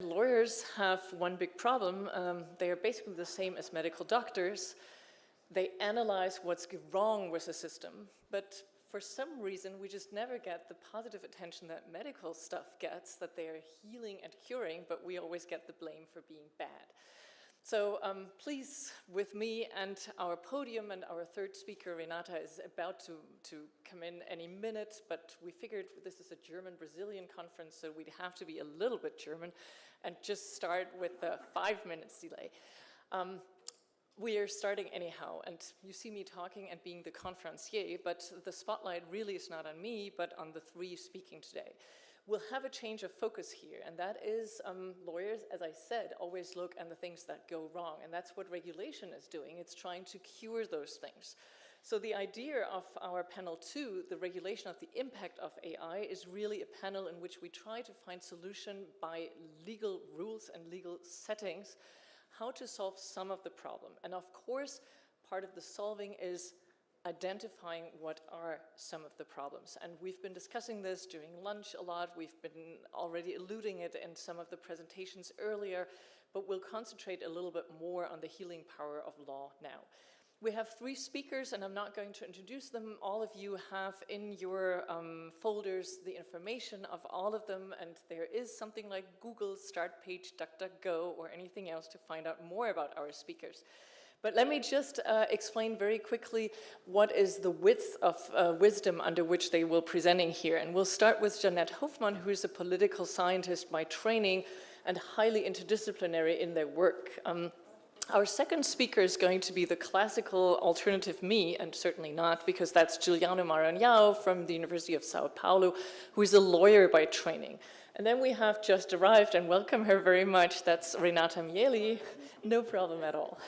lawyers have one big problem. They are basically the same as medical doctors. They analyze what's wrong with the system, but for some reason, we just never get the positive attention that medical stuff gets, that they are healing and curing, but we always get the blame for being bad. So please, with me and our podium, and our third speaker, Renata, is about to come in any minute, but we figured this is a German-Brazilian conference, so we'd have to be a little bit German and just start with a 5 minutes delay. We are starting anyhow, and you see me talking and being the conferencier, but the spotlight really is not on me, but on the three speaking today. We'll have a change of focus here, and that is lawyers, as I said, always look at the things that go wrong, and that's what regulation is doing. It's trying to cure those things. So the idea of our panel 2, the regulation of the impact of AI, is really a panel in which we try to find solution by legal rules and legal settings, how to solve some of the problem. And of course, part of the solving is identifying what are some of the problems. And we've been discussing this during lunch a lot. We've been already alluding it in some of the presentations earlier, but we'll concentrate a little bit more on the healing power of law now. We have three speakers, and I'm not going to introduce them. All of you have in your folders the information of all of them, and there is something like Google, Start Page, DuckDuckGo, or anything else to find out more about our speakers. But let me just explain very quickly what is the width of wisdom under which they will be presenting here. And we'll start with Jeanette Hofmann, who is a political scientist by training and highly interdisciplinary in their work. Our second speaker is going to be the classical alternative me, and certainly not, because that's Giuliano Maranhão from the University of Sao Paulo, who is a lawyer by training. And then we have just arrived, and welcome her very much, that's Renata Mieli. No problem at all.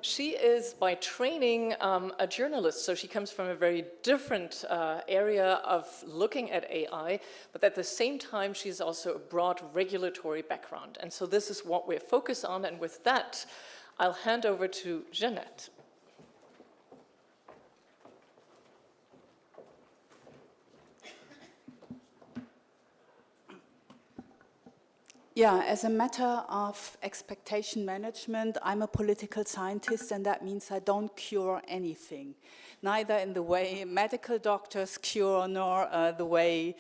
She is by training a journalist, so she comes from a very different area of looking at AI, but at the same time she's also a broad regulatory background. And so this is what we're focused on, and with that I'll hand over to Jeanette. Yeah, as a matter of expectation management, I'm a political scientist, and that means I don't cure anything, neither in the way medical doctors cure nor the way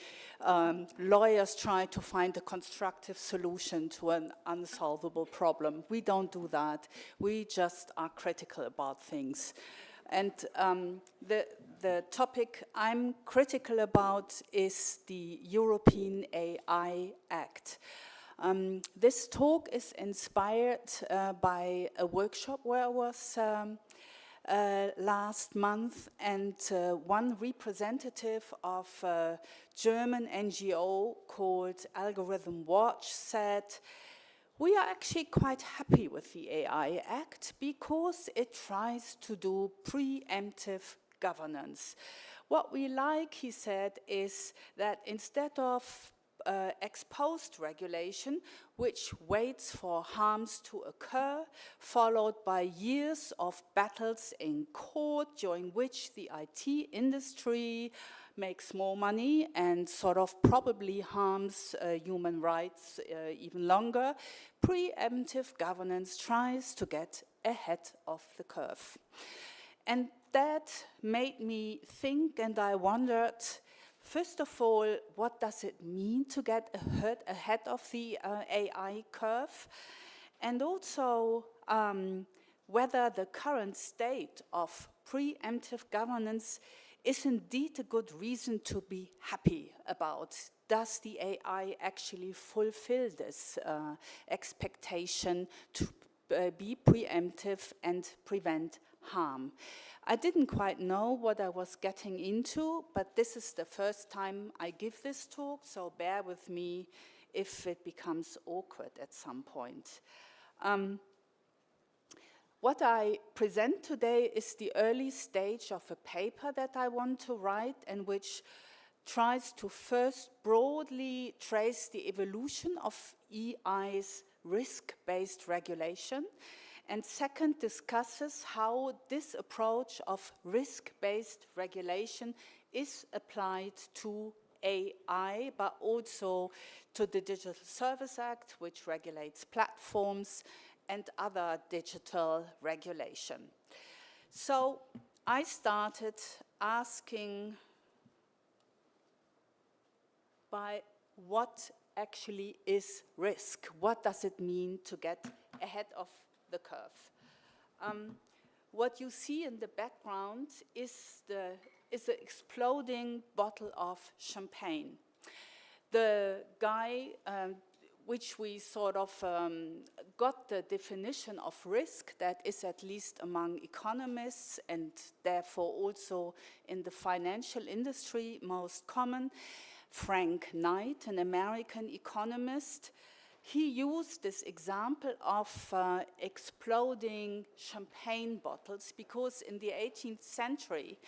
lawyers try to find a constructive solution to an unsolvable problem. We don't do that. We just are critical about things. And the topic I'm critical about is the European AI Act. This talk is inspired by a workshop where I was last month, and one representative of a German NGO called Algorithm Watch said, we are actually quite happy with the AI Act because it tries to do preemptive governance. What we like, he said, is that instead of ex-post regulation, which waits for harms to occur, followed by years of battles in court during which the IT industry makes more money and sort of probably harms human rights even longer, preemptive governance tries to get ahead of the curve. And that made me think, and I wondered, first of all, what does it mean to get ahead of the AI curve? And also, whether the current state of preemptive governance is indeed a good reason to be happy about. Does the AI actually fulfill this expectation to be preemptive and prevent harm? I didn't quite know what I was getting into, but this is the first time I give this talk, so bear with me if it becomes awkward at some point. What I present today is the early stage of a paper that I want to write, and which tries to first broadly trace the evolution of EI's risk-based regulation, and second discusses how this approach of risk-based regulation is applied to AI, but also to the Digital Service Act, which regulates platforms and other digital regulation. So I started asking by what actually is risk? What does it mean to get ahead of the curve? What you see in the background is the exploding bottle of champagne. The guy, which we sort of got the definition of risk that is at least among economists and therefore also in the financial industry most common, Frank Knight, an American economist. He used this example of exploding champagne bottles because in the 18th century,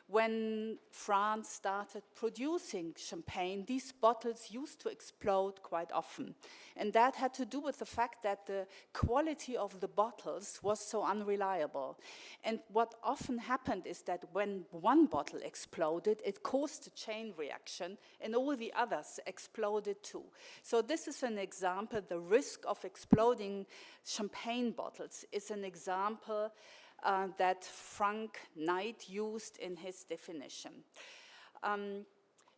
when France started producing champagne, these bottles used to explode quite often. And that had to do with the fact that the quality of the bottles was so unreliable. And what often happened is that when one bottle exploded, it caused a chain reaction, and all the others exploded too. So this is an example. The risk of exploding champagne bottles is an example that Frank Knight used in his definition.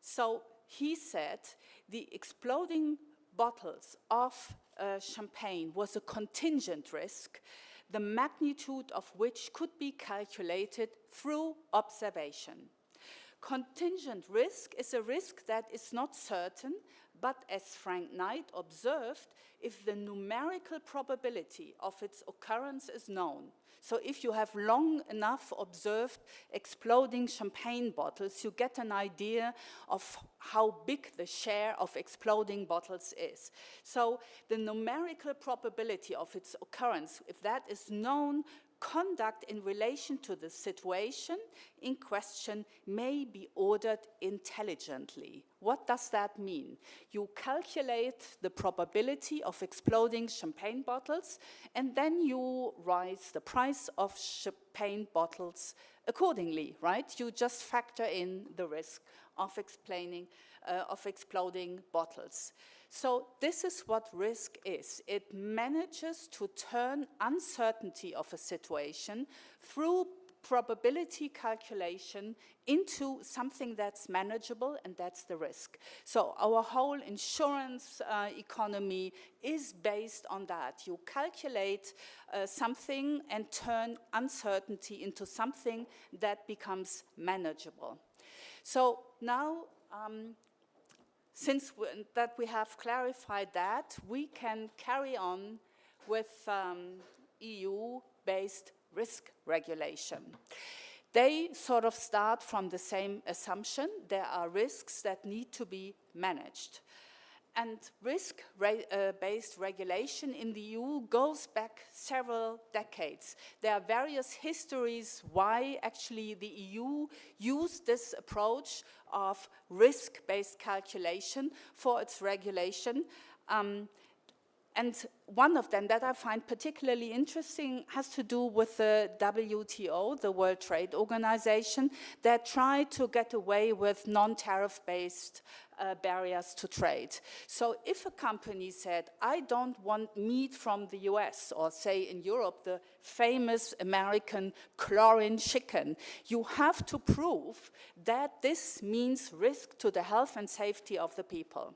So he said the exploding bottles of champagne was a contingent risk, the magnitude of which could be calculated through observation. Contingent risk is a risk that is not certain, but as Frank Knight observed, if the numerical probability of its occurrence is known. So if you have long enough observed exploding champagne bottles, you get an idea of how big the share of exploding bottles is. So the numerical probability of its occurrence, if that is known, conduct in relation to the situation in question may be ordered intelligently. What does that mean? You calculate the probability of exploding champagne bottles, and then you raise the price of champagne bottles accordingly, right? You just factor in the risk of exploding bottles. So this is what risk is. It manages to turn uncertainty of a situation through probability calculation into something that's manageable, and that's the risk. So our whole insurance economy is based on that. You calculate something and turn uncertainty into something that becomes manageable. So now, since we have clarified that, we can carry on with EU-based risk regulation. They sort of start from the same assumption. There are risks that need to be managed. And risk-based regulation in the EU goes back several decades. There are various histories why actually the EU used this approach of risk-based calculation for its regulation. And one of them that I find particularly interesting has to do with the WTO, the World Trade Organization, that tried to get away with non-tariff-based barriers to trade. So if a company said, I don't want meat from the US, or say in Europe, the famous American chlorine chicken, you have to prove that this means risk to the health and safety of the people.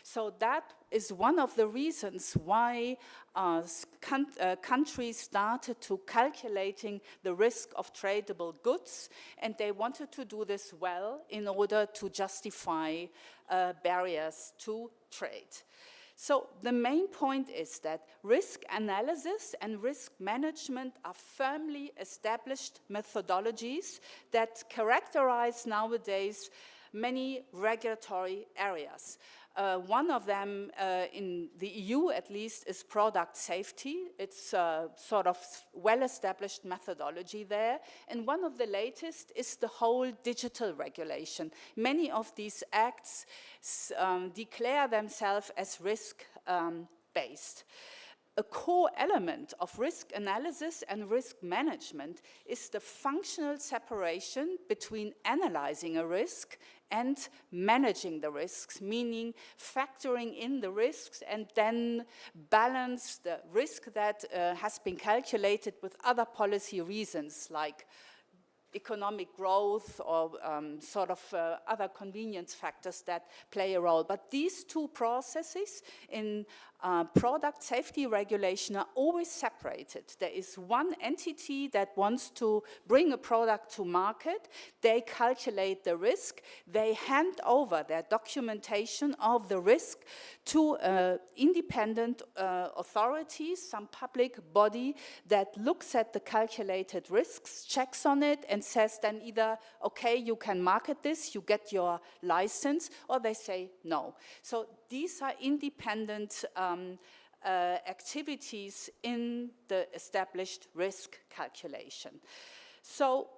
So that is one of the reasons why countries started to calculating the risk of tradable goods, and they wanted to do this well in order to justify barriers to trade. So the main point is that risk analysis and risk management are firmly established methodologies that characterize nowadays many regulatory areas. One of them, in the EU at least, is product safety. It's a sort of well-established methodology there. And one of the latest is the whole digital regulation. Many of these acts declare themselves as risk-based. a core element of risk analysis and risk management is the functional separation between analyzing a risk and managing the risks, meaning factoring in the risks and then balance the risk that has been calculated with other policy reasons like economic growth or other convenience factors that play a role. But these two processes in product safety regulation are always separated. There is one entity that wants to bring a product to market. They calculate the risk. They hand over their documentation of the risk to independent authorities, some public body that looks at the calculated risks, checks on it, and says then either, okay, you can market this, you get your license, or they say no. So these are independent activities in the established risk calculation. So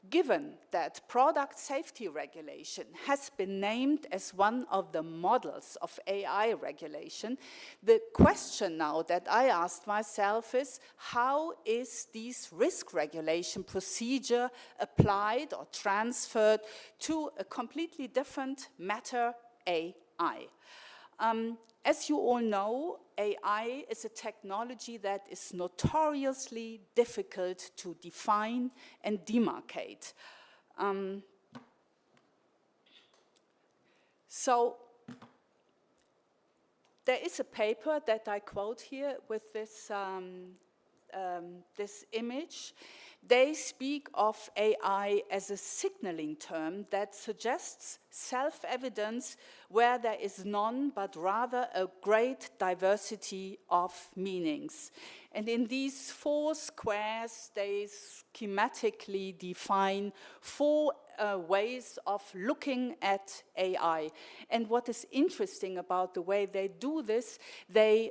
given that product safety regulation has been named as one of the models of AI regulation, the question now that I asked myself is, how is this risk regulation procedure applied or transferred to a completely different matter, AI? As you all know, AI is a technology that is notoriously difficult to define and demarcate. So there is a paper that I quote here with this, this image. They speak of AI as a signaling term that suggests self-evidence where there is none, but rather a great diversity of meanings. And in these 4 squares, they schematically define 4 ways of looking at AI. And what is interesting about the way they do this, they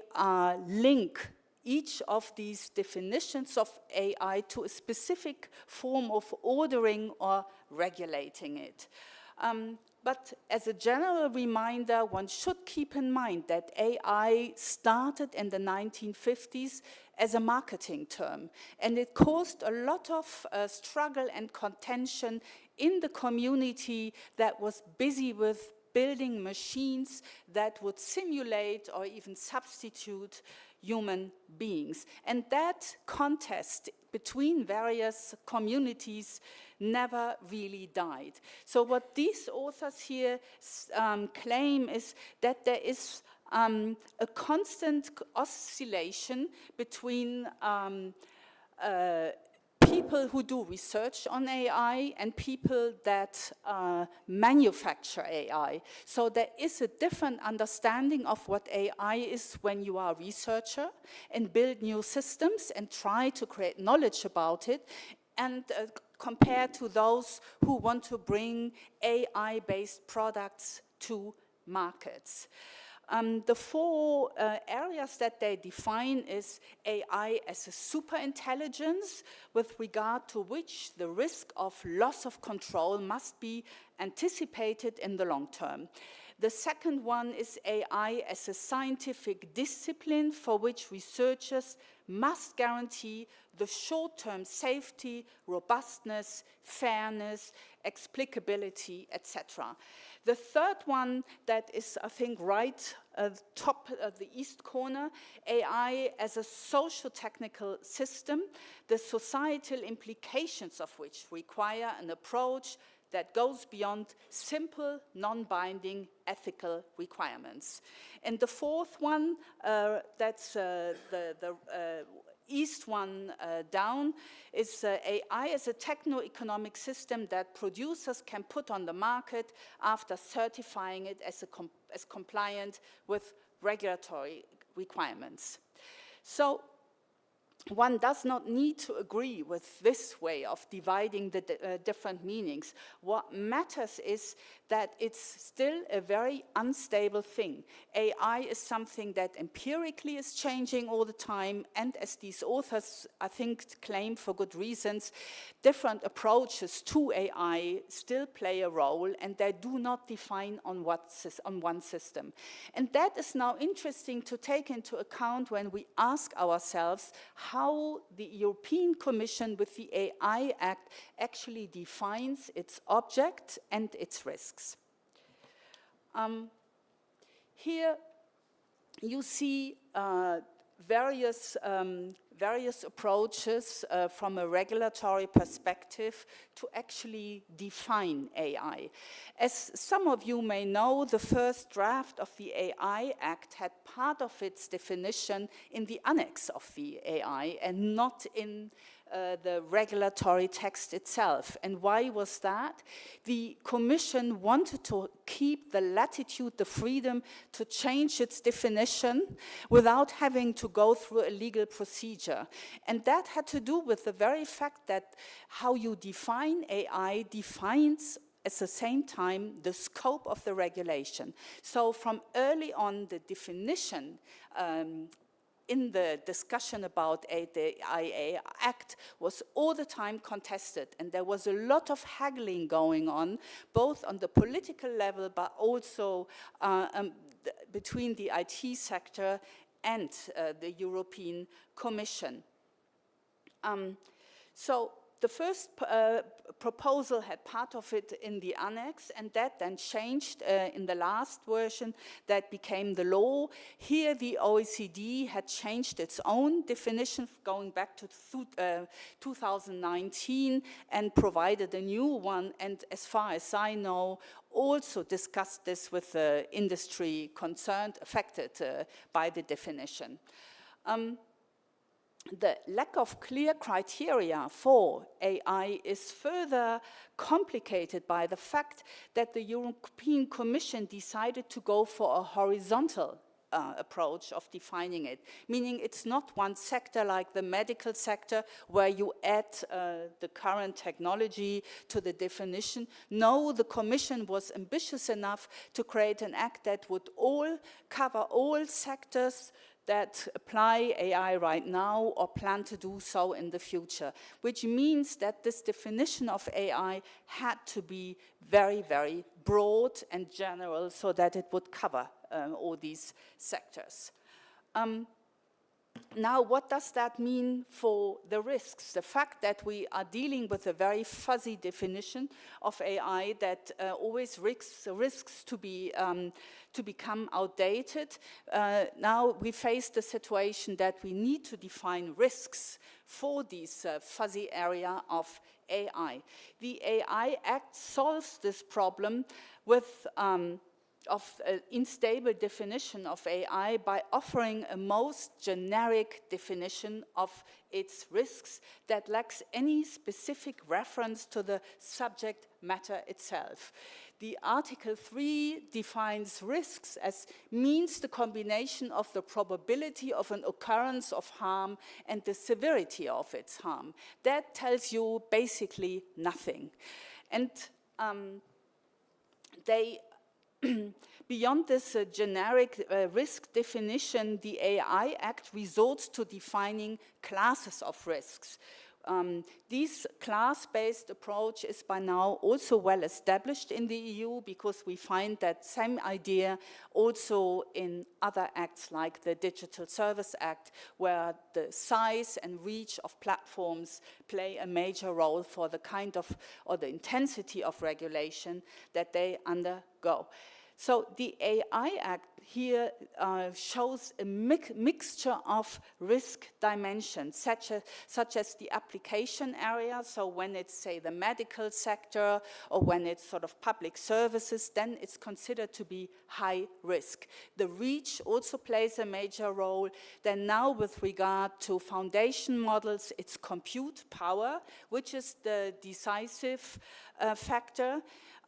link each of these definitions of AI to a specific form of ordering or regulating it. But as a general reminder, one should keep in mind that AI started in the 1950s as a marketing term, and it caused a lot of struggle and contention in the community that was busy with building machines that would simulate or even substitute human beings. And that contest between various communities never really died. So what these authors here claim is that there is a constant oscillation between people who do research on AI and people that manufacture AI. So there is a different understanding of what AI is when you are a researcher and build new systems and try to create knowledge about it, and compared to those who want to bring AI-based products to markets. The 4 areas that they define is AI as a superintelligence with regard to which the risk of loss of control must be anticipated in the long term. The second one is AI as a scientific discipline for which researchers must guarantee the short-term safety, robustness, fairness, explicability, etc. The third one that is, I think, right at the top of the east corner, AI as a social-technical system, the societal implications of which require an approach that goes beyond simple, non-binding ethical requirements. And the fourth one, that's the east one down, is AI as a techno-economic system that producers can put on the market after certifying it as compliant with regulatory requirements. So one does not need to agree with this way of dividing the different meanings. What matters is that it's still a very unstable thing. AI is something that empirically is changing all the time, and as these authors, I think, claim for good reasons, different approaches to AI still play a role, and they do not define on one system. And that is now interesting to take into account when we ask ourselves how the European Commission with the AI Act actually defines its object and its risks. Here you see various approaches from a regulatory perspective to actually define AI. As some of you may know, the first draft of the AI Act had part of its definition in the annex of the AI and not in the regulatory text itself. And why was that? The Commission wanted to keep the latitude, the freedom to change its definition without having to go through a legal procedure. And that had to do with the very fact that how you define AI defines at the same time the scope of the regulation. So from early on, the definition in the discussion about the AI Act was all the time contested, and there was a lot of haggling going on, both on the political level, but also between the IT sector and the European Commission. So the first proposal had part of it in the annex, and that then changed in the last version that became the law. Here the OECD had changed its own definition going back to 2019 and provided a new one, and as far as I know, also discussed this with the industry concerned, affected by the definition. The lack of clear criteria for AI is further complicated by the fact that the European Commission decided to go for a horizontal approach of defining it, meaning it's not one sector like the medical sector where you add the current technology to the definition. No, the Commission was ambitious enough to create an act that would cover all sectors that apply AI right now or plan to do so in the future, which means that this definition of AI had to be very, very broad and general so that it would cover all these sectors. Now, what does that mean for the risks? The fact that we are dealing with a very fuzzy definition of AI that always risks to become outdated. Now we face the situation that we need to define risks for this fuzzy area of AI. The AI Act solves this problem with of an unstable definition of AI by offering a most generic definition of its risks that lacks any specific reference to the subject matter itself. The Article 3 defines risks as means the combination of the probability of an occurrence of harm and the severity of its harm. That tells you basically nothing. And beyond this generic risk definition, the AI Act resorts to defining classes of risks. This class-based approach is by now also well established in the EU because we find that same idea also in other acts like the Digital Service Act, where the size and reach of platforms play a major role for the kind of, or the intensity of regulation that they undergo. So the AI Act here shows a mixture of risk dimensions, such as the application area. So when it's, say, the medical sector or when it's sort of public services, then it's considered to be high risk. The reach also plays a major role. Then now with regard to foundation models, it's compute power, which is the decisive factor.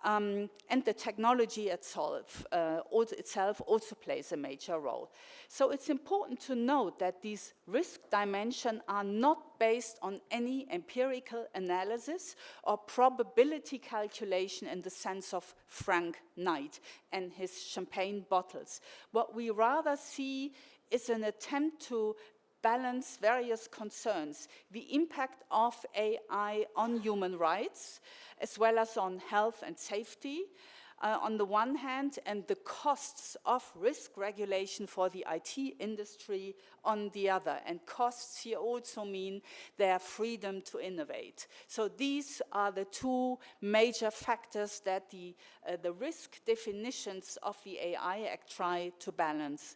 And the technology itself also plays a major role. So it's important to note that these risk dimensions are not based on any empirical analysis or probability calculation in the sense of Frank Knight and his champagne bottles. What we rather see is an attempt to balance various concerns, the impact of AI on human rights, as well as on health and safety, on the one hand, and the costs of risk regulation for the IT industry on the other. And costs here also mean their freedom to innovate. So these are the two major factors that the risk definitions of the AI Act try to balance.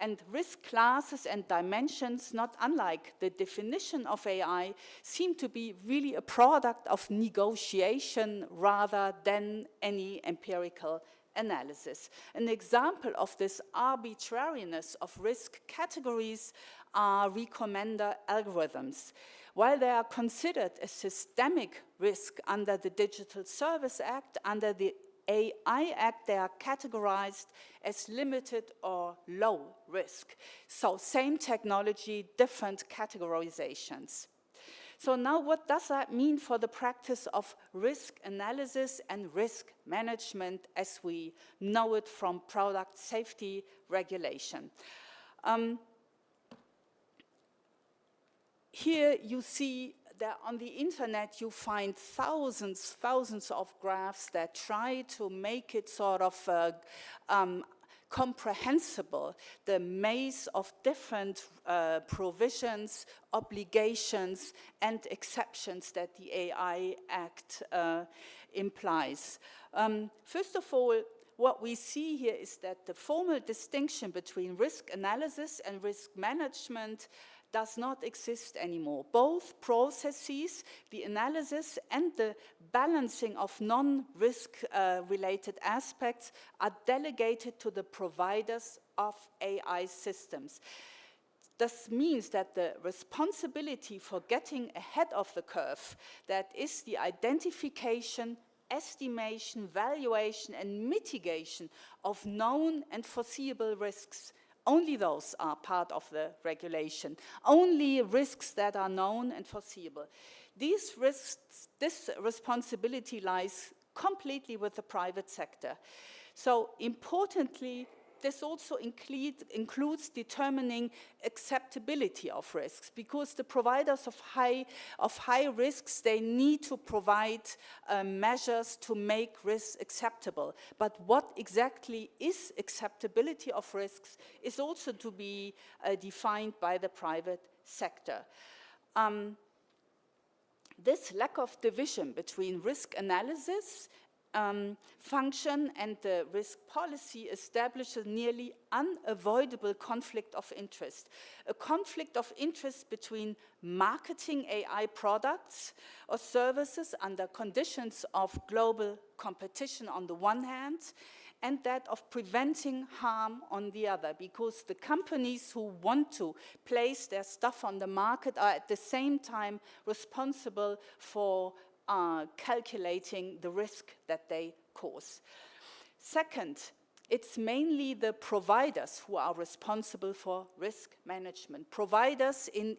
And risk classes and dimensions, not unlike the definition of AI, seem to be really a product of negotiation rather than any empirical analysis. An example of this arbitrariness of risk categories are recommender algorithms. While they are considered a systemic risk under the Digital Service Act, under the AI Act, they are categorized as limited or low risk. So same technology, different categorizations. So now what does that mean for the practice of risk analysis and risk management as we know it from product safety regulation? Here you see that on the internet you find thousands of graphs that try to make it sort of comprehensible, the maze of different provisions, obligations, and exceptions that the AI Act implies. First of all, what we see here is that the formal distinction between risk analysis and risk management does not exist anymore. Both processes, the analysis and the balancing of non-risk related aspects, are delegated to the providers of AI systems. This means that the responsibility for getting ahead of the curve, that is the identification, estimation, valuation, and mitigation of known and foreseeable risks, only those are part of the regulation. Only risks that are known and foreseeable. These risks, this responsibility lies completely with the private sector. So importantly, this also includes determining acceptability of risks, because the providers of high risks, they need to provide measures to make risks acceptable. But what exactly is acceptability of risks is also to be defined by the private sector. This lack of division between risk analysis function and the risk policy establishes a nearly unavoidable conflict of interest. A conflict of interest between marketing AI products or services under conditions of global competition on the one hand, and that of preventing harm on the other, because the companies who want to place their stuff on the market are at the same time responsible for calculating the risk that they cause. Second, it's mainly the providers who are responsible for risk management. Providers in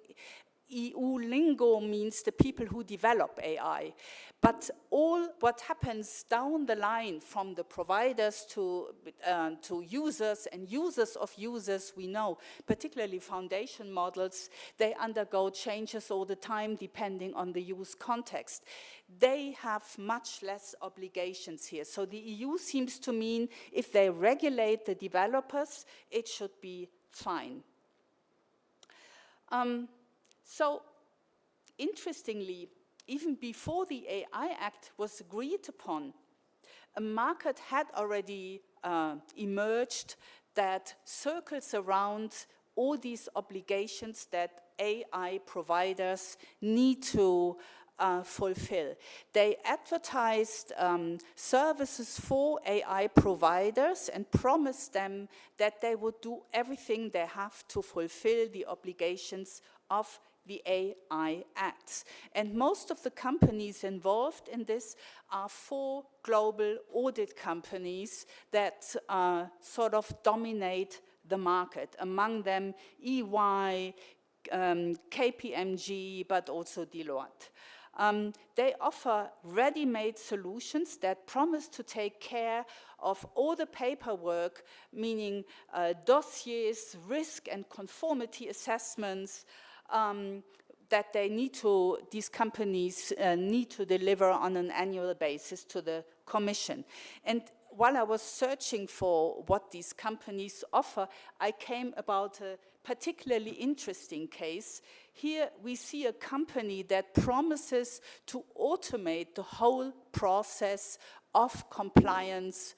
EU lingo means the people who develop AI. But all what happens down the line from the providers to users and users of users, we know, particularly foundation models, they undergo changes all the time depending on the use context. They have much less obligations here. So the EU seems to mean if they regulate the developers, it should be fine. So, interestingly, even before the AI Act was agreed upon, a market had already emerged that circles around all these obligations that AI providers need to fulfill. They advertised services for AI providers and promised them that they would do everything they have to fulfill the obligations of the AI Acts. And most of the companies involved in this are 4 global audit companies that sort of dominate the market. Among them, EY, KPMG, but also Deloitte. They offer ready-made solutions that promise to take care of all the paperwork, meaning dossiers, risk and conformity assessments that these companies need to deliver on an annual basis to the Commission. And while I was searching for what these companies offer, I came about a particularly interesting case. Here we see a company that promises to automate the whole process of compliance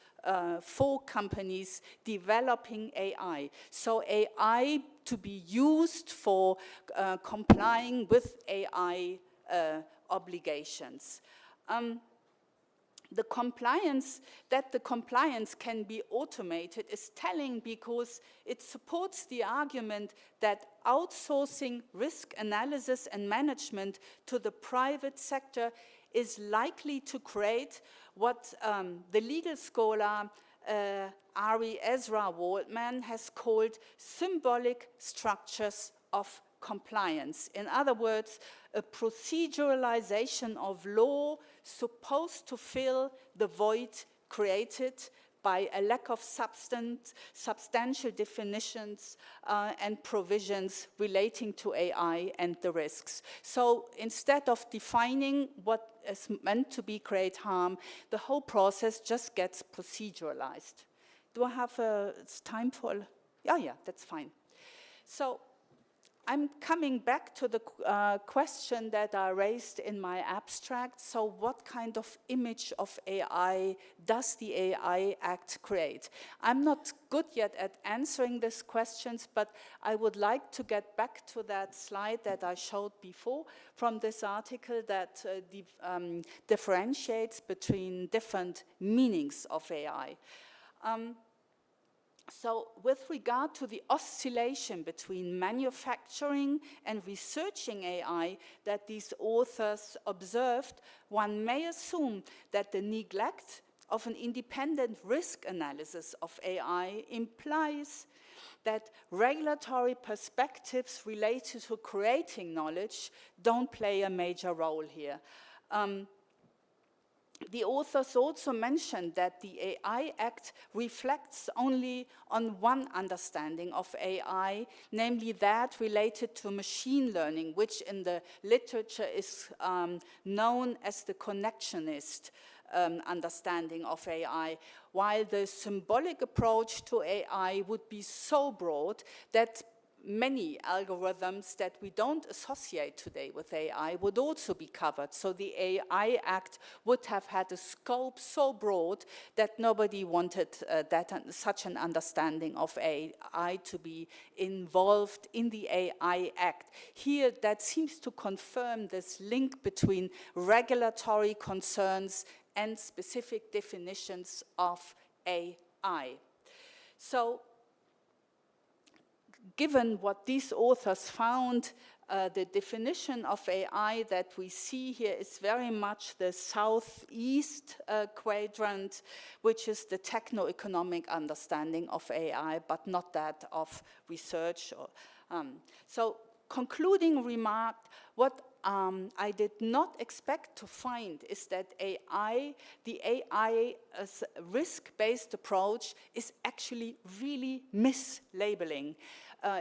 for companies developing AI. So AI to be used for complying with AI obligations. The compliance can be automated is telling because it supports the argument that outsourcing risk analysis and management to the private sector is likely to create what the legal scholar Ari Ezra Waldman has called symbolic structures of compliance. In other words, a proceduralization of law supposed to fill the void created by a lack of substantial definitions and provisions relating to AI and the risks. So instead of defining what is meant to be great harm, the whole process just gets proceduralized. Do I have time for? Oh yeah, that's fine. So I'm coming back to the question that I raised in my abstract. So what kind of image of AI does the AI Act create? I'm not good yet at answering these questions, but I would like to get back to that slide that I showed before from this article that differentiates between different meanings of AI. So with regard to the oscillation between manufacturing and researching AI that these authors observed, one may assume that the neglect of an independent risk analysis of AI implies that regulatory perspectives related to creating knowledge don't play a major role here. The authors also mentioned that the AI Act reflects only on one understanding of AI, namely that related to machine learning, which in the literature is known as the connectionist understanding of AI, while the symbolic approach to AI would be so broad that many algorithms that we don't associate today with AI would also be covered. So the AI Act would have had a scope so broad that nobody wanted such an understanding of AI to be involved in the AI Act. Here, that seems to confirm this link between regulatory concerns and specific definitions of AI. So, given what these authors found, the definition of AI that we see here is very much the southeast quadrant, which is the techno-economic understanding of AI, but not that of research. So, concluding remark, what I did not expect to find is that the AI as a risk-based approach is actually really mislabeling.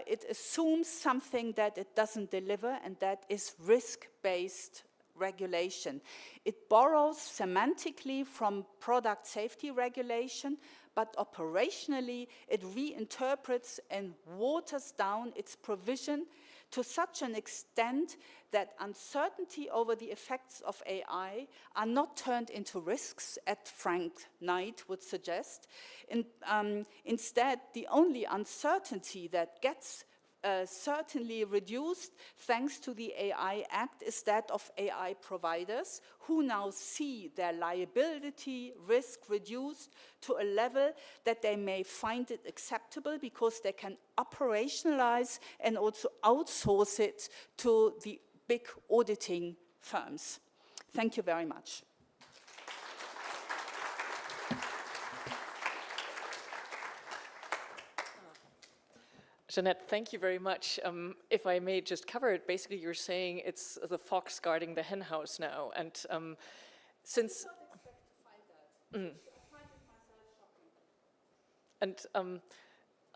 It assumes something that it doesn't deliver, and that is risk-based regulation. It borrows semantically from product safety regulation, but operationally it reinterprets and waters down its provision to such an extent that uncertainty over the effects of AI are not turned into risks, as Frank Knight would suggest. Instead, the only uncertainty that gets certainly reduced thanks to the AI Act is that of AI providers who now see their liability risk reduced to a level that they may find it acceptable because they can operationalize and also outsource it to the big auditing firms. Thank you very much. Jeanette, thank you very much. If I may just cover it, basically you're saying it's the fox guarding the hen house now. And since... And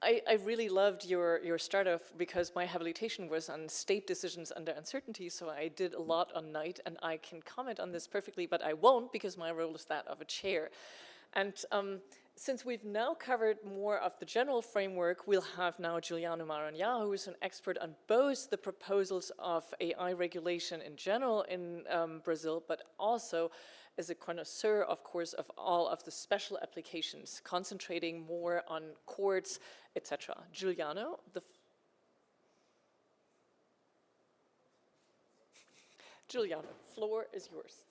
I really loved your start off because my habilitation was on state decisions under uncertainty, so I did a lot on night, and I can comment on this perfectly, but I won't because my role is that of a chair. And since we've now covered more of the general framework, we'll have now Giuliano Maragna, who is an expert on both the proposals of AI regulation in general in Brazil, but also as a connoisseur, of course, of all of the special applications, concentrating more on courts, etc. Giuliano, Giuliano, floor is yours.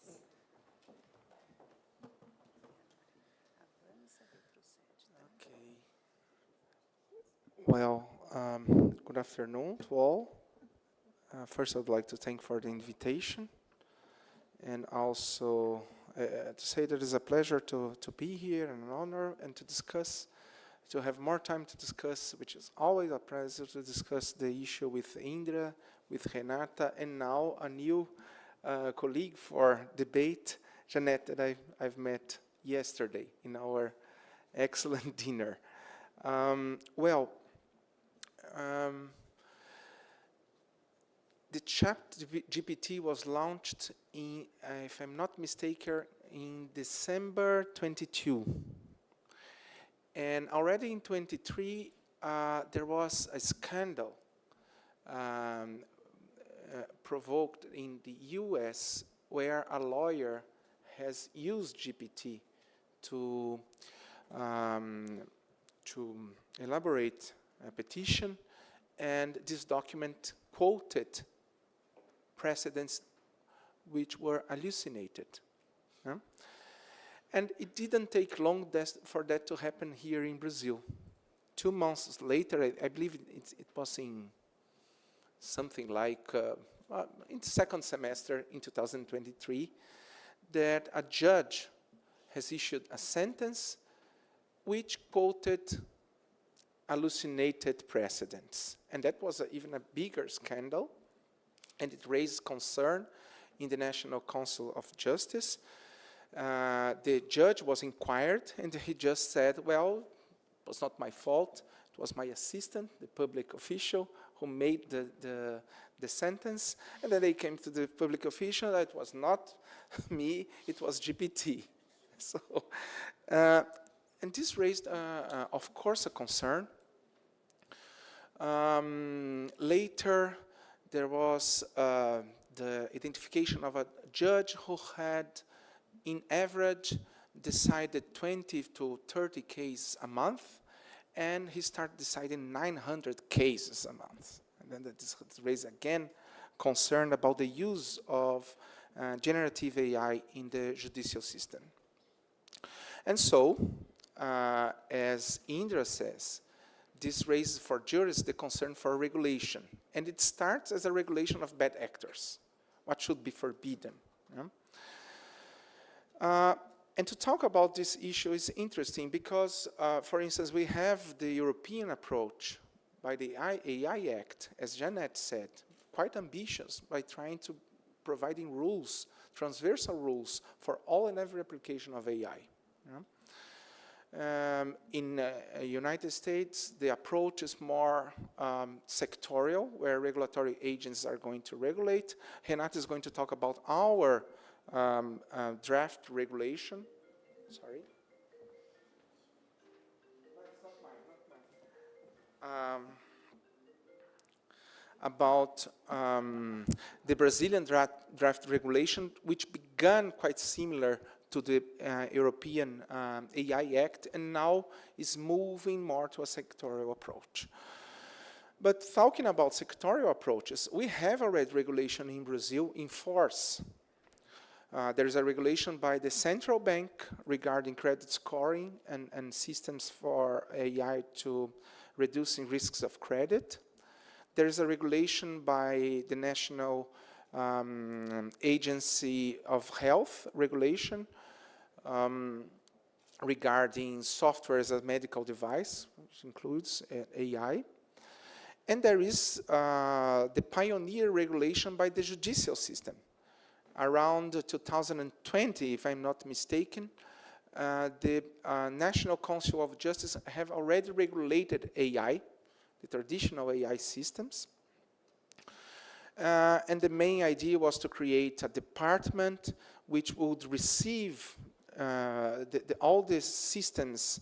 Well, good afternoon to all. First, I'd like to thank for the invitation, and also to say that it's a pleasure to be here and an honor and to discuss, to have more time to discuss, which is always a pleasure to discuss the issue with Indra, with Renata, and now a new colleague for debate, Jeanette, that I've met yesterday in our excellent dinner. The ChatGPT was launched in, if I'm not mistaken, in December 22. And already in 23, there was a scandal provoked in the US where a lawyer has used GPT to elaborate a petition, and this document quoted precedents which were hallucinated. And it didn't take long for that to happen here in Brazil. 2 months later, I believe it was in something like in the second semester in 2023, that a judge has issued a sentence which quoted hallucinated precedents. And that was even a bigger scandal, and it raised concern in the National Council of Justice. The judge was inquired, and he just said, well, it was not my fault, it was my assistant, the public official, who made the sentence. And then they came to the public official, it was not me, it was GPT. So, and this raised, of course, a concern. Later, there was the identification of a judge who had, in average, decided 20 to 30 cases a month, and he started deciding 900 cases a month. And then this raised again concern about the use of generative AI in the judicial system. And so, as Indra says, this raises for jurists the concern for regulation. And it starts as a regulation of bad actors. What should be forbidden? And to talk about this issue is interesting because, for instance, we have the European approach by the AI Act, as Jeanette said, quite ambitious by trying to providing rules, transversal rules for all and every application of AI. In the United States, the approach is more sectorial, where regulatory agents are going to regulate. Renata is going to talk about our draft regulation. Sorry. That's not mine. About the Brazilian draft regulation, which began quite similar to the European AI Act, and now is moving more to a sectorial approach. But talking about sectorial approaches, we have already regulation in Brazil in force. There is a regulation by the central bank regarding credit scoring and systems for AI to reducing risks of credit. There is a regulation by the National Agency of Health regulation regarding software as a medical device, which includes AI. And there is the pioneer regulation by the judicial system. Around 2020, if I'm not mistaken, the National Council of Justice have already regulated AI, the traditional AI systems. And the main idea was to create a department which would receive all the systems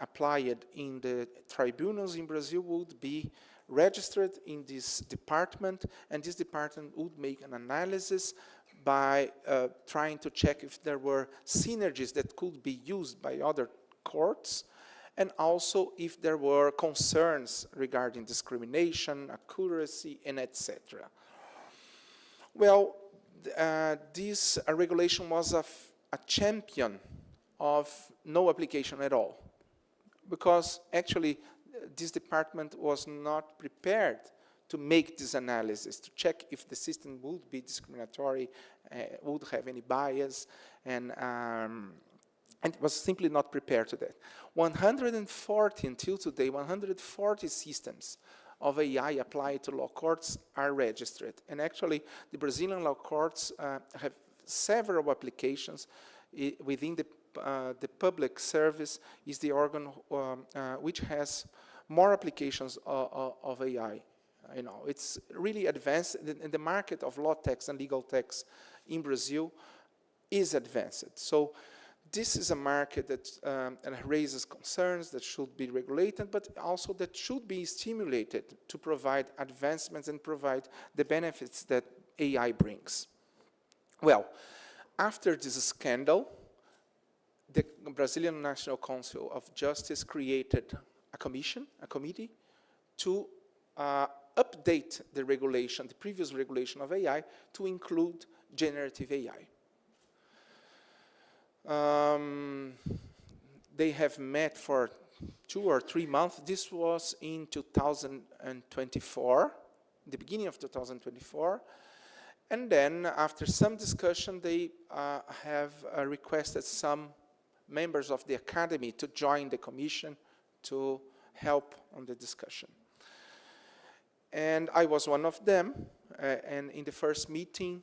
applied in the tribunals in Brazil would be registered in this department, and this department would make an analysis by trying to check if there were synergies that could be used by other courts, and also if there were concerns regarding discrimination, accuracy, and etc. Well, this regulation was a champion of no application at all, because actually this department was not prepared to make this analysis, to check if the system would be discriminatory, would have any bias, and it was simply not prepared to that. 140, until today, 140 systems of AI applied to law courts are registered. And actually, the Brazilian law courts have several applications within the public service is the organ which has more applications of AI. You know, it's really advanced. The market of law text and legal text in Brazil is advanced. So this is a market that raises concerns that should be regulated, but also that should be stimulated to provide advancements and provide the benefits that AI brings. Well, after this scandal, the Brazilian National Council of Justice created a committee, to update the regulation, the previous regulation of AI, to include generative AI. They have met for 2 or 3 months. This was in 2024, the beginning of 2024. And then, after some discussion, they have requested some members of the academy to join the commission to help on the discussion. And I was one of them, and in the first meeting,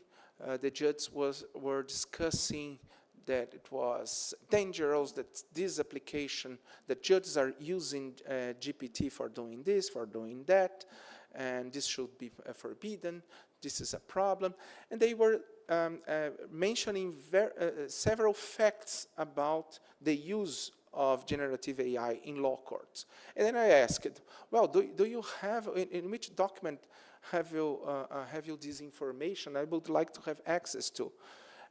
the judges were discussing that it was dangerous, that this application, that judges are using GPT for doing this, for doing that, and this should be forbidden, this is a problem. And they were mentioning several facts about the use of generative AI in law courts. And then I asked, well, do you have, in which document have you this information? I would like to have access to.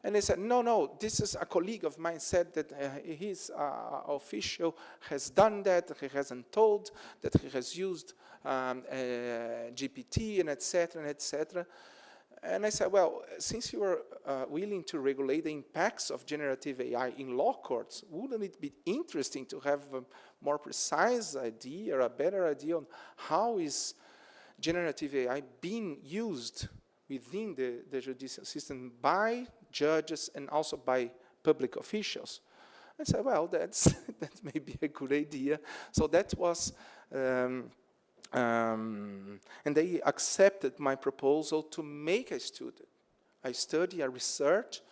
And they said, no, this is a colleague of mine said that his official has done that, he hasn't told, that he has used GPT and etc. and etc. And I said, well, since you are willing to regulate the impacts of generative AI in law courts, wouldn't it be interesting to have a more precise idea or a better idea on how is generative AI being used within the judicial system by judges and also by public officials? I said, well, that may be a good idea. So that was, and they accepted my proposal to make a study, a research,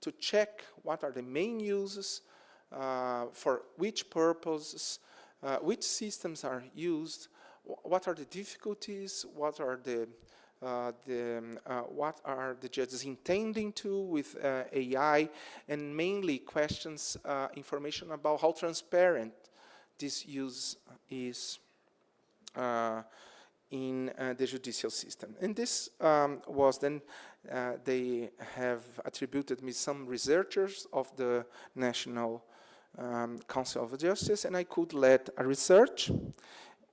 to check what are the main uses, for which purposes, which systems are used, what are the difficulties, what are the judges intending to with AI, and mainly questions, information about how transparent this use is in the judicial system. And this was then, they have attributed me some researchers of the National Council of Justice, and I could lead a research.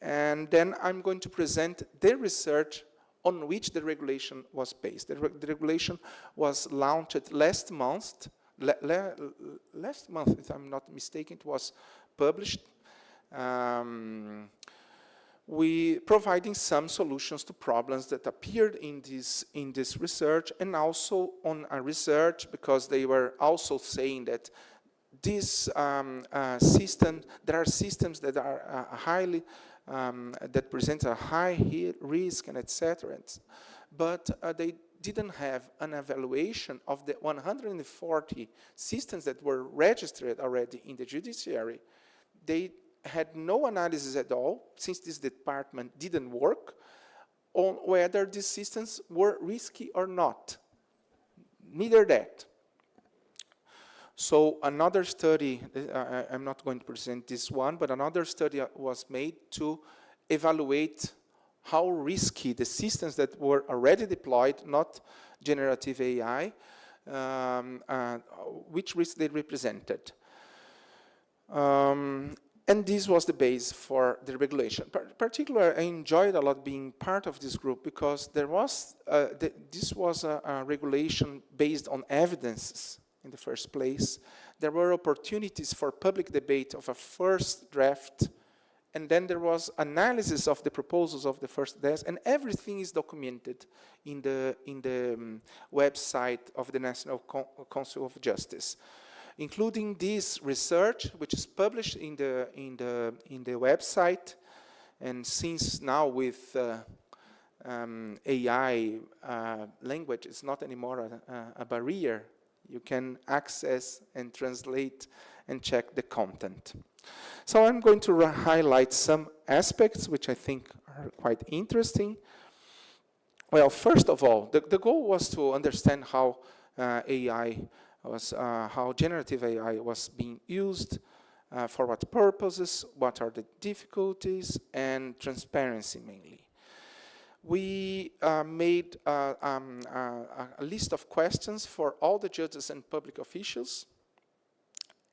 And then I'm going to present the research on which the regulation was based. The regulation was launched last month. Last month, if I'm not mistaken, it was published. We providing some solutions to problems that appeared in this research, and also on a research, because they were also saying that this system, there are systems that are highly that present a high risk and etc. But they didn't have an evaluation of the 140 systems that were registered already in the judiciary. They had no analysis at all, since this department didn't work, on whether these systems were risky or not. Neither that. So another study, I'm not going to present this one, but another study was made to evaluate how risky the systems that were already deployed, not generative AI, which risk they represented. And this was the base for the regulation. Particularly, I enjoyed a lot being part of this group, because there was this was a regulation based on evidences in the first place. There were opportunities for public debate of a first draft, and then there was analysis of the proposals of the first draft, and everything is documented in the website of the National Council of Justice, including this research, which is published in the website. And since now with AI, language is not anymore a barrier, you can access and translate and check the content. So I'm going to highlight some aspects which I think are quite interesting. Well, first of all, the goal was to understand how how generative AI was being used, for what purposes, what are the difficulties, and transparency mainly. We made a list of questions for all the judges and public officials,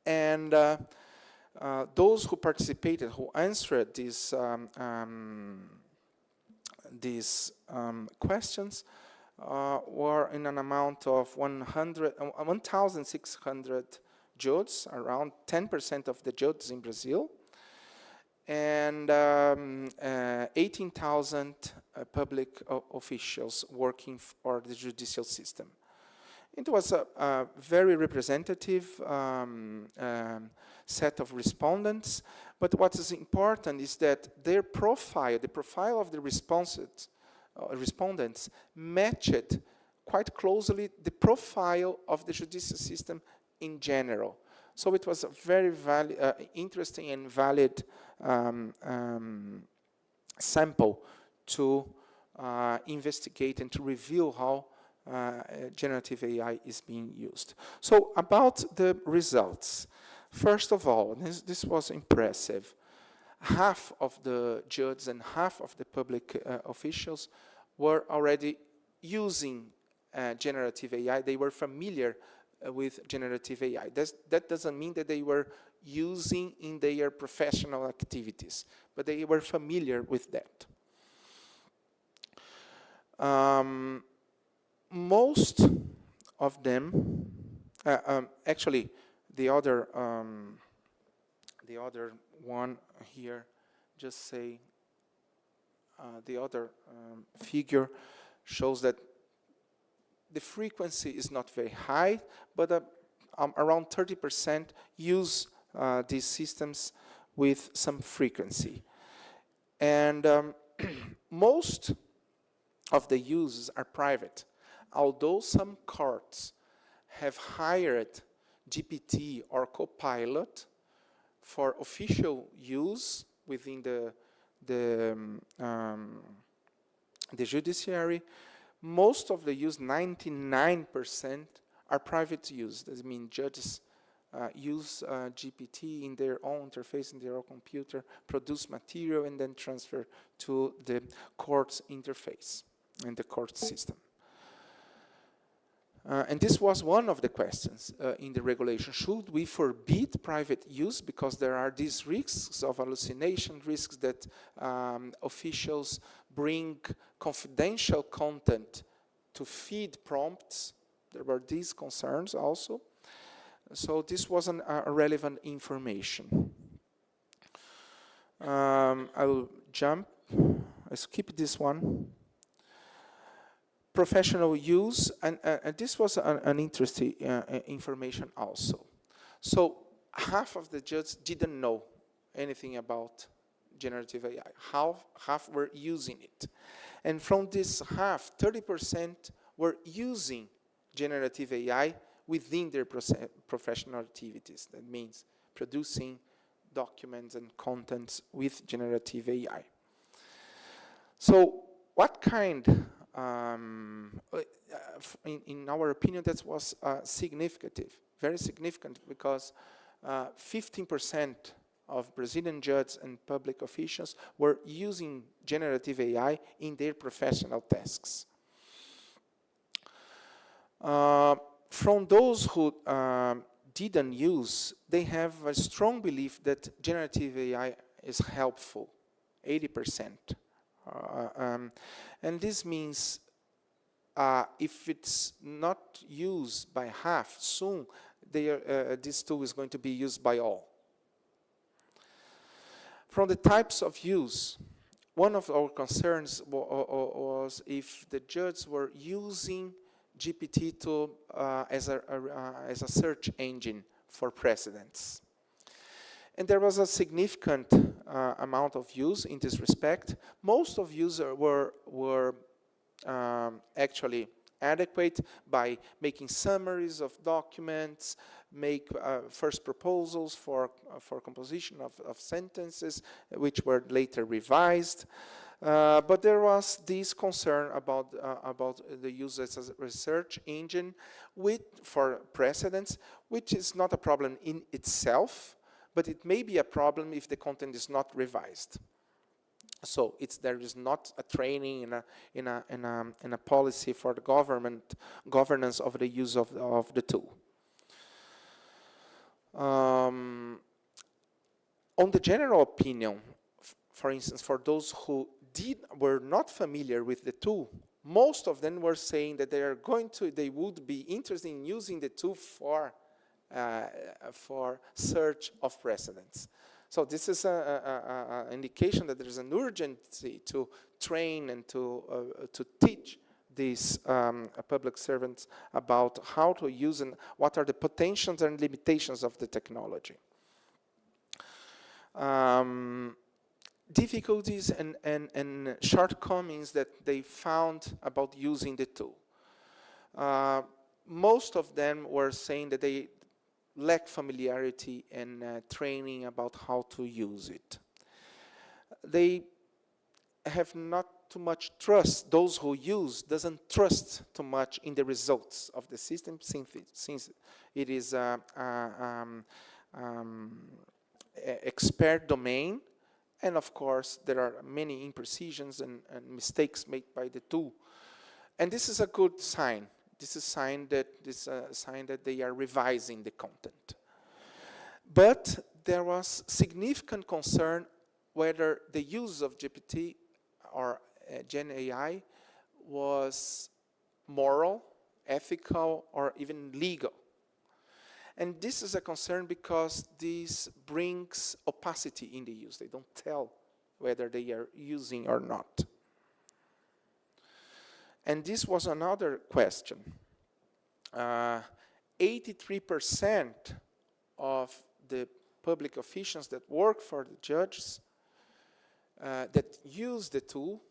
and those who participated, who answered these questions, were in an amount of 1,600 judges, around 10% of the judges in Brazil, and 18,000 public officials working for the judicial system. It was a very representative set of respondents, but what is important is that their profile, the profile of the respondents, matched quite closely the profile of the judicial system in general. So it was a very interesting and valid sample to investigate and to review how generative AI is being used. So about the results. First of all, this was impressive. Half of the judges and half of the public officials were already using generative AI. They were familiar with generative AI. That doesn't mean that they were using in their professional activities, but they were familiar with that. Most of them, actually, the other one here, just say the other figure shows that the frequency is not very high, but around 30% use these systems with some frequency. And most of the uses are private, although some courts have hired GPT or Copilot for official use within the judiciary. Most of the use, 99%, are private use. That means judges use GPT in their own interface, in their own computer, produce material, and then transfer to the court's interface and the court system. And this was one of the questions in the regulation. Should we forbid private use because there are these risks of hallucination, risks that officials bring confidential content to feed prompts? There were these concerns also. So this wasn't relevant information. I will I skip this one. Professional use, and this was an interesting information also. So half of the judges didn't know anything about generative AI. Half were using it. And from this half, 30% were using generative AI within their professional activities. That means producing documents and contents with generative AI. So what kind, in our opinion, that was significant, very significant, because 15% of Brazilian judges and public officials were using generative AI in their professional tasks. From those who didn't use, they have a strong belief that generative AI is helpful, 80%. And this means if it's not used by half soon, this tool is going to be used by all. From the types of use, one of our concerns was if the judges were using GPT as a search engine for precedents. And there was a significant amount of use in this respect. Most of users were actually adequate by making summaries of documents, make first proposals for composition of sentences, which were later revised. But there was this concern about the use as a research engine for precedents, which is not a problem in itself, but it may be a problem if the content is not revised. So there is not a training in a policy for the governance of the use of the tool. On the general opinion, for instance, for those who were not familiar with the tool, most of them were saying that they would be interested in using the tool for search of precedents. So this is an indication that there is an urgency to train and to teach these public servants about how to use and what are the potentials and limitations of the technology. Difficulties and shortcomings that they found about using the tool. Most of them were saying that they lack familiarity and training about how to use it. They have not too much trust. Those who use doesn't trust too much in the results of the system since it is expert domain, and of course there are many imprecisions and mistakes made by the tool. And this is a good sign. This is a sign that they are revising the content. But there was significant concern whether the use of GPT or Gen AI was moral, ethical, or even legal. And this is a concern because this brings opacity in the use. They don't tell whether they are using or not. And this was another question. 83% of the public officials that work for the judges that use the tool,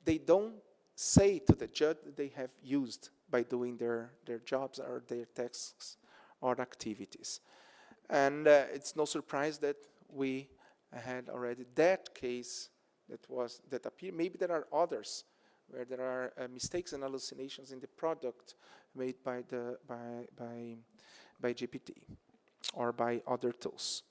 they don't say to the judge that they have used by doing their jobs or their tasks or activities. And it's no surprise that we had already that case that appeared. Maybe there are others where there are mistakes and hallucinations in the product made by GPT or by other tools.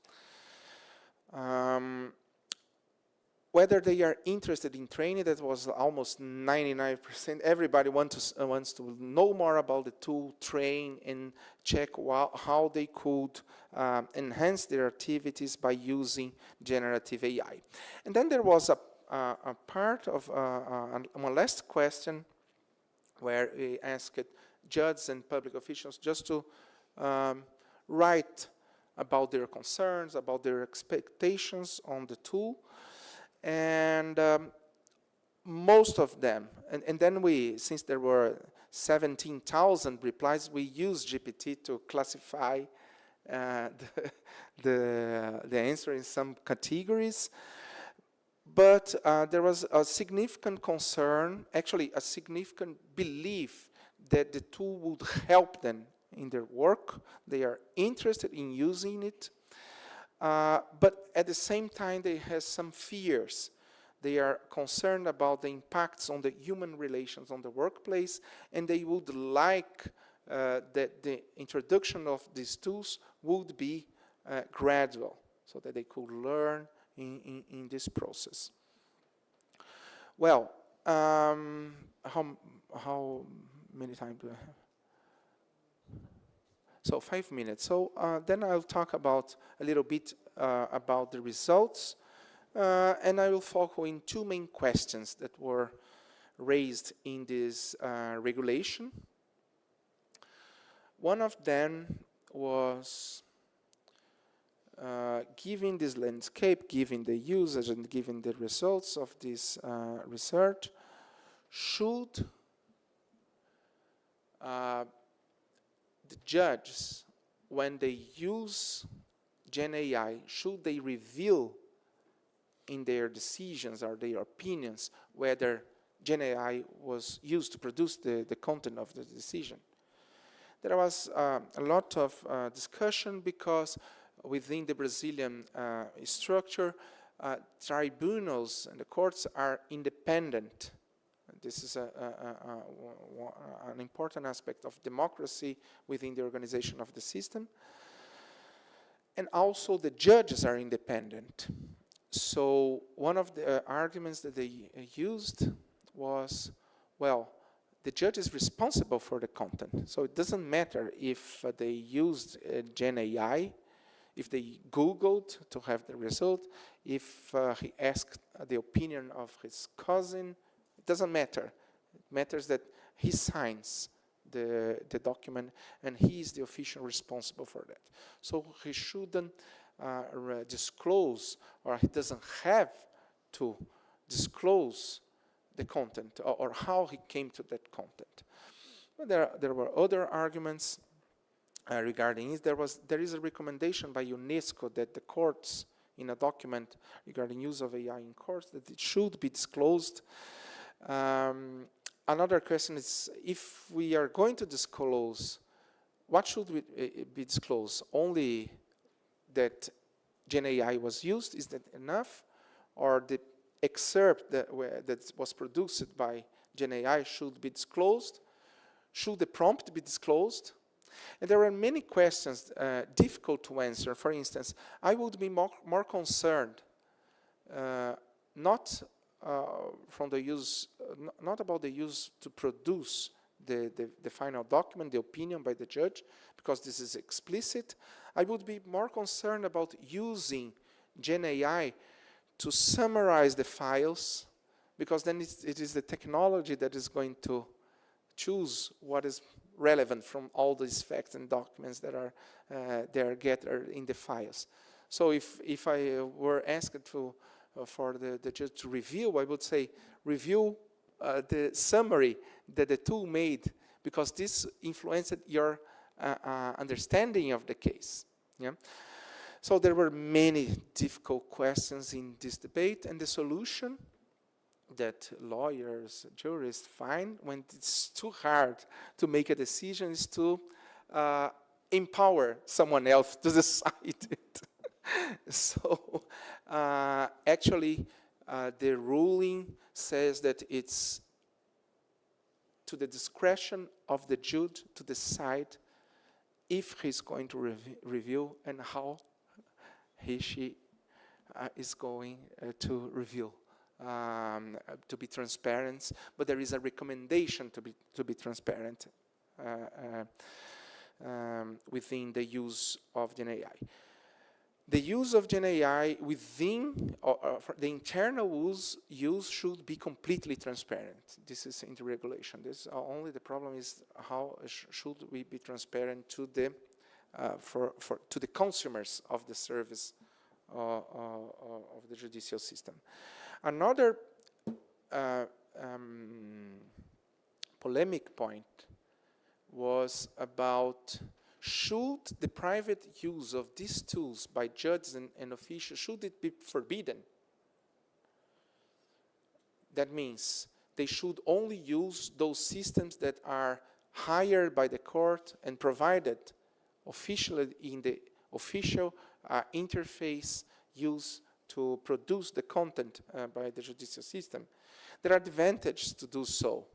whether they are interested in training, that was almost 99%. Everybody wants to know more about the tool, train, and check how they could enhance their activities by using generative AI. And then there was a part of one last question where we asked judges and public officials just to write about their concerns, about their expectations on the tool. And most of them, and then we, since there were 17,000 replies, we used GPT to classify the answer in some categories. But there was a significant concern, actually a significant belief that the tool would help them in their work. They are interested in using it. But at the same time, they have some fears. They are concerned about the impacts on the human relations on the workplace, and they would like that the introduction of these tools would be gradual, so that they could learn in this process. Well, how many time do I have? So 5 minutes. So then I'll talk about a little bit about the results, and I will focus in two main questions that were raised in this regulation. One of them was given this landscape, given the usage and given the results of this research, should the judges, when they use Gen AI, should they reveal in their decisions or their opinions whether Gen AI was used to produce the content of the decision? There was a lot of discussion because within the Brazilian structure, tribunals and the courts are independent. This is an important aspect of democracy within the organization of the system. And also the judges are independent. So one of the arguments that they used was, well, the judge is responsible for the content. So it doesn't matter if they used Gen AI, if they Googled to have the result, if he asked the opinion of his cousin. It doesn't matter. It matters that he signs the document and he is the official responsible for that. So he shouldn't disclose, or he doesn't have to disclose the content or how he came to that content. But there were other arguments regarding it. There is a recommendation by UNESCO that the courts, in a document regarding use of AI in courts, that it should be disclosed. Another question is, if we are going to disclose, what should be disclosed? Only that Gen AI was used, is that enough? Or the excerpt that was produced by Gen AI should be disclosed? Should the prompt be disclosed? And there are many questions difficult to answer. For instance, I would be more concerned not from the use, not about the use to produce the final document, the opinion by the judge, because this is explicit. I would be more concerned about using Gen AI to summarize the files, because then it is the technology that is going to choose what is relevant from all these facts and documents that are gathered in the files. So if I were asked for the judge to review, I would say review the summary that the tool made, because this influenced your understanding of the case. Yeah. So there were many difficult questions in this debate, and the solution that lawyers, jurists find when it's too hard to make a decision is to empower someone else to decide it. So actually the ruling says that it's to the discretion of the judge to decide if he's going to review and how she is going to review to be transparent, but there is a recommendation to be transparent within the use of Gen AI. The use of Gen AI within for the internal use should be completely transparent. This is in the regulation. This only the problem is how should we be transparent to the to the consumers of the service of the judicial system. Another polemic point was about should the private use of these tools by judges and officials, should it be forbidden? That means they should only use those systems that are hired by the court and provided officially in the official interface used to produce the content by the judicial system. There are advantages to do so.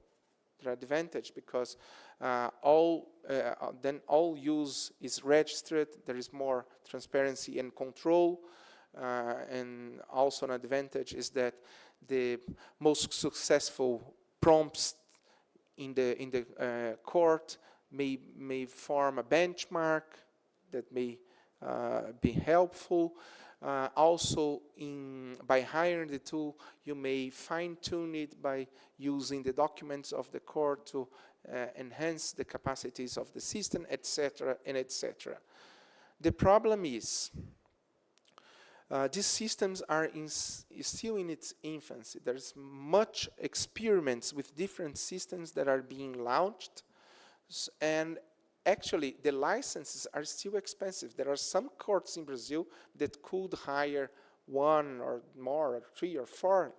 There are advantages because then all use is registered. There is more transparency and control, and also an advantage is that the most successful prompts in the court may form a benchmark that may be helpful. Also, by hiring the tool, you may fine-tune it by using the documents of the court to enhance the capacities of the system, etc., and etc. The problem is these systems are still in its infancy. There's much experiments with different systems that are being launched, and actually, the licenses are still expensive. There are some courts in Brazil that could hire one or more, or 3 or 4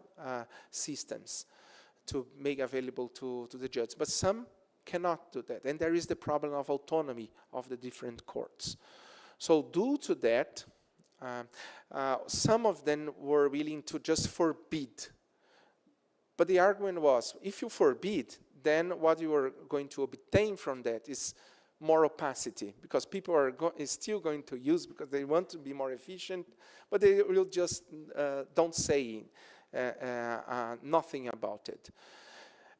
systems to make available to the judge. But some cannot do that. And there is the problem of autonomy of the different courts. So due to that, some of them were willing to just forbid. But the argument was, if you forbid, then what you are going to obtain from that is more opacity, because people are still going to use because they want to be more efficient, but they will just don't say nothing about it.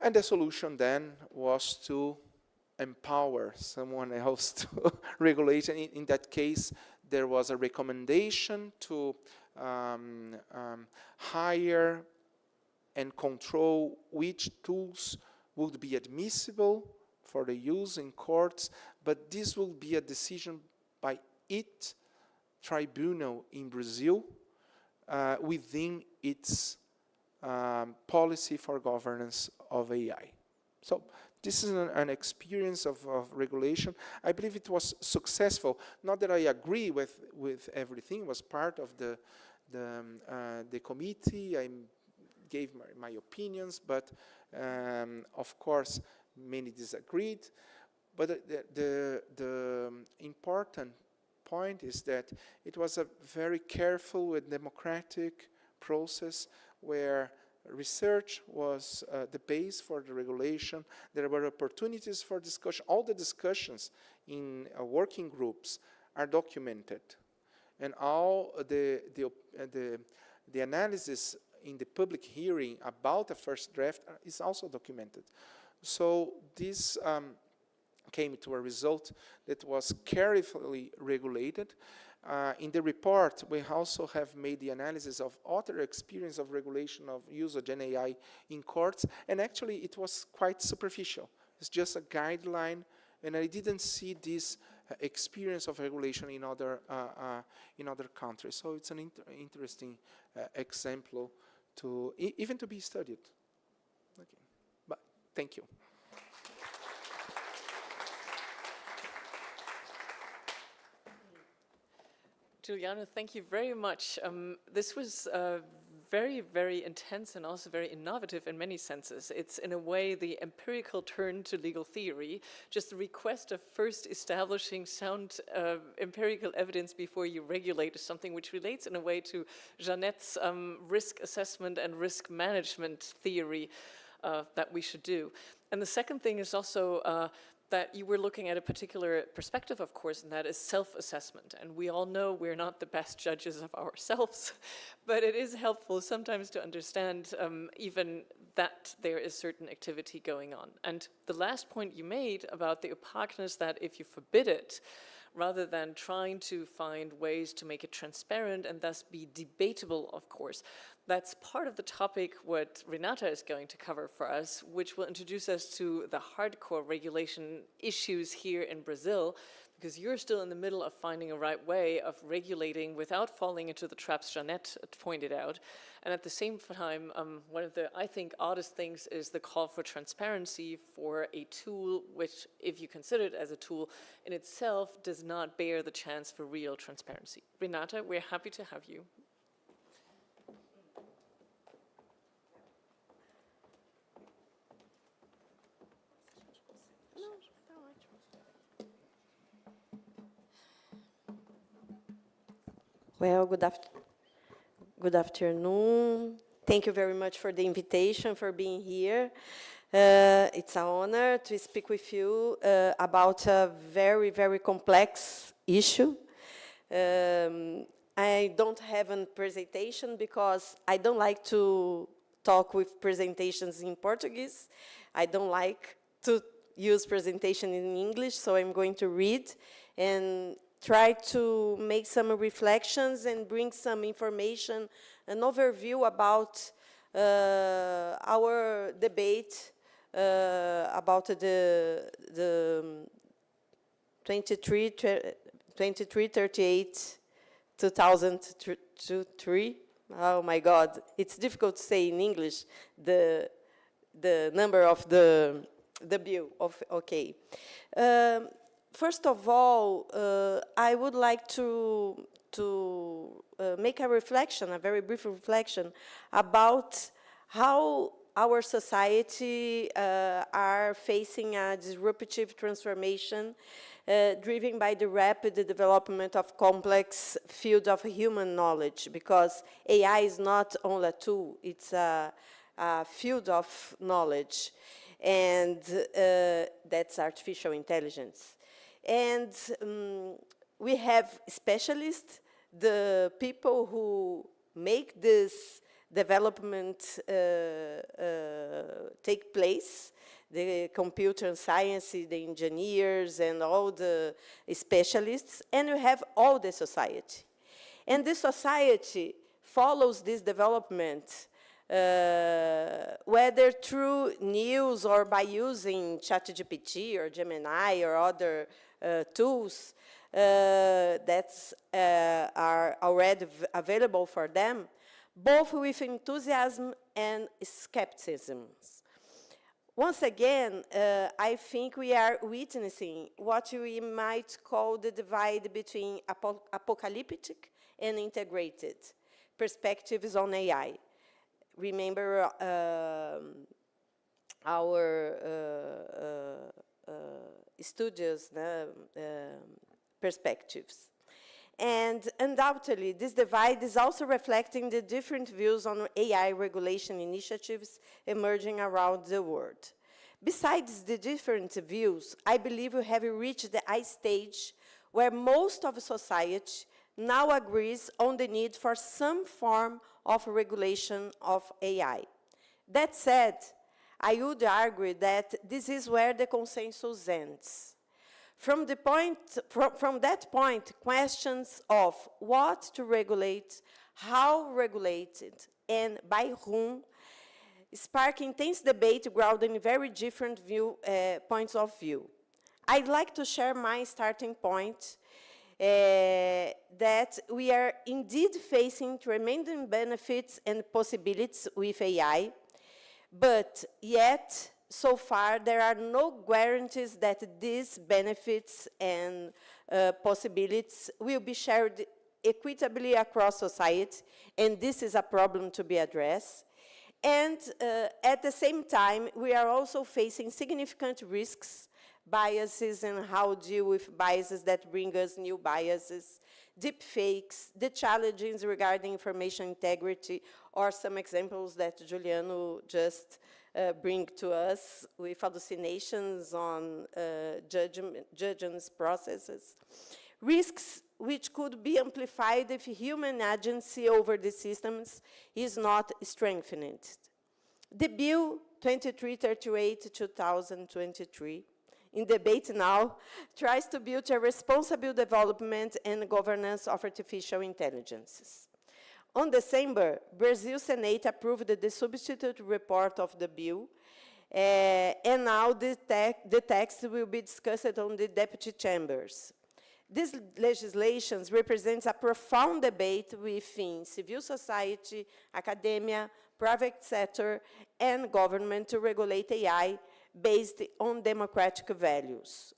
And the solution then was to empower someone else to regulate. In that case, there was a recommendation to hire and control which tools would be admissible for the use in courts, but this will be a decision by each tribunal in Brazil within its policy for governance of AI. So this is an experience of regulation. I believe it was successful. Not that I agree with everything. It was part of the committee. I gave my opinions, but of course, many disagreed, but the important point is that it was a very careful and democratic process where research was the base for the regulation. There were opportunities for discussion. All the discussions in working groups are documented, and all the analysis in the public hearing about the first draft is also documented. So this came to a result that was carefully regulated. In the report, we also have made the analysis of other experience of regulation of use of Gen AI in courts, and actually it was quite superficial. It's just a guideline, and I didn't see this experience of regulation in other countries. So it's an interesting example to even to be studied. Okay. But thank you. Juliano, thank you very much. This was very, very intense and also very innovative in many senses. It's in a way the empirical turn to legal theory, just the request of first establishing sound empirical evidence before you regulate is something which relates in a way to Jeanette's risk assessment and risk management theory that we should do. And the second thing is also that you were looking at a particular perspective, of course, and that is self-assessment. And we all know we're not the best judges of ourselves, but it is helpful sometimes to understand even that there is certain activity going on. And the last point you made about the opaqueness, that if you forbid it, rather than trying to find ways to make it transparent and thus be debatable, of course. That's part of the topic what Renata is going to cover for us, which will introduce us to the hardcore regulation issues here in Brazil, because you're still in the middle of finding a right way of regulating without falling into the traps Jeanette pointed out. And at the same time, one of the, I think, oddest things is the call for transparency for a tool which, if you consider it as a tool, in itself does not bear the chance for real transparency. Renata, we're happy to have you. Well, good afternoon. Thank you very much for the invitation, for being here. It's an honor to speak with you about a very, very complex issue. I don't have a presentation because I don't like to talk with presentations in Portuguese. I don't like to use presentation in English, so I'm going to read and try to make some reflections and bring some information, an overview about our debate about the 2338 2003. Oh my God, it's difficult to say in English the number of the bill. Okay. First of all, I would like to make a reflection, a very brief reflection, about how our society are facing a disruptive transformation driven by the rapid development of complex field of human knowledge, because AI is not only a tool, it's a field of knowledge, and that's artificial intelligence. And we have specialists, the people who make this development take place, the computer science, the engineers, and all the specialists, and we have all the society. And the society follows this development whether through news or by using ChatGPT or Gemini or other tools that are already available for them, both with enthusiasm and skepticism. Once again, I think we are witnessing what we might call the divide between apocalyptic and integrated perspectives on AI. Remember our studios' perspectives. And undoubtedly, this divide is also reflecting the different views on AI regulation initiatives emerging around the world. Besides the different views, I believe we have reached the stage where most of society now agrees on the need for some form of regulation of AI. That said, I would argue that this is where the consensus ends. From that point, questions of what to regulate, how regulated, and by whom spark intense debate grounded in very different points of view. I'd like to share my starting point that we are indeed facing tremendous benefits and possibilities with AI, but yet, so far, there are no guarantees that these benefits and possibilities will be shared equitably across society, and this is a problem to be addressed. And at the same time, we are also facing significant risks, biases, and how to deal with biases that bring us new biases, deep fakes, the challenges regarding information integrity, or some examples that Juliano just bring to us with hallucinations on judgment processes. Risks which could be amplified if human agency over the systems is not strengthened. The Bill 2338/2023, in debate now, tries to build a responsible development and governance of artificial intelligences. On December, Brazil's Senate approved the substitute report of the bill, and now the text will be discussed on the deputy chambers. This legislation represents a profound debate within civil society, academia, private sector, and government to regulate AI based on democratic values.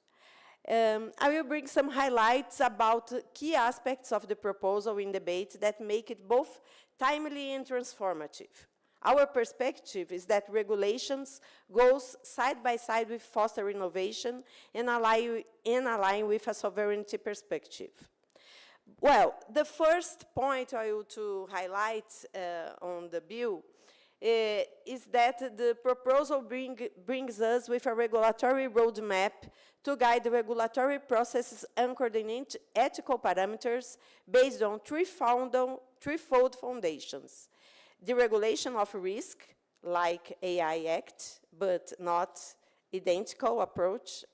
I will bring some highlights about key aspects of the proposal in debate that make it both timely and transformative. Our perspective is that regulations goes side by side with foster innovation and align with a sovereignty perspective. Well, the first point I want to highlight on the bill is that the proposal brings us with a regulatory roadmap to guide the regulatory processes anchored in ethical parameters based on threefold foundations. The regulation of risk, like AI Act, but not identical approach.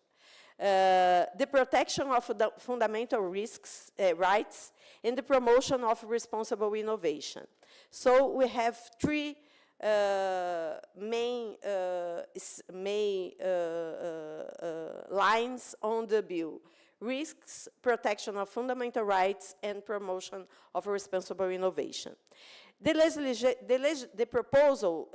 The protection of the fundamental rights, and the promotion of responsible innovation. So we have three main lines on the bill: risks, protection of fundamental rights, and promotion of responsible innovation. The proposal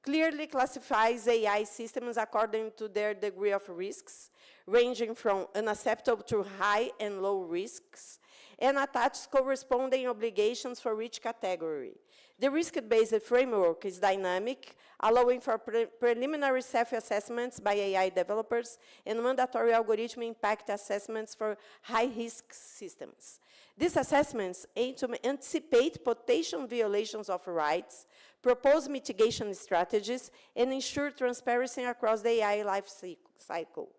clearly classifies AI systems according to their degree of risks, ranging from unacceptable to high and low risks, and attaches corresponding obligations for each category. The risk-based framework is dynamic, allowing for preliminary self-assessments by AI developers and mandatory algorithm impact assessments for high-risk systems. These assessments aim to anticipate potential violations of rights, propose mitigation strategies, and ensure transparency across the AI life cycle.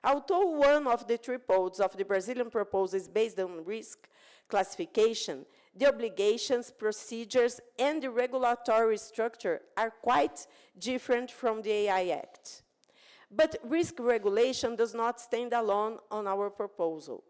Although one of the three poles of the Brazilian proposal is based on risk classification, the obligations, procedures, and the regulatory structure are quite different from the AI Act. But risk regulation does not stand alone on our proposal.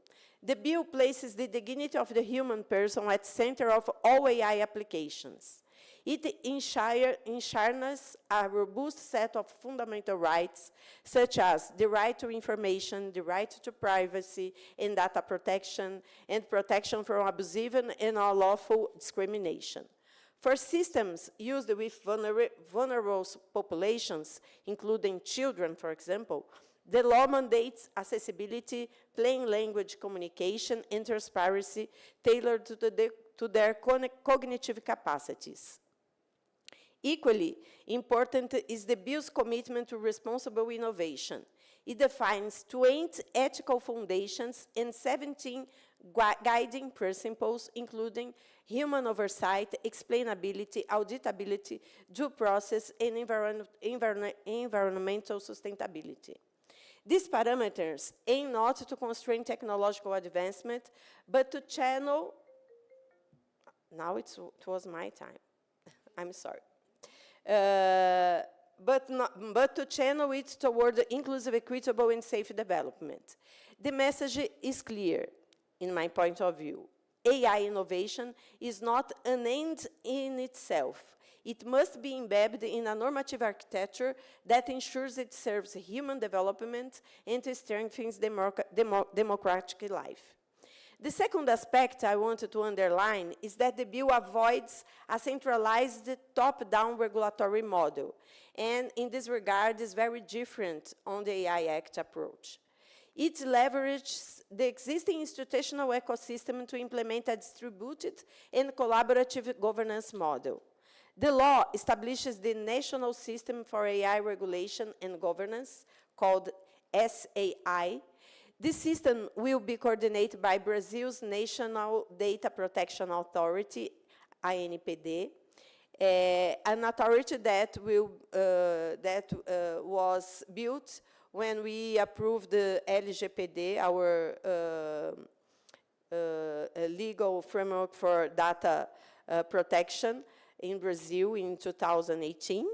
The bill places the dignity of the human person at the center of all AI applications. It enshrines a robust set of fundamental rights, such as the right to information, the right to privacy and data protection, and protection from abusive and unlawful discrimination. For systems used with vulnerable populations, including children, for example, the law mandates accessibility, plain language communication, and transparency tailored to their cognitive capacities. Equally important is the bill's commitment to responsible innovation. It defines 20 ethical foundations and 17 guiding principles, including human oversight, explainability, auditability, due process, and environmental sustainability. These parameters aim not to constrain technological advancement, but to channel, now it was my time, I'm sorry. But to channel it toward inclusive, equitable, and safe development. The message is clear, in my point of view. AI innovation is not an end in itself. It must be embedded in a normative architecture that ensures it serves human development and strengthens democratic life. The second aspect I wanted to underline is that the bill avoids a centralized top-down regulatory model, and in this regard is very different on the AI Act approach. It leverages the existing institutional ecosystem to implement a distributed and collaborative governance model. The law establishes the National System for AI Regulation and Governance, called SAI. This system will be coordinated by Brazil's National Data Protection Authority, ANPD, an authority that was built when we approved the LGPD, our legal framework for data protection in Brazil in 2018.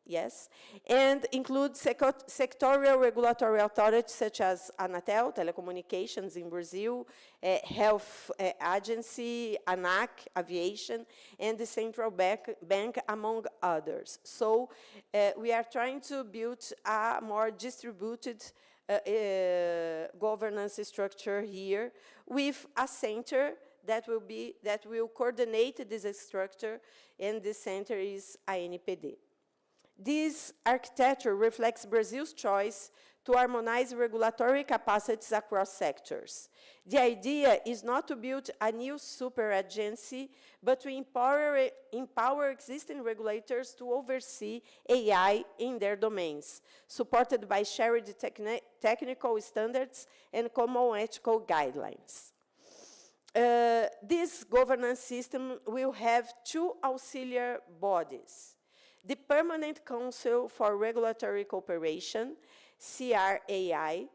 Yes, and includes sectorial regulatory authorities such as Anatel, telecommunications in Brazil, health agency, ANAC, aviation, and the central bank, among others. So we are trying to build a more distributed governance structure here with a center that will coordinate this structure, and the center is ANPD. This architecture reflects Brazil's choice to harmonize regulatory capacities across sectors. The idea is not to build a new super agency, but to empower existing regulators to oversee AI in their domains, supported by shared technical standards and common ethical guidelines. This governance system will have two auxiliary bodies: the Permanent Council for Regulatory Cooperation, CRAI,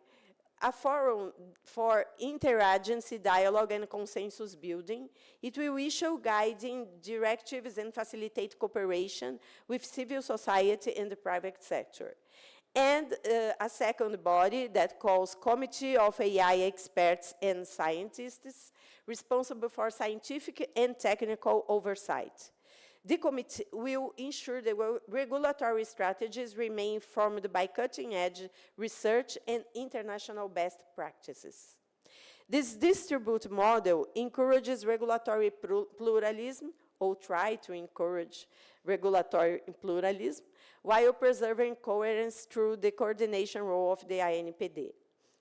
a forum for interagency dialogue and consensus building. It will issue guiding directives and facilitate cooperation with civil society and the private sector. And a second body that calls Committee of AI Experts and Scientists, responsible for scientific and technical oversight. The committee will ensure the regulatory strategies remain informed by cutting-edge research and international best practices. This distributed model encourages regulatory pluralism, or try to encourage regulatory pluralism, while preserving coherence through the coordination role of the ANPD.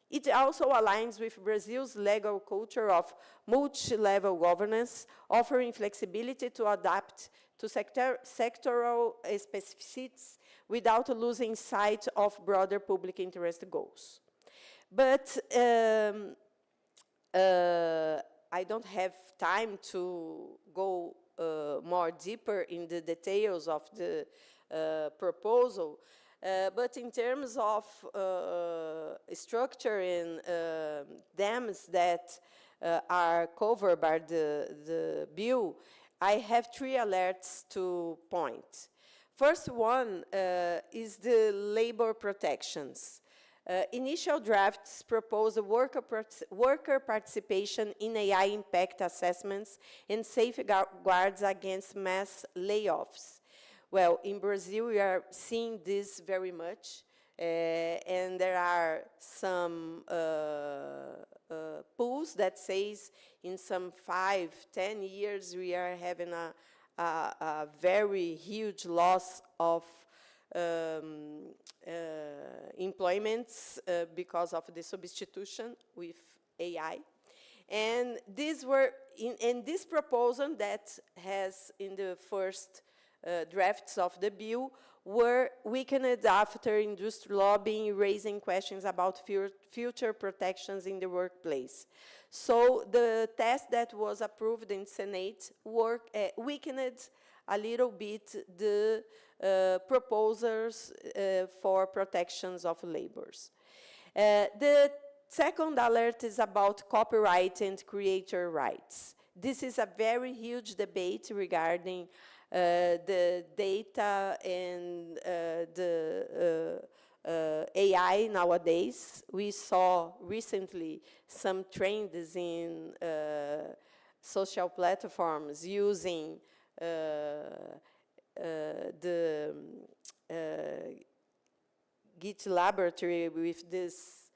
It also aligns with Brazil's legal culture of multi-level governance, offering flexibility to adapt to sectoral specificities without losing sight of broader public interest goals. But I don't have time to go more deeper in the details of the proposal. But in terms of structure and themes that are covered by the bill, I have three alerts to point. First one is the labor protections. Initial drafts propose worker participation in AI impact assessments and safeguards against mass layoffs. Well, in Brazil, we are seeing this very much, and there are some polls that says in some 5-10 years we are having a very huge loss of employments because of the substitution with AI. And these were in this proposal that has in the first drafts of the bill were weakened after industrial lobbying, raising questions about future protections in the workplace. So the text that was approved in Senate weakened a little bit the proposals for protections of laborers. The second alert is about copyright and creator rights. This is a very huge debate regarding the data and the AI nowadays. We saw recently some trends in social platforms using the Git laboratory with these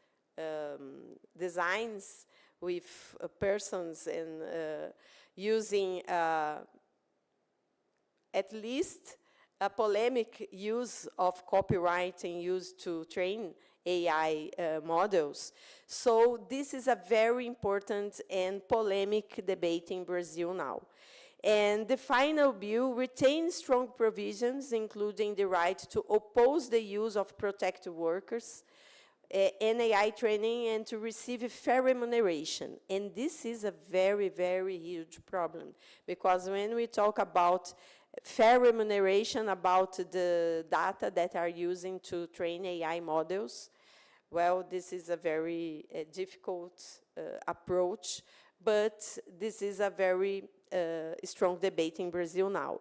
designs with persons and using at least a polemic use of copywriting used to train AI models. So this is a very important and polemic debate in Brazil now. And the final bill retains strong provisions, including the right to oppose the use of protected workers, AI training, and to receive fair remuneration. And this is a very, very huge problem, because when we talk about fair remuneration about the data that are using to train AI models. Well, this is a very difficult approach, but this is a very strong debate in Brazil now.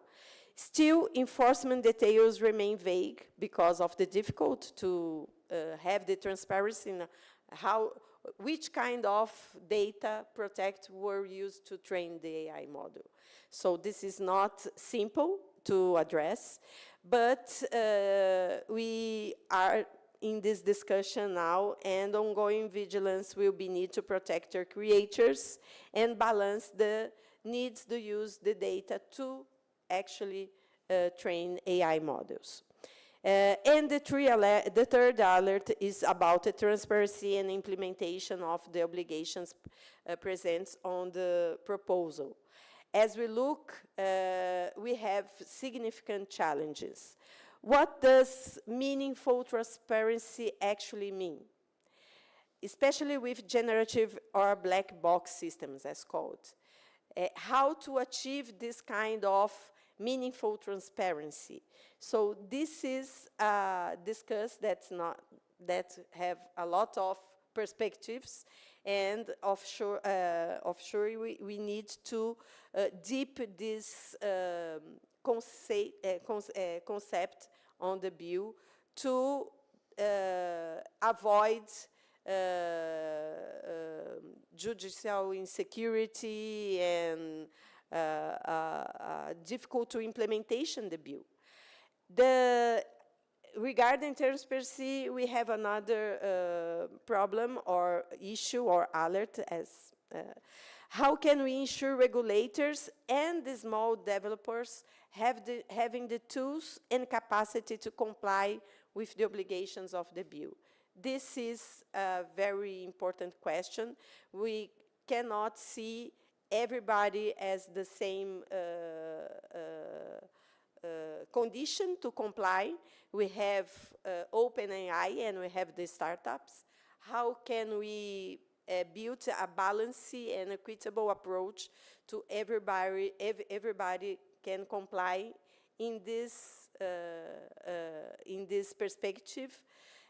Still, enforcement details remain vague because of the difficulty to have the transparency in which kind of data protect were used to train the AI model. So this is not simple to address, but we are in this discussion now, and ongoing vigilance will be needed to protect our creators and balance the needs to use the data to actually train AI models. And the third alert is about the transparency and implementation of the obligations present on the proposal. As we look, we have significant challenges. What does meaningful transparency actually mean? Especially with generative or black box systems, as called. How to achieve this kind of meaningful transparency. So this is discussed that have a lot of perspectives, and offshore we need to deep this concept on the bill to avoid judicial insecurity and difficult to implementation the bill. Regarding transparency, we have another problem or issue or alert as how can we ensure regulators and the small developers having the tools and capacity to comply with the obligations of the bill? This is a very important question. We cannot see everybody as the same condition to comply. We have OpenAI and we have the startups. How can we build a balanced and equitable approach to everybody can comply in this perspective?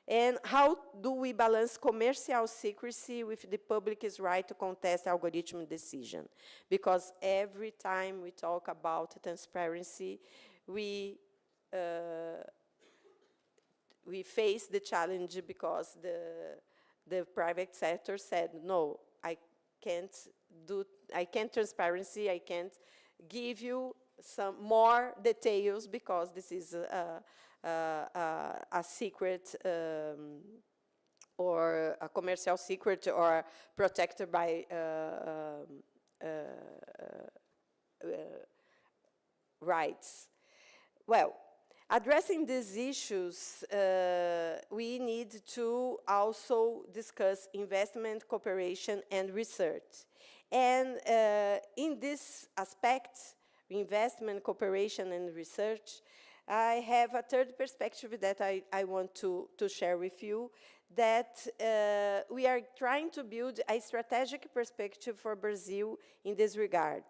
And how do we balance commercial secrecy with the public's right to contest algorithm decision? Because every time we talk about transparency, we face the challenge because the private sector said, no, I can't transparency, I can't give you some more details because this is a secret or a commercial secret or protected by rights. Well, addressing these issues, we need to also discuss investment, cooperation, and research. And in this aspect, investment, cooperation, and research, I have a third perspective that I want to share with you, that we are trying to build a strategic perspective for Brazil in this regard.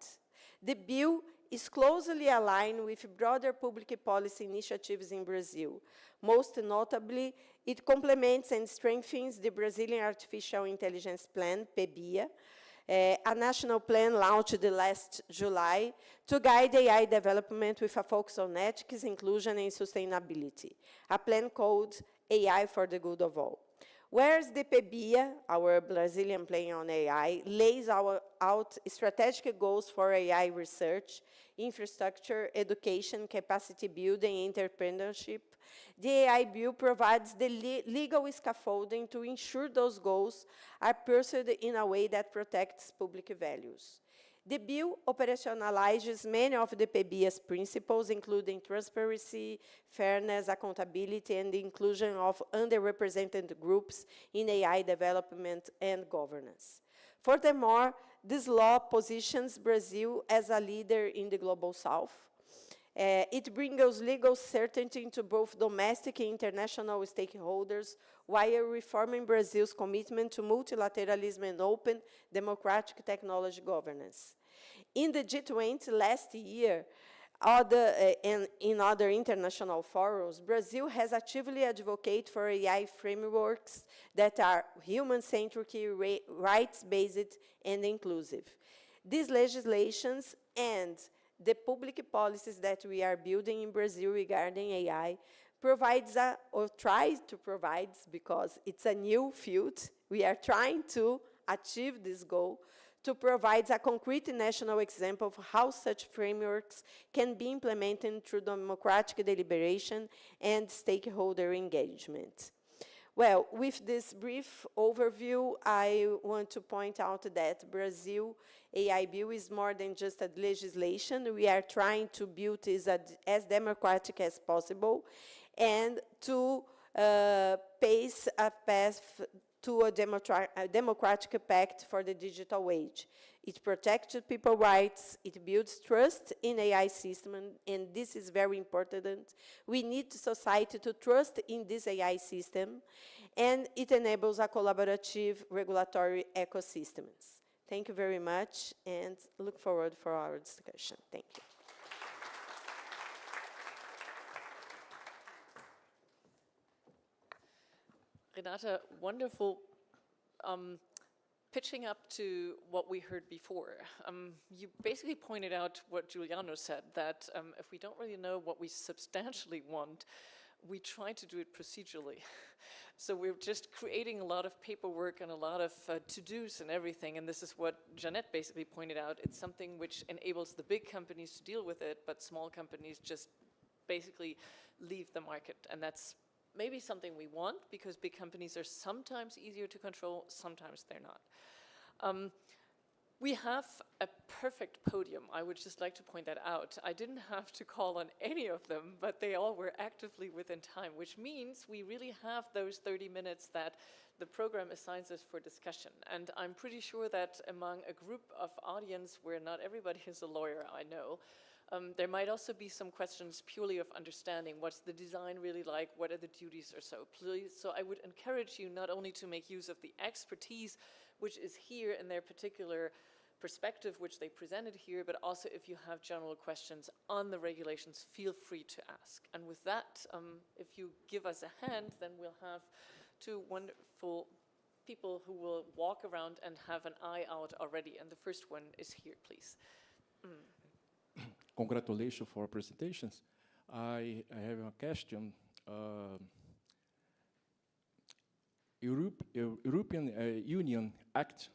The bill is closely aligned with broader public policy initiatives in Brazil. Most notably, it complements and strengthens the Brazilian Artificial Intelligence Plan, PEBIA, a national plan launched last July to guide AI development with a focus on ethics, inclusion, and sustainability, a plan called AI for the Good of All. Whereas the PEBIA, our Brazilian plan on AI, lays out strategic goals for AI research, infrastructure, education, capacity building, and entrepreneurship, the AI bill provides the legal scaffolding to ensure those goals are pursued in a way that protects public values. The bill operationalizes many of the PEBIA's principles, including transparency, fairness, accountability, and the inclusion of underrepresented groups in AI development and governance. Furthermore, this law positions Brazil as a leader in the Global South. It brings legal certainty to both domestic and international stakeholders while reforming Brazil's commitment to multilateralism and open democratic technology governance. In the G20 last year, And in other international forums, Brazil has actively advocated for AI frameworks that are human-centric, rights-based, and inclusive. These legislations and the public policies that we are building in Brazil regarding AI provides or tries to provide, because it's a new field, we are trying to achieve this goal, to provide a concrete national example of how such frameworks can be implemented through democratic deliberation and stakeholder engagement. Well, with this brief overview, I want to point out that Brazil AI Bill is more than just a legislation. We are trying to build it as democratic as possible and to pace a path to a democratic pact for the digital age. It protects people's rights, it builds trust in AI system, and this is very important. We need society to trust in this AI system, and it enables a collaborative regulatory ecosystems. Thank you very much, and look forward for our discussion. Thank you. Renata, wonderful pitching up to what we heard before. You basically pointed out what Giuliano said, that if we don't really know what we substantially want, we try to do it procedurally. So we're just creating a lot of paperwork and a lot of to-dos and everything, and this is what Jeanette basically pointed out. It's something which enables the big companies to deal with it, but small companies just basically leave the market, and that's maybe something we want, because big companies are sometimes easier to control, sometimes they're not. We have a perfect podium. I would just like to point that out. I didn't have to call on any of them, but they all were actively within time, which means we really have those 30 minutes that the program assigns us for discussion. And I'm pretty sure that among a group of audience where not everybody is a lawyer, I know, there might also be some questions purely of understanding. What's the design really like? What are the duties or so? Please, so I would encourage you not only to make use of the expertise which is here in their particular perspective, which they presented here, but also if you have general questions on the regulations, feel free to ask. And with that, if you give us a hand, then we'll have two wonderful people who will walk around and have an eye out already. And the first one is here, please. Congratulations for presentations. I have a question. European Union Act,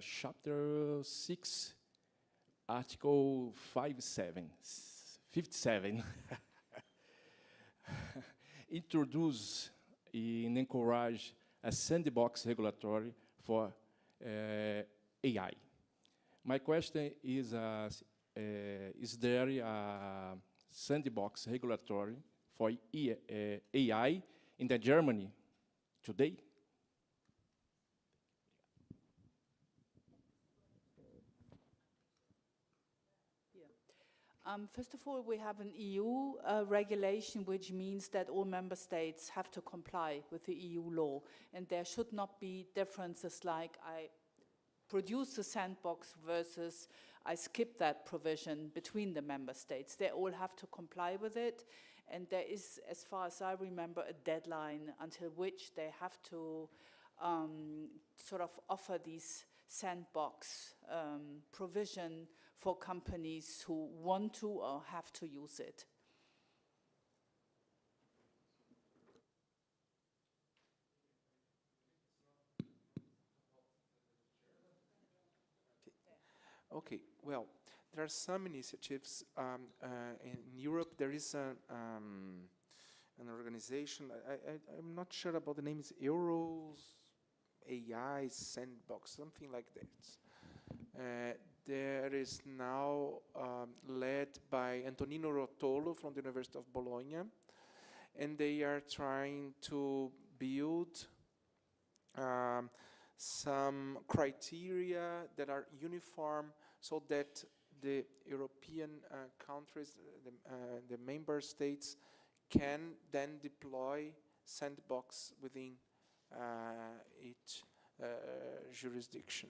Chapter 6, Article 57, introduce and encourage a sandbox regulatory for AI. My question is there a sandbox regulatory for AI in Germany today? First of all, we have an EU regulation, which means that all member states have to comply with the EU law, and there should not be differences like I produce a sandbox versus I skip that provision between the member states. They all have to comply with it, and there is, as far as I remember, a deadline until which they have to sort of offer these sandbox provision for companies who want to or have to use it. Okay, well, there are some initiatives in Europe. There is an organization, I'm not sure about the name, it's Euros AI Sandbox, something like that. There is now led by Antonino Rotolo from the University of Bologna, and they are trying to build some criteria that are uniform so that the European countries, the member states, can then deploy sandbox within each jurisdiction.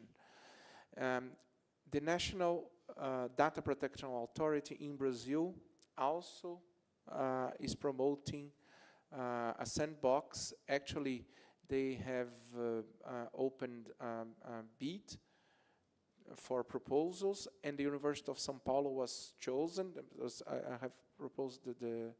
The National Data Protection Authority in Brazil also is promoting a sandbox. Actually, they have opened a bid for proposals, and the University of São Paulo was chosen. Because I have proposed the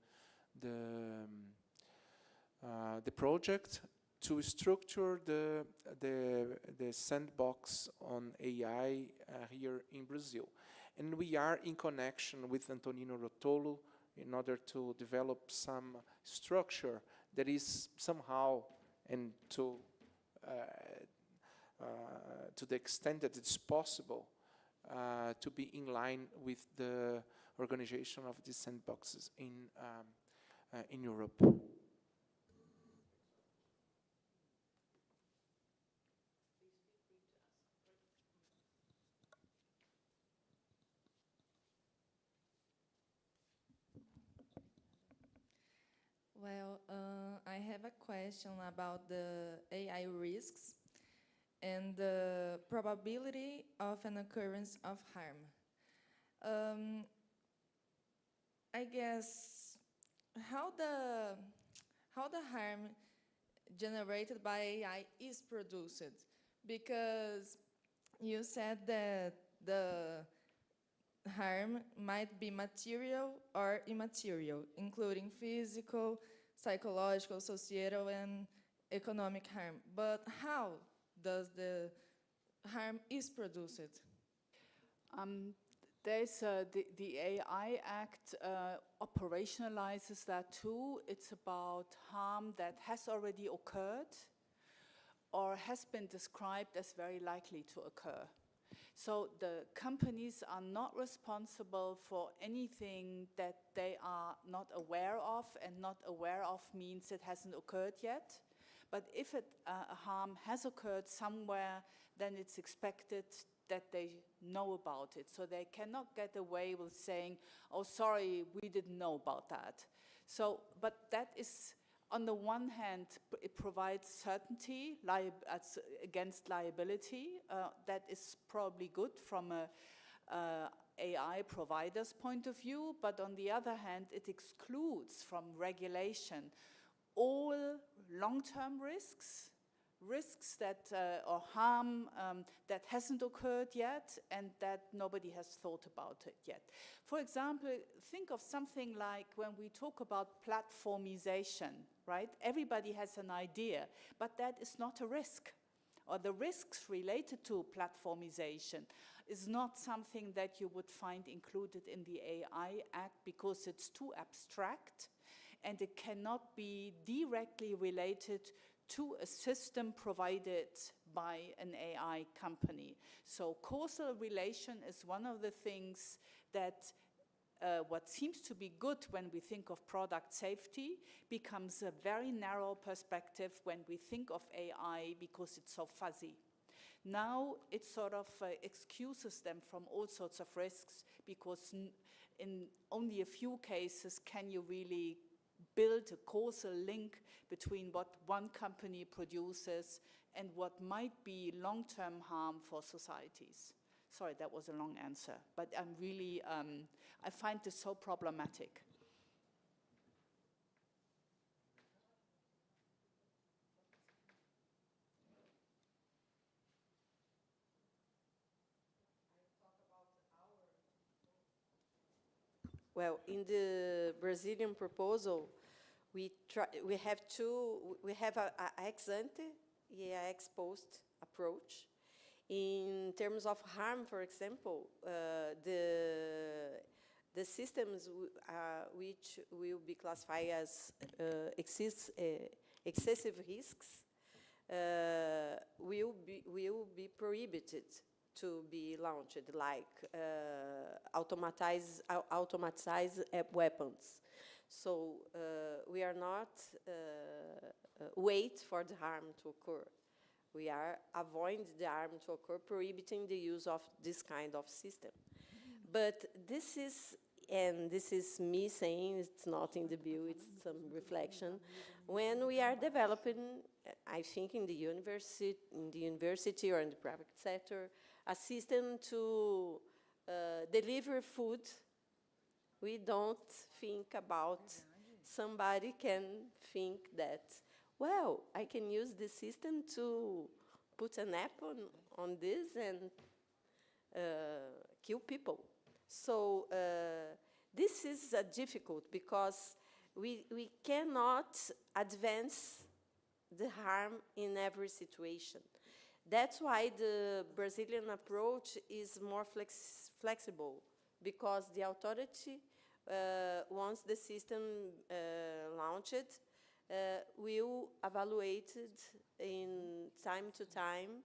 project to structure the sandbox on AI here in Brazil. And we are in connection with Antonino Rotolo in order to develop some structure that is somehow, and to the extent that it's possible, to be in line with the organization of these sandboxes in Europe. Well, I have a question about the AI risks and the probability of an occurrence of harm. I guess how the harm generated by AI is produced, because you said that the harm might be material or immaterial, including physical, psychological, societal, and economic harm. But how does the harm is produced? There's the AI Act operationalizes that too. It's about harm that has already occurred or has been described as very likely to occur. So the companies are not responsible for anything that they are not aware of, and not aware of means it hasn't occurred yet. But if a harm has occurred somewhere, then it's expected that they know about it. So they cannot get away with saying, oh, sorry, we didn't know about that. So, but that is, on the one hand, it provides certainty against liability. That is probably good from a AI provider's point of view, but on the other hand, it excludes from regulation all long-term risks that or harm that hasn't occurred yet and that nobody has thought about it yet. For example, think of something like when we talk about platformization, right? Everybody has an idea, but that is not a risk. Or the risks related to platformization is not something that you would find included in the AI Act because it's too abstract and it cannot be directly related to a system provided by an AI company. So causal relation is one of the things that what seems to be good when we think of product safety becomes a very narrow perspective when we think of AI because it's so fuzzy. Now it sort of excuses them from all sorts of risks because in only a few cases can you really build a causal link between what one company produces and what might be long-term harm for societies. Sorry, that was a long answer, but I'm really, I find this so problematic. Well, in the Brazilian proposal, we have a ex ante, ex post approach. In terms of harm, for example, the systems which will be classified as excessive risks will be prohibited to be launched, like automatized weapons. So we are not wait for the harm to occur. We are avoiding the harm to occur, prohibiting the use of this kind of system. But this is, and this is me saying, it's not in the bill, it's some reflection. When we are developing I think in the university or in the private sector, a system to deliver food. We don't think about somebody can think that, well, I can use this system to put an app on this and kill people. So this is difficult because we cannot advance the harm in every situation. That's why the Brazilian approach is more flexible, because the authority, once the system launched, will evaluate it in time to time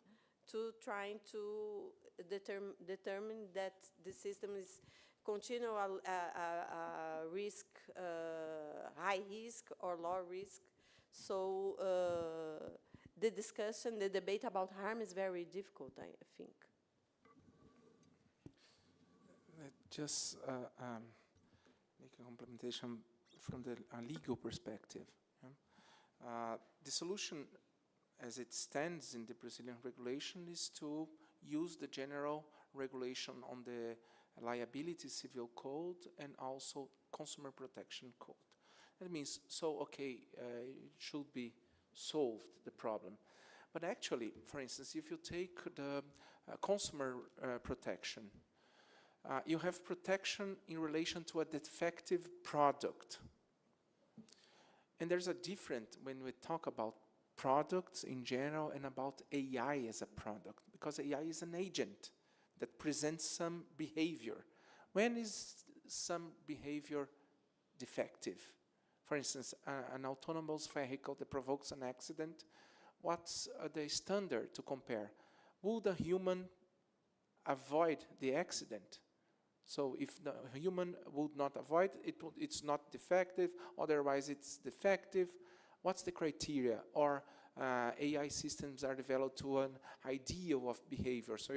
to trying to determine that the system is continual risk, high risk or low risk. So the discussion, the debate about harm is very difficult, I think. Just make a complementation from the legal perspective. The solution, as it stands in the Brazilian regulation, is to use the general regulation on the liability civil code and also consumer protection code. That means, so okay, it should be solved, the problem. But actually, for instance, if you take the consumer protection, you have protection in relation to a defective product. And there's a difference when we talk about products in general and about AI as a product, because AI is an agent that presents some behavior. When is some behavior defective? For instance, an autonomous vehicle that provokes an accident, what's the standard to compare? Would a human avoid the accident? So if the human would not avoid it, it's not defective, otherwise it's defective. What's the criteria? Or AI systems are developed to an ideal of behavior. So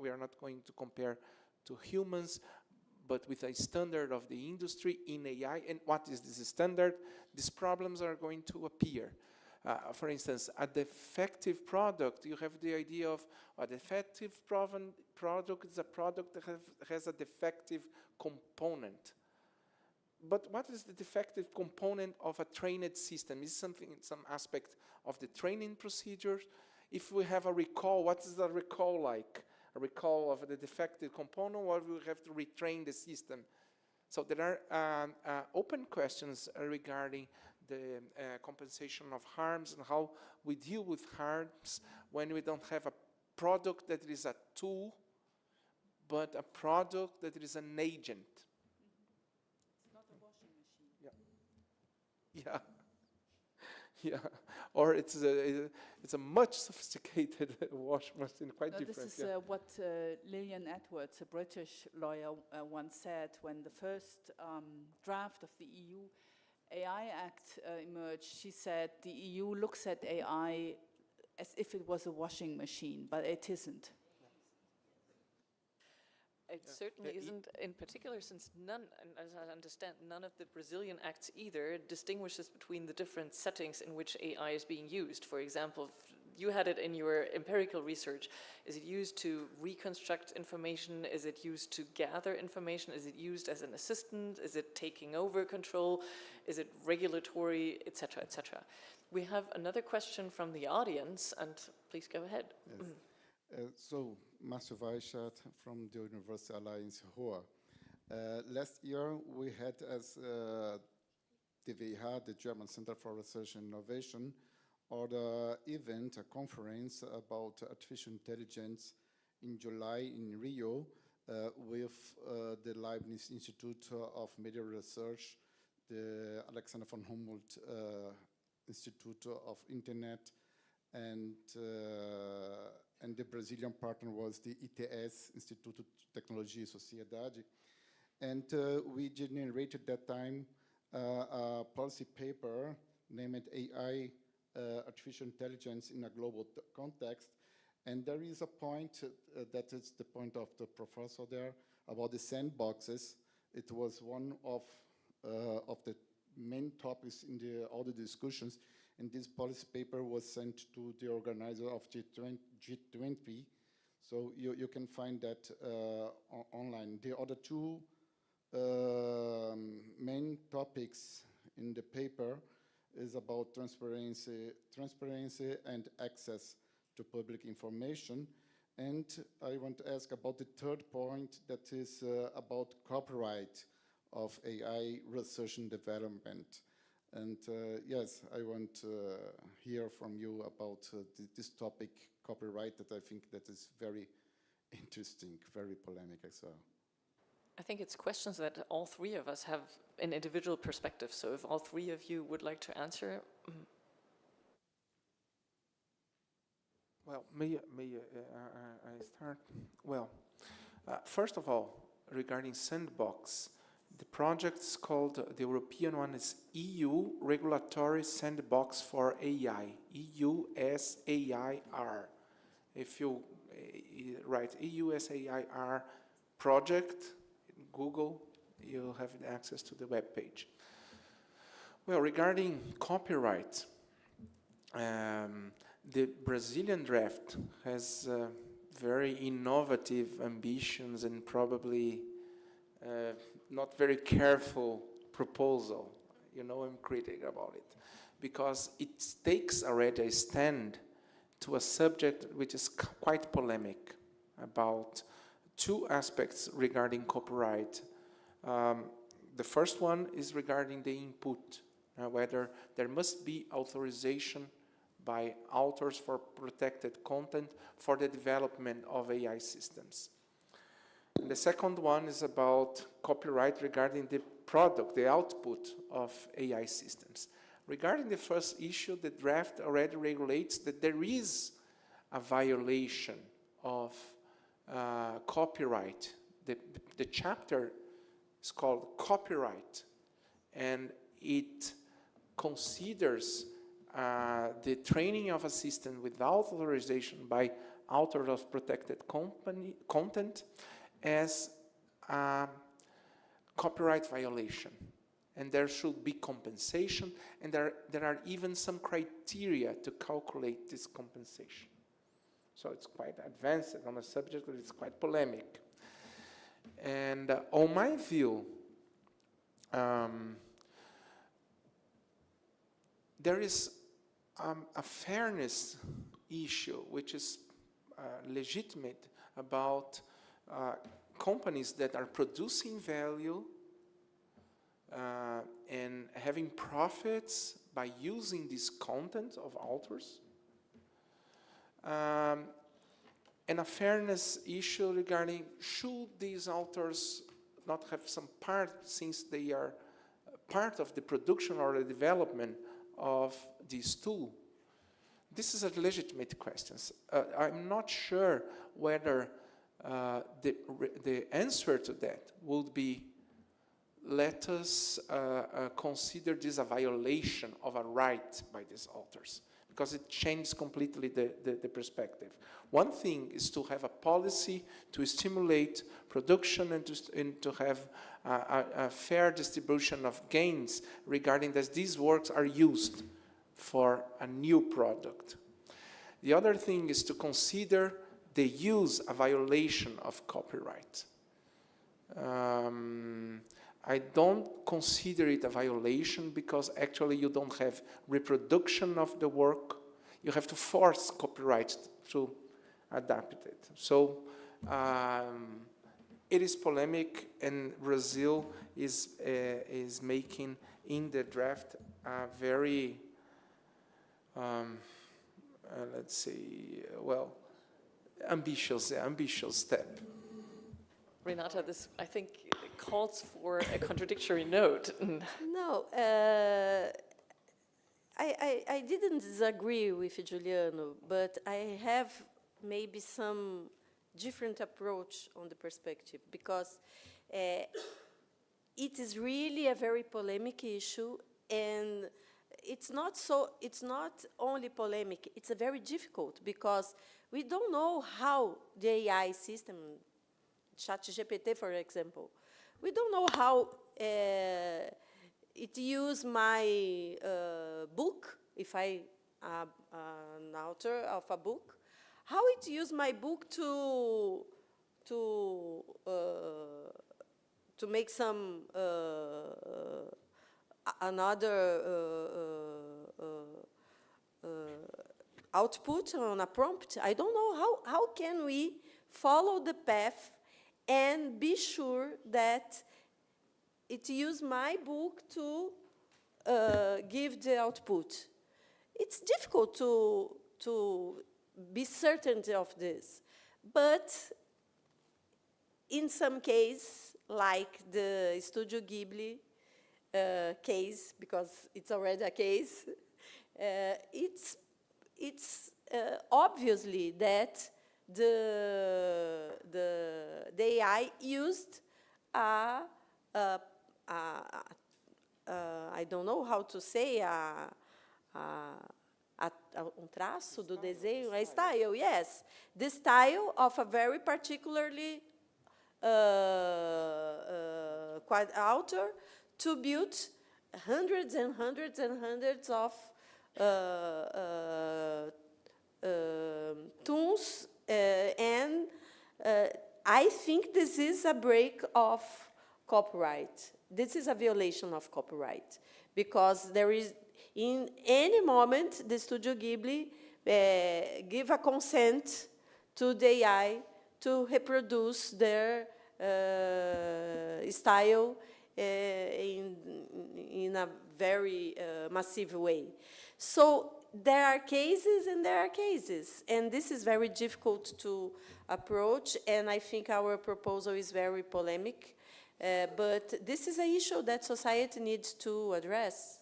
we are not going to compare to humans, but with a standard of the industry in AI. And what is this standard? These problems are going to appear. For instance, a defective product, you have the idea of a defective product is a product that has a defective component. But what is the defective component of a trained system? Is something, some aspect of the training procedures? If we have a recall, what is the recall like? A recall of the defective component, or we have to retrain the system? So there are open questions regarding the compensation of harms and how we deal with harms when we don't have a product that is a tool, but a product that is an agent. It's not a washing machine. Yeah. Yeah, or it's a much sophisticated washing machine, quite different. This is what Lillian Edwards, a British lawyer, once said when the first draft of the EU AI Act emerged. She said the EU looks at AI as if it was a washing machine, but it isn't. It certainly isn't, in particular, since none, and as I understand, none of the Brazilian acts either distinguishes between the different settings in which AI is being used. For example, you had it in your empirical research. Is it used to reconstruct information? Is it used to gather information? Is it used as an assistant? Is it taking over control? Is it regulatory, et cetera, et cetera? We have another question from the audience, and please go ahead. Yes. So, Márcio Weichardt from the University Alliance Hoa. Last year, we had as DWH, the German Center for Research and Innovation, order event, a conference about artificial intelligence in July in Rio with the Leibniz Institute of Media Research, the Alexander von Humboldt Institute of Internet, and the Brazilian partner was the ITS, Instituto de Tecnologia e Sociedade. And we generated that time a policy paper named AI, Artificial Intelligence in a Global Context. And there is a point, that is the point of the professor there, about the sandboxes. It was one of the main topics in all the discussions, And this policy paper was sent to the organizer of G20. So you can find that online. The other two main topics in the paper is about transparency and access to public information. And I want to ask about the third point, that is about copyright of AI research and development. And yes, I want to hear from you about this topic, copyright, that I think that is very interesting, very polemic as well. I think it's questions that all three of us have an individual perspective. So if all three of you would like to answer. Well, may I start? Well, first of all, regarding sandbox, the project's called, the European one is EU Regulatory Sandbox for AI, EUSAIR. If you write EUSAIR project in Google, you'll have access to the web page. Well, regarding copyright, the Brazilian draft has very innovative ambitions and probably not very careful proposal. You know, I'm critic about it, because it takes already a stand to a subject which is quite polemic about two aspects regarding copyright. The first one is regarding the input, whether there must be authorization by authors for protected content for the development of AI systems. And the second one is about copyright regarding the product, the output of AI systems. Regarding the first issue, the draft already regulates that there is a violation of copyright. The chapter is called Copyright, and it considers the training of a system without authorization by authors of protected content as a copyright violation. And there should be compensation, and there are even some criteria to calculate this compensation. So it's quite advanced on a subject that is quite polemic. And on my view, there is a fairness issue which is legitimate about companies that are producing value and having profits by using this content of authors, and a fairness issue regarding should these authors not have some part, since they are part of the production or the development of this tool. This is a legitimate question. I'm not sure whether the answer to that would be, let us consider this a violation of a right by these authors, because it changes completely the perspective. One thing is to have a policy to stimulate production and to have a fair distribution of gains regarding that these works are used for a new product. The other thing is to consider the use a violation of copyright. I don't consider it a violation because actually you don't have reproduction of the work. You have to force copyright to adapt it. So it is polemic, and Brazil is making in the draft a very, let's say, well, ambitious step. Renata, this, I think, calls for a contradictory note. No, I didn't disagree with Giuliano, but I have maybe some different approach on the perspective, because it is really a very polemic issue, and it's not only polemic, it's a very difficult, because we don't know how the AI system, ChatGPT, for example, we don't know how it used my book if I an author of a book, how it use my book to make some another output on a prompt. I don't know how can we follow the path and be sure that it use my book to give the output. It's difficult to be certain of this, but in some case, like the Studio Ghibli case, because it's already a case, it's obviously that the AI used I don't know how to say, traço do desenho, a style, yes. The style of a very particularly author to build hundreds and hundreds and hundreds of tunes, and I think this is a break of copyright. This is a violation of copyright, because there is, in any moment, the Studio Ghibli give a consent to the AI to reproduce their style in a very massive way. So there are cases and there are cases, and this is very difficult to approach, and I think our proposal is very polemic, but this is an issue that society needs to address.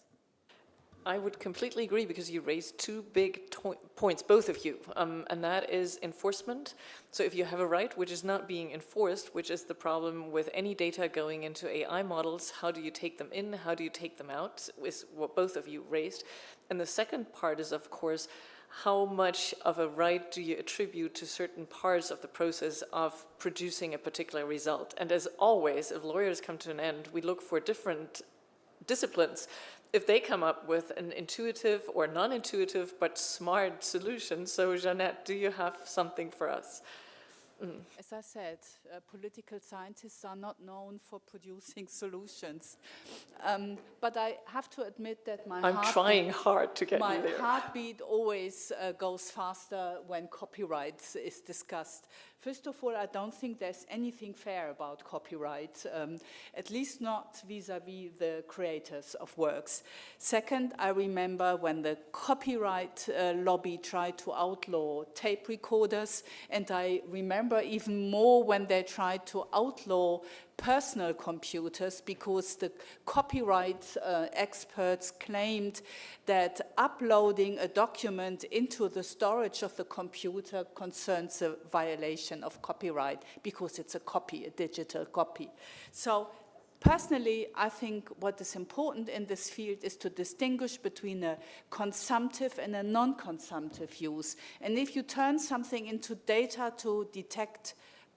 I would completely agree, because you raised two big points, both of you, and that is enforcement. So if you have a right which is not being enforced, which is the problem with any data going into AI models, how do you take them in, how do you take them out, is what both of you raised. And the second part is, of course, how much of a right do you attribute to certain parts of the process of producing a particular result. And as always, if lawyers come to an end, we look for different disciplines. If they come up with an intuitive or non-intuitive but smart solution. So Jeanette, do you have something for us? As I said, political scientists are not known for producing solutions. But I have to admit that I'm trying hard to get you there. My heartbeat always goes faster when copyright is discussed. First of all, I don't think there's anything fair about copyright, at least not vis-à-vis the creators of works. Second, I remember when the copyright lobby tried to outlaw tape recorders, and I remember even more when they tried to outlaw personal computers, because the copyright experts claimed that uploading a document into the storage of the computer concerns a violation of copyright, because it's a copy, a digital copy. So personally, I think what is important in this field is to distinguish between a consumptive and a non-consumptive use. And if you turn something into data to detect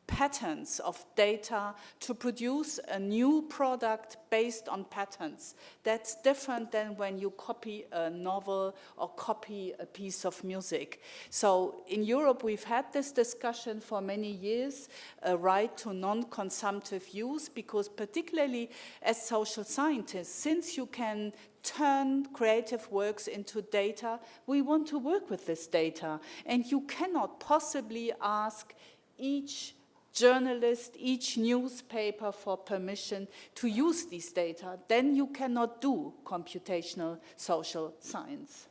patterns of data to produce a new product based on patterns, that's different than when you copy a novel or copy a piece of music. So in Europe, we've had this discussion for many years, a right to non-consumptive use, because particularly as social scientists, since you can turn creative works into data, we want to work with this data. And you cannot possibly ask each journalist, each newspaper for permission to use these data. Then you cannot do computational social science.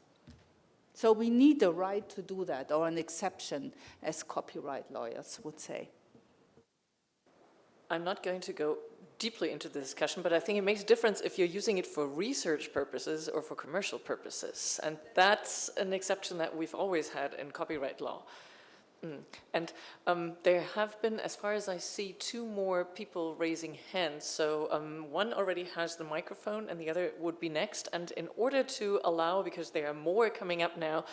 So we need a right to do that, or an exception, as copyright lawyers would say. I'm not going to go deeply into the discussion, but I think it makes a difference if you're using it for research purposes or for commercial purposes. And that's an exception that we've always had in copyright law. And there have been, as far as I see, two more people raising hands. So one already has the microphone and the other would be next. And in order to allow, because there are more coming up now,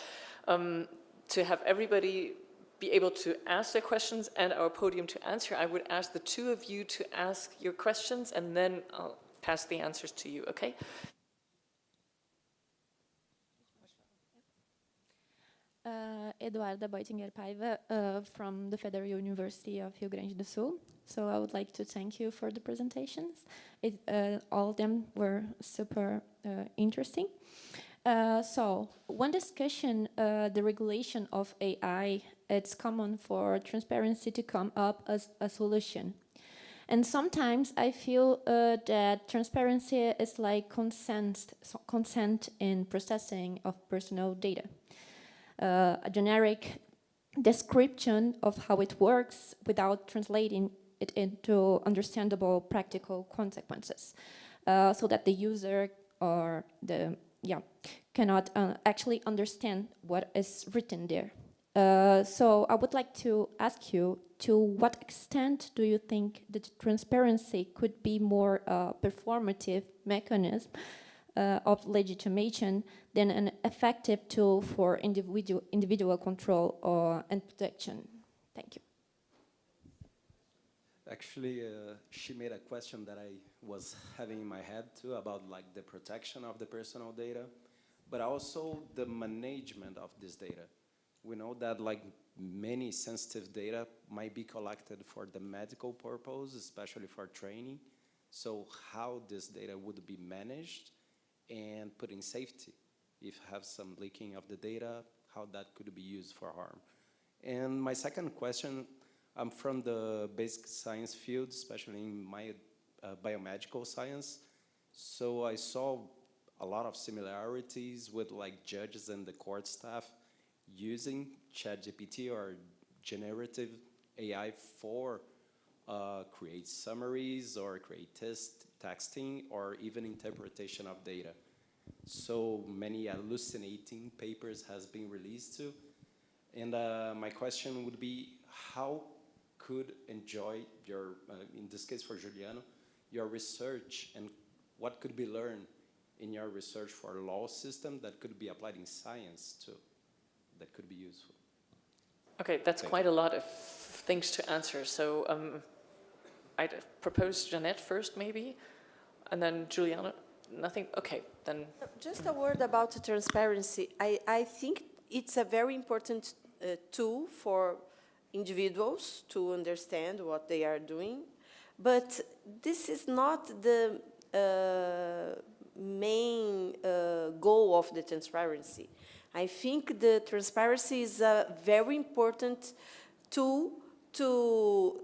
to have everybody be able to ask their questions and our podium to answer, I would ask the two of you to ask your questions, and then I'll pass the answers to you, okay? Eduarda Boitinger Paiva from the Federal University of Rio Grande do Sul. So I would like to thank you for the presentations. All of them were super interesting. So one discussion, the regulation of AI, it's common for transparency to come up as a solution. And sometimes I feel that transparency is like consent in processing of personal data. A generic description of how it works without translating it into understandable practical consequences, so that the user or cannot actually understand what is written there. So I would like to ask you, to what extent do you think that transparency could be more performative mechanism of legitimation than an effective tool for individual control and protection? Thank you. Actually, she made a question that I was having in my head too, about like the protection of the personal data, but also the management of this data. We know that like many sensitive data might be collected for the medical purpose, especially for training. So how this data would be managed and put in safety if have some leaking of the data, how that could be used for harm. And my second question, I'm from the basic science field, especially in my biomedical science. So I saw a lot of similarities with like judges and the court staff using ChatGPT or generative AI for create summaries or create texting or even interpretation of data. So many hallucinating papers has been released too. And my question would be, how could enjoy your, in this case for Juliano, your research, and what could be learned in your research for a law system that could be applied in science too, that could be useful? Okay, that's quite a lot of things to answer. So I'd propose Jeanette first, maybe, and then Juliana. Nothing? Okay, then. Just a word about transparency. I think it's a very important tool for individuals to understand what they are doing, but this is not the main goal of the transparency. I think the transparency is a very important tool to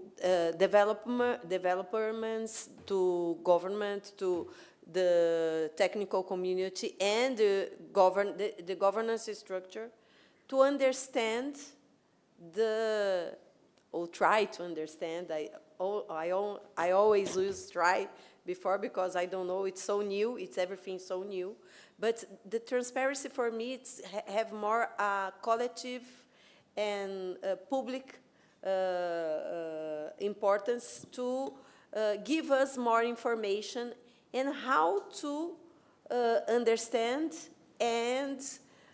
developments, to government, to the technical community, and the governance structure to understand or try to understand. I always use try before because I don't know, it's so new, everything so new. But the transparency for me, it's have more collective and public importance to give us more information and how to understand and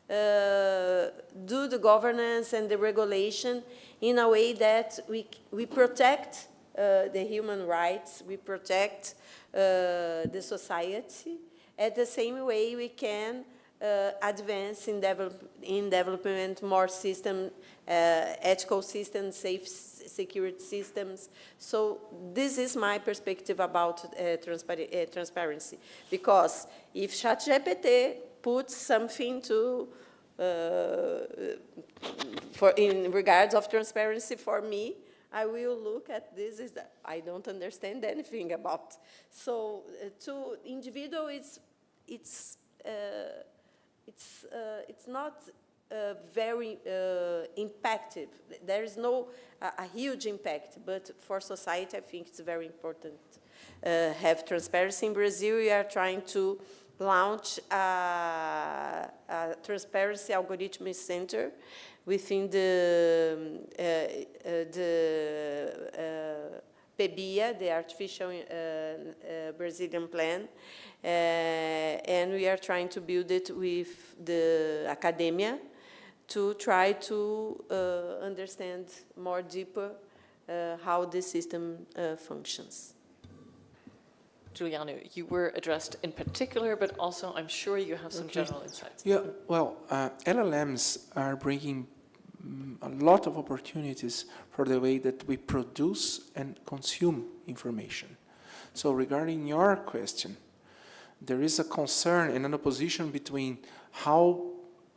do the governance and the regulation in a way that we protect the human rights, we protect the society. At the same way, we can advance in development more system, ethical systems, safe security systems. So this is my perspective about transparency. Because if ChatGPT puts something to in regards of transparency for me, I will look at this as that I don't understand anything about. So to individual, it's not very impactful. There is no a huge impact, but for society, I think it's very important. Have transparency in Brazil. We are trying to launch a transparency algorithm center within the PEBIA, the Artificial Brazilian Plan, and we are trying to build it with the academia to try to understand more deeper how the system functions. Giuliano, you were addressed in particular, but also I'm sure you have some general insights. Yeah, well, LLMs are bringing a lot of opportunities for the way that we produce and consume information. So regarding your question, there is a concern and an opposition between how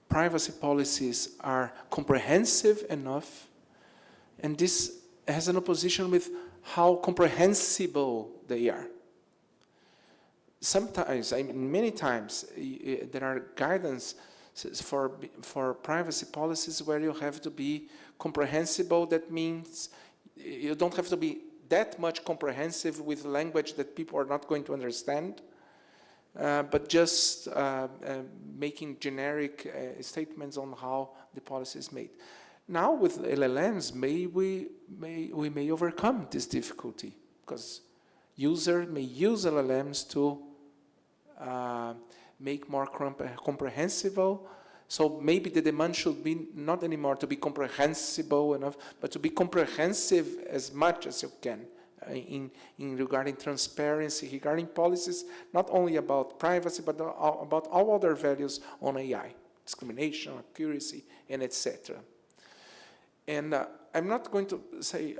privacy policies are comprehensive enough, and this has an opposition with how comprehensible they are. Sometimes, I mean, many times, there are guidance for privacy policies where you have to be comprehensible. That means you don't have to be that much comprehensive with language that people are not going to understand, but just making generic statements on how the policy is made. Now with LLMs, we may overcome this difficulty, because users may use LLMs to make more comprehensible. So maybe the demand should be not anymore to be comprehensible enough, but to be comprehensive as much as you can in regarding transparency, regarding policies, not only about privacy, but about all other values on AI, discrimination, accuracy, and etc. And I'm not going to say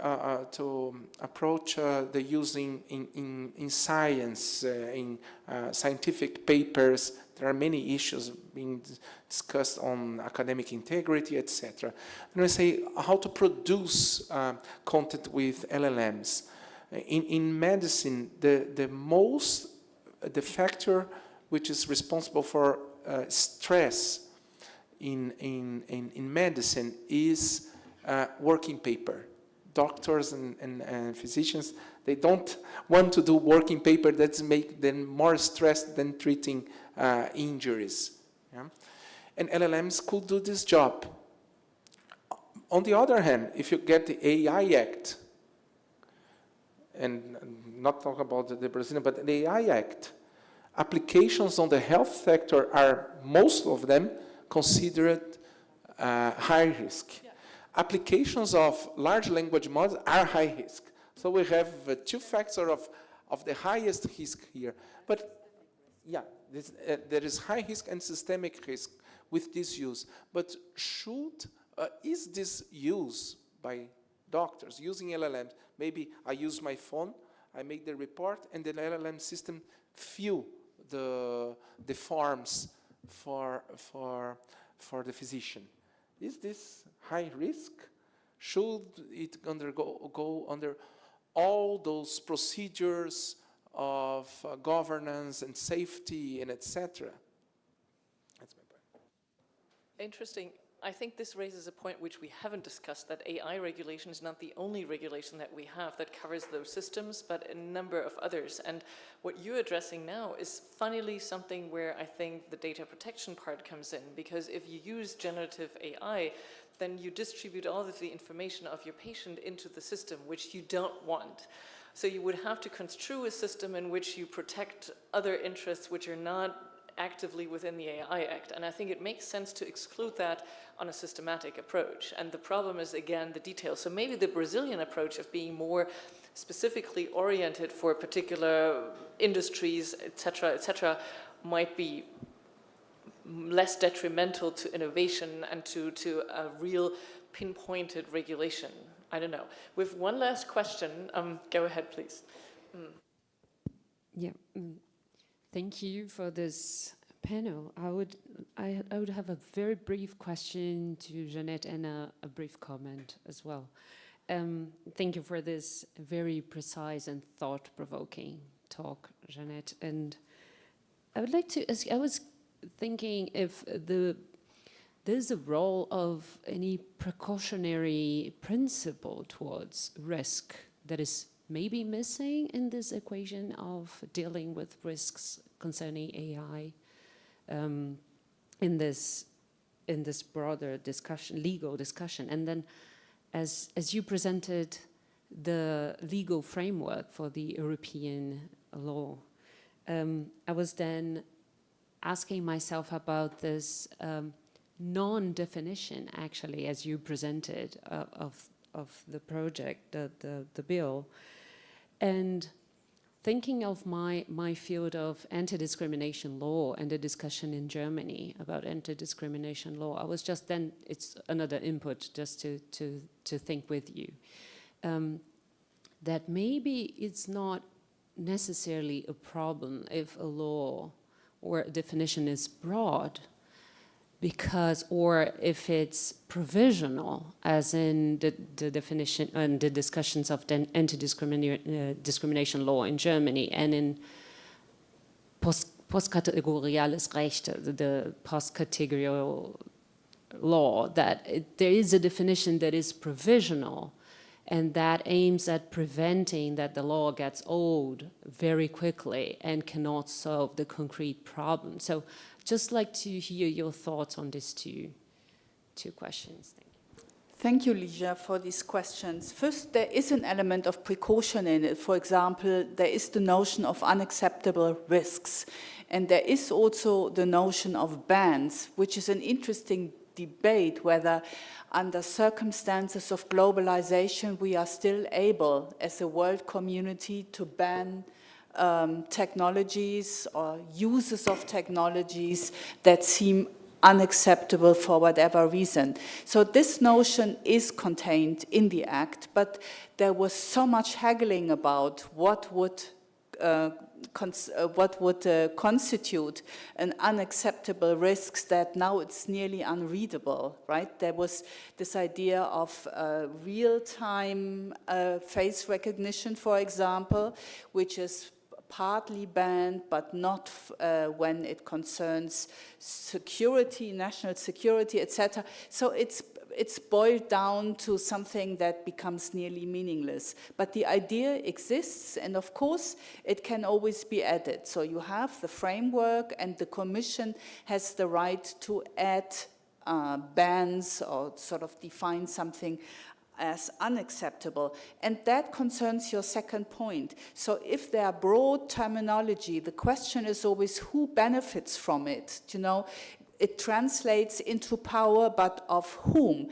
to approach the use in science, in scientific papers. There are many issues being discussed on academic integrity, etc. And I say how to produce content with LLMs. In medicine, the factor which is responsible for stress in medicine is working paper. Doctors and physicians, they don't want to do working paper that make them more stressed than treating injuries. Yeah? And LLMs could do this job. On the other hand, if you get the AI Act, and not talk about the Brazilian, but the AI Act, applications on the health sector are, most of them, considered high risk. Yeah. Applications of large language models are high risk. So we have two factors of the highest risk here. But yeah, there is high risk and systemic risk with this use. But is this use by doctors using LLMs? Maybe I use my phone, I make the report, and the LLM system fill the forms for the physician. Is this high risk? Should it go under all those procedures of governance and safety and etc.? That's my point. Interesting. I think this raises a point which we haven't discussed, that AI regulation is not the only regulation that we have that covers those systems, but a number of others. And what you're addressing now is funnily something where I think the data protection part comes in, because if you use generative AI, then you distribute all of the information of your patient into the system, which you don't want. So you would have to construe a system in which you protect other interests which are not actively within the AI Act. And I think it makes sense to exclude that on a systematic approach. And the problem is, again, the details. So maybe the Brazilian approach of being more specifically oriented for particular industries, et cetera, might be less detrimental to innovation and to a real pinpointed regulation. I don't know. With one last question, go ahead, please. Yeah. Thank you for this panel. I would have a very brief question to Jeanette and a brief comment as well. Thank you for this very precise and thought-provoking talk, Jeanette. And I would like to ask, I was thinking if there's a role of any precautionary principle towards risk that is maybe missing in this equation of dealing with risks concerning AI in this broader discussion, legal discussion. And then as you presented the legal framework for the European law, I was then asking myself about this non-definition, actually, as you presented, of the project, the bill. And thinking of my field of anti-discrimination law and the discussion in Germany about anti-discrimination law, I was just then, it's another input just to think with you, that maybe it's not necessarily a problem if a law or a definition is broad, because, or if it's provisional, as in the definition and the discussions of the anti-discrimination law in Germany and in postkategoriales Recht, the postcategorial law, that there is a definition that is provisional and that aims at preventing that the law gets old very quickly and cannot solve the concrete problem. So just like to hear your thoughts on these two questions. Thank you, Ligia, for these questions. First, there is an element of precaution in it. For example, there is the notion of unacceptable risks. And there is also the notion of bans, which is an interesting debate whether under circumstances of globalization we are still able as a world community to ban technologies or uses of technologies that seem unacceptable for whatever reason. So this notion is contained in the Act, but there was so much haggling about what would constitute an unacceptable risk that now it's nearly unreadable, right? There was this idea of real-time face recognition, for example, which is partly banned, but not when it concerns security, national security, etc. So it's boiled down to something that becomes nearly meaningless. But the idea exists, and of course, it can always be added. So you have the framework, and the Commission has the right to add bans or sort of define something as unacceptable. And that concerns your second point. So if there are broad terminology, the question is always who benefits from it. You know, it translates into power, but of whom?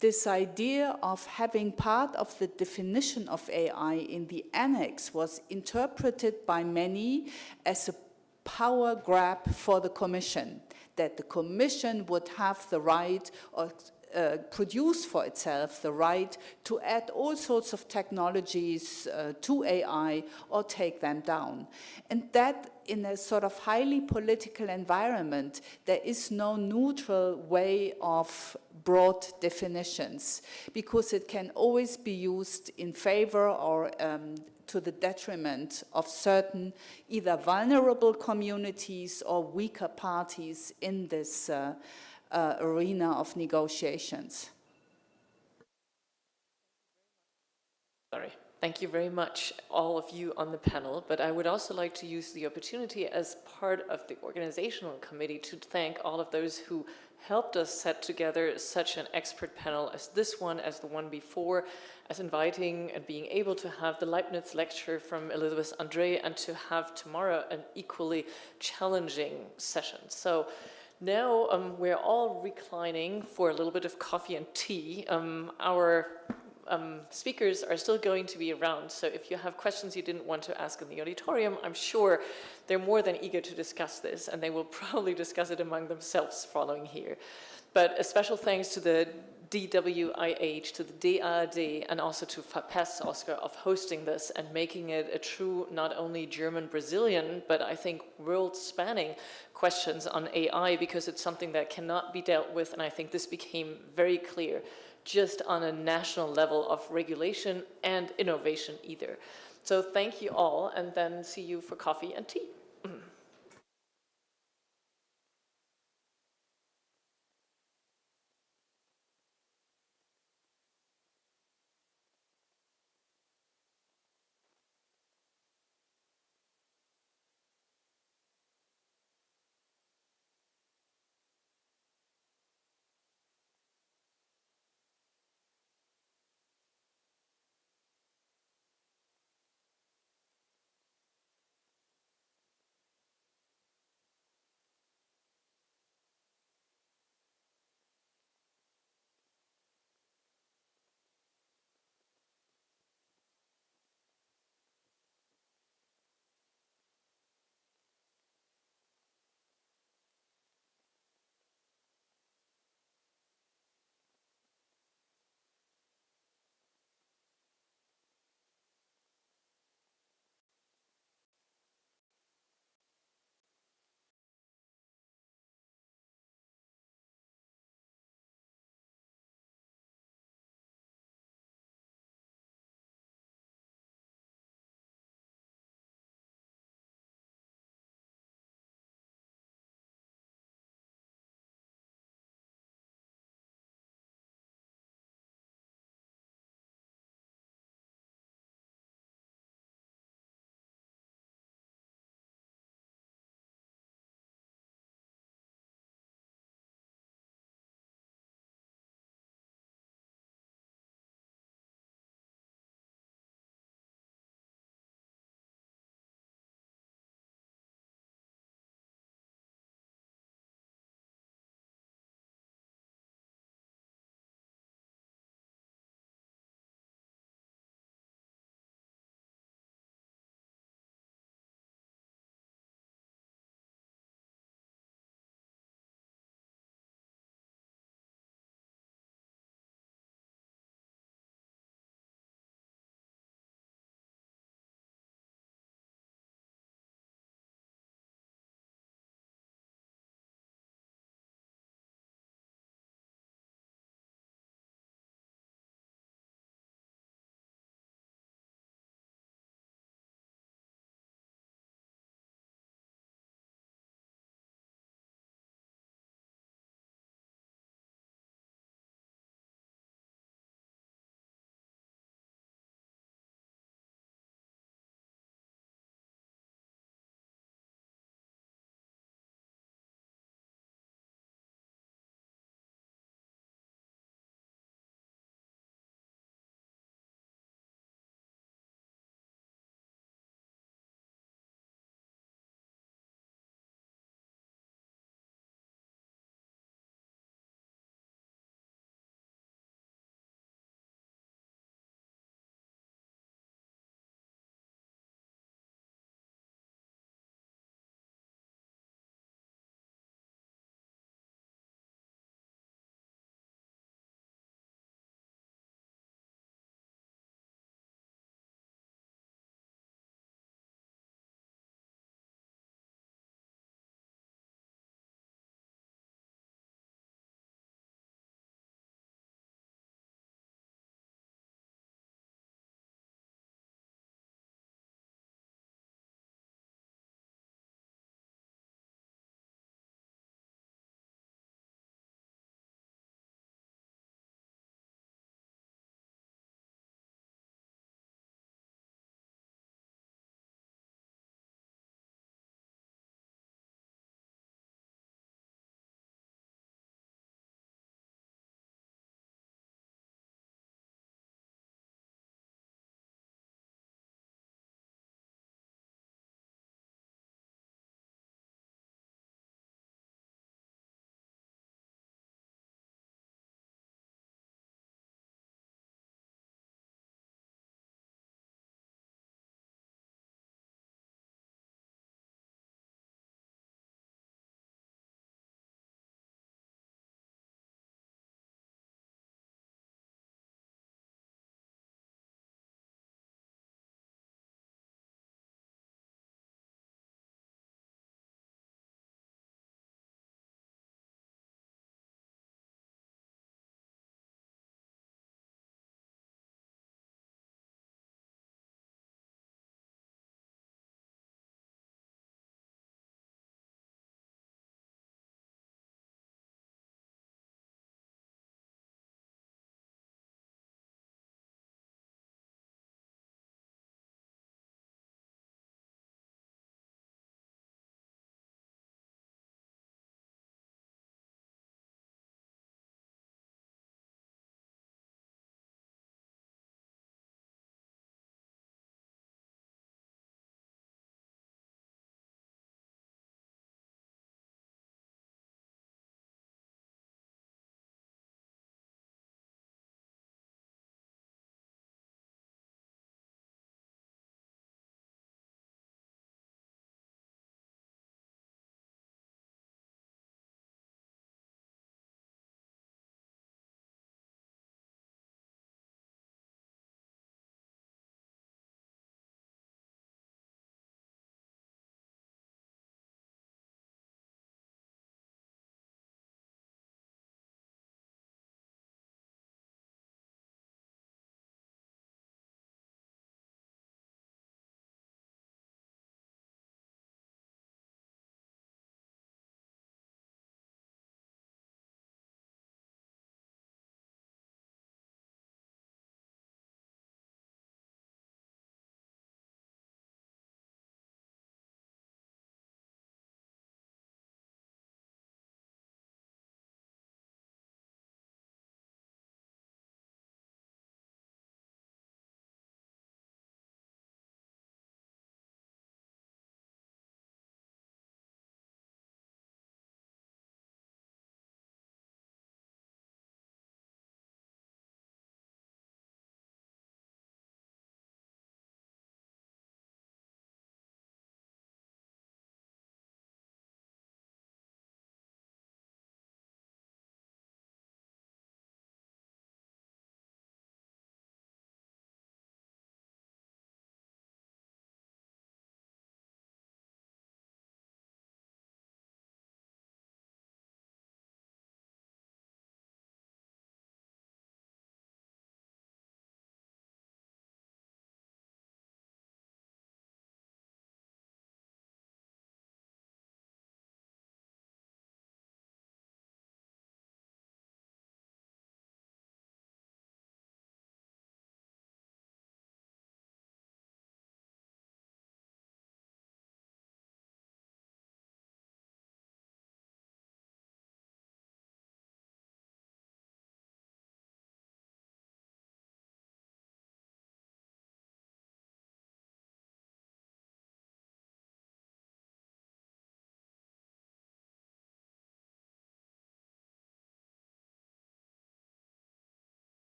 This idea of having part of the definition of AI in the annex was interpreted by many as a power grab for the Commission, that the Commission would have the right or produce for itself the right to add all sorts of technologies to AI or take them down. And that in a sort of highly political environment, there is no neutral way of broad definitions, because it can always be used in favor or to the detriment of certain either vulnerable communities or weaker parties in this arena of negotiations. Sorry. Thank you very much, all of you on the panel, but I would also like to use the opportunity as part of the organizational committee to thank all of those who helped us set together such an expert panel as this one, as the one before, as inviting and being able to have the Leibniz lecture from Elizabeth Andre and to have tomorrow an equally challenging session. So now we're all reclining for a little bit of coffee and tea. Our speakers are still going to be around, so if you have questions you didn't want to ask in the auditorium, I'm sure they're more than eager to discuss this, and they will probably discuss it among themselves following here. But a special thanks to the DWIH, to the DAAD, and also to FAPES, Oscar, of hosting this and making it a true, not only German-Brazilian, but I think world-spanning questions on AI, because it's something that cannot be dealt with, and I think this became very clear, just on a national level of regulation and innovation either. So thank you all, and then see you for coffee and tea.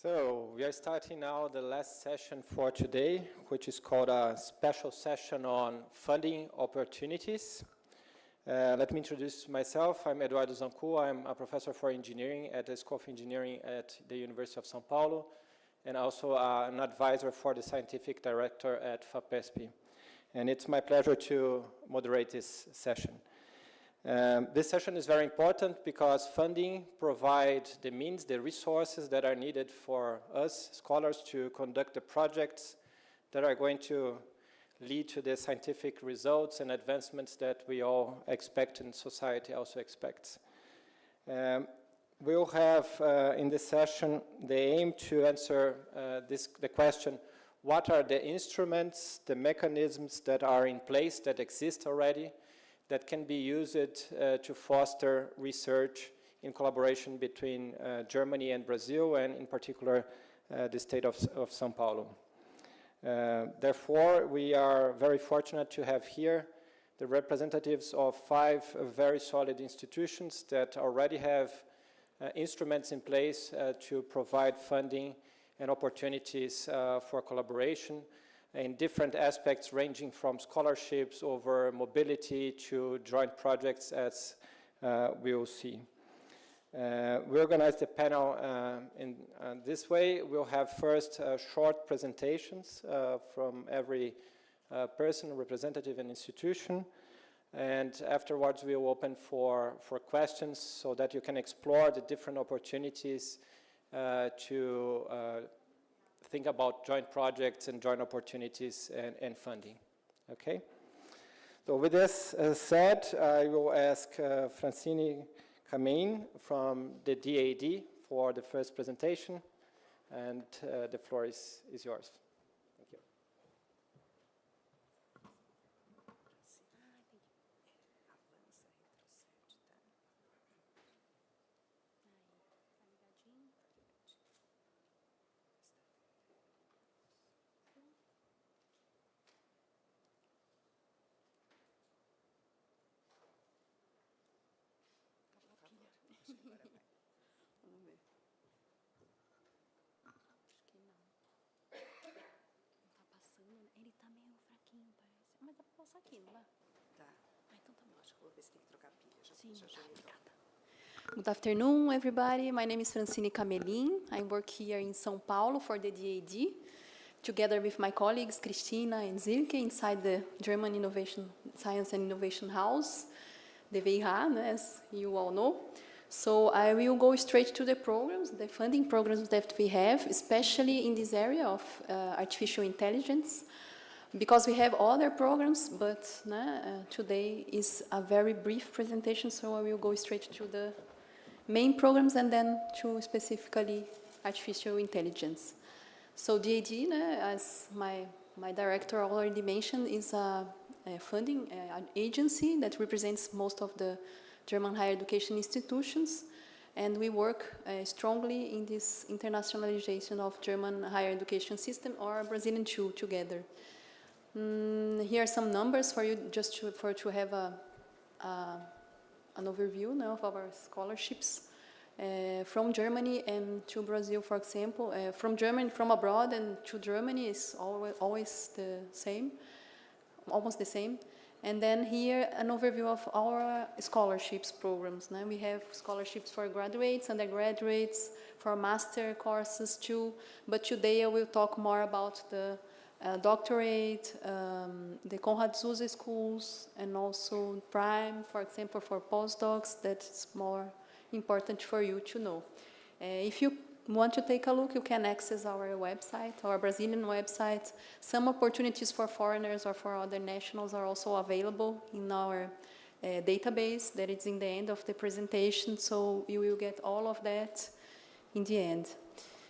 So we are starting now the last session for today, which is called a special session on funding opportunities. Let me introduce myself. I'm Eduardo Zancu. I'm a professor for engineering at the School of Engineering at the University of São Paulo, and also an advisor for the scientific director at FAPESP. And it's my pleasure to moderate this session. This session is very important because funding provides the means, the resources that are needed for us scholars to conduct the projects that are going to lead to the scientific results and advancements that we all expect and society also expects. We'll have in this session the aim to answer the question, what are the instruments, the mechanisms that are in place, that exist already, that can be used to foster research in collaboration between Germany and Brazil, and in particular the state of São Paulo. Therefore, we are very fortunate to have here the representatives of 5 very solid institutions that already have instruments in place to provide funding and opportunities for collaboration in different aspects, ranging from scholarships over mobility to joint projects, as we will see. We organize the panel in this way. We'll have first short presentations from every person, representative, and institution. And afterwards, we will open for questions so that you can explore the different opportunities to think about joint projects and joint opportunities and funding. Okay? So with this said, I will ask Francine Camein from the DAD for the first presentation, and the floor is yours. Thank you. Ele tá meio fraquinho, parece. Mas dá pra passar aqui, não dá? Tá. Ah, então tá bom. Acho que vou ver se tem que trocar pilha. Sim, tá, obrigada. Good afternoon, everybody. My name is Francine Camein. I work here in São Paulo for the DAD, together with my colleagues Christina and Silke inside the German Science and Innovation House, the VIH, as you all know. So I will go straight to the programs, the funding programs that we have, especially in this area of artificial intelligence, because we have other programs, but today is a very brief presentation, so I will go straight to the main programs and then to specifically artificial intelligence. So DAD, as my director already mentioned, is a funding agency that represents most of the German higher education institutions, and we work strongly in this internationalization of German higher education system, or Brazilian two together. Here are some numbers for you, just to have an overview now of our scholarships from Germany and to Brazil, for example. From abroad and to Germany is always the same, almost the same. And then here, an overview of our scholarships programs. Now we have scholarships for graduates, undergraduates, for master courses too. But today I will talk more about the doctorate, the Konrad Zuse schools, and also Prime, for example, for postdocs. That's more important for you to know. If you want to take a look, you can access our website, our Brazilian website. Some opportunities for foreigners or for other nationals are also available in our database that is in the end of the presentation, so you will get all of that in the end.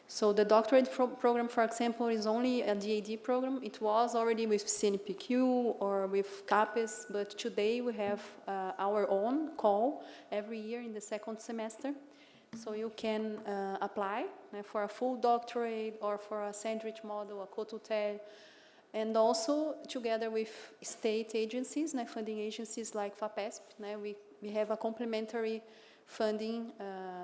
So the doctorate program, for example, is only a DAD program. It was already with CNPq or with CAPES, but today we have our own call every year in the second semester. So you can apply for a full doctorate or for a sandwich model, a co-tutel, and also together with state agencies, funding agencies like FAPESP. We have a complementary funding,